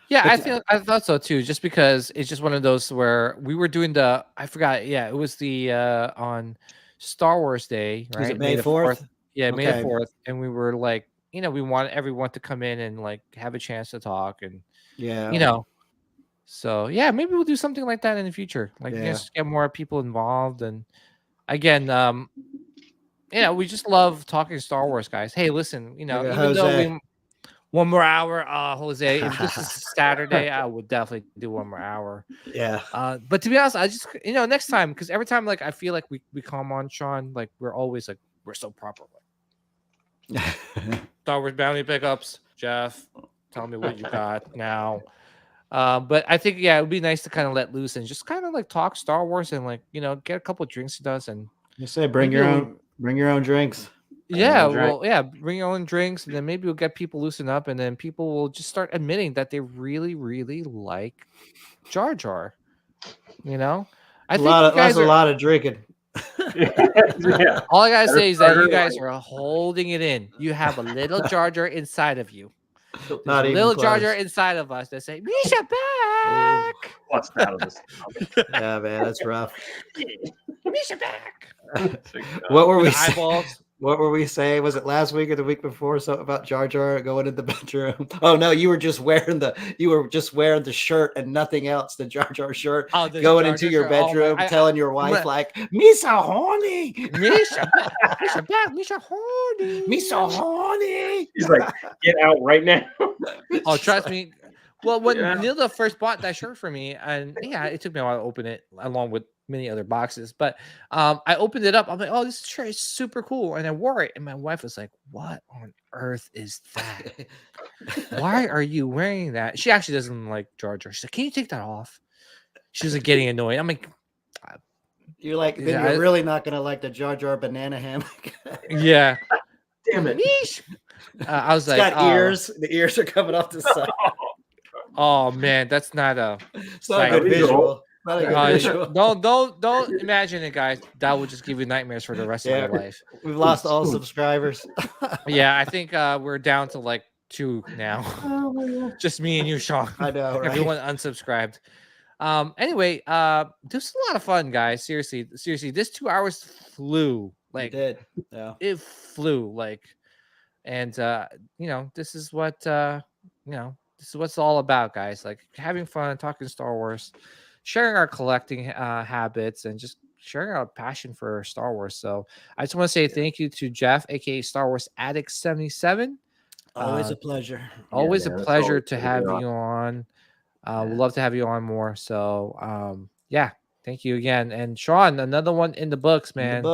Yeah, I thought so too, just because it's just one of those where we were doing I forgot. Yeah, it was the on Star Wars Day, right? Was it May 4th? Yeah, May 4th. And we were like, we want everyone to come in and like have a chance to talk and so maybe we'll do something like that in the future. Like just get more people involved. And again, we just love talking Star Wars, guys. Hey, listen, even though one more hour, Jose, if this is Saturday, I would definitely do one more hour. Yeah. But to be honest, I just next time, because every time like I feel like we come on Sean, like we're always like we're so proper. Star Wars bounty pickups, Jeff. Tell me what you got now. But I think it would be nice to kind of let loose and just kind of like talk Star Wars and like get a couple of drinks with us and you say bring your own drinks. Yeah, bring your own drinks, and then maybe we'll get people loosen up, and then people will just start admitting that they really, really like Jar Jar. I think that's a lot of drinking. All I gotta say is that you guys are holding it in. You have a little Jar Jar inside of you. There's a little Jar Jar inside of us that say, "Misha back." What's that of this? Yeah, man, that's rough. Misha back. What were we eyeballs? What were we saying? Was it last week or the week before? Something about Jar Jar going in the bedroom. Oh no, you were just wearing the shirt and nothing else. The Jar Jar shirt. Going into your bedroom, telling your wife like, "Misa horny, Misha back, Misha horny, Misa horny." He's like, "Get out right now." Oh, trust me. Well, when Nilda first bought that shirt for me, and it took me a while to open it, along with many other boxes. But I opened it up. I'm like, oh, this shirt is super cool. And I wore it. And my wife was like, what on earth is that? Why are you wearing that? She actually doesn't like Jar Jar. She's like, can you take that off? She was like getting annoyed. I'm like, you're like, then you're really not going to like the Jar Jar banana hammock. Yeah. Damn it. I was it's like, got ears. The ears are coming off the side. Oh man, that's not a good visual. Don't imagine it, guys. That will just give you nightmares for the rest of your life. We've lost all subscribers. Yeah, I think we're down to like 2 now. Oh, just me and you, Sean. I know, right? Everyone unsubscribed. Anyway, this is a lot of fun, guys. Seriously, this 2 hours flew. Like it did. Yeah, it flew. Like, and this is what this is what it's all about, guys. Like having fun, talking Star Wars, sharing our collecting habits, and just sharing our passion for Star Wars. So I just want to say thank you to Jeff, aka Star Wars Addict 77. Always a pleasure. Always a pleasure to have you on. We'd love to have you on more. So thank you again. And Sean, another one in the books, man.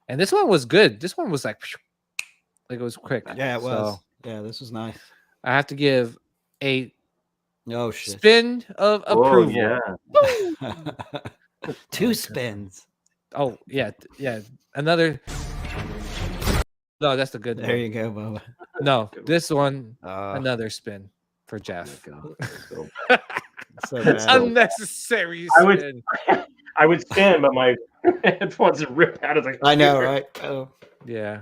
And this one was good. This one was like it was quick. Yeah, it was. Yeah, this was nice. I have to give a spin of approval. Yeah. 2 spins. Oh yeah. Another. No, that's the good one. There you go, Bubba. No, this one, another spin for Jeff. So unnecessary spin. I would spin, but my headphones rip out of the. I know, right? Oh. Yeah.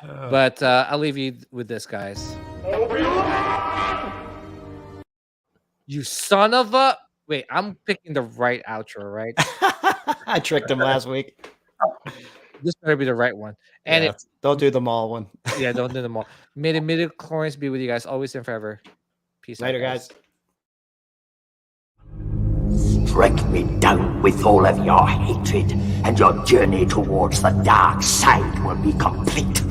But I'll leave you with this, guys. You son of a... Wait, I'm picking the right outro, right? I tricked him last week. This better be the right one. And Yeah, don't do the mall one. yeah, don't do them all. May the midichlorians be with you guys always and forever. Peace Later, out, guys. Strike me down with all of your hatred, and your journey towards the dark side will be complete.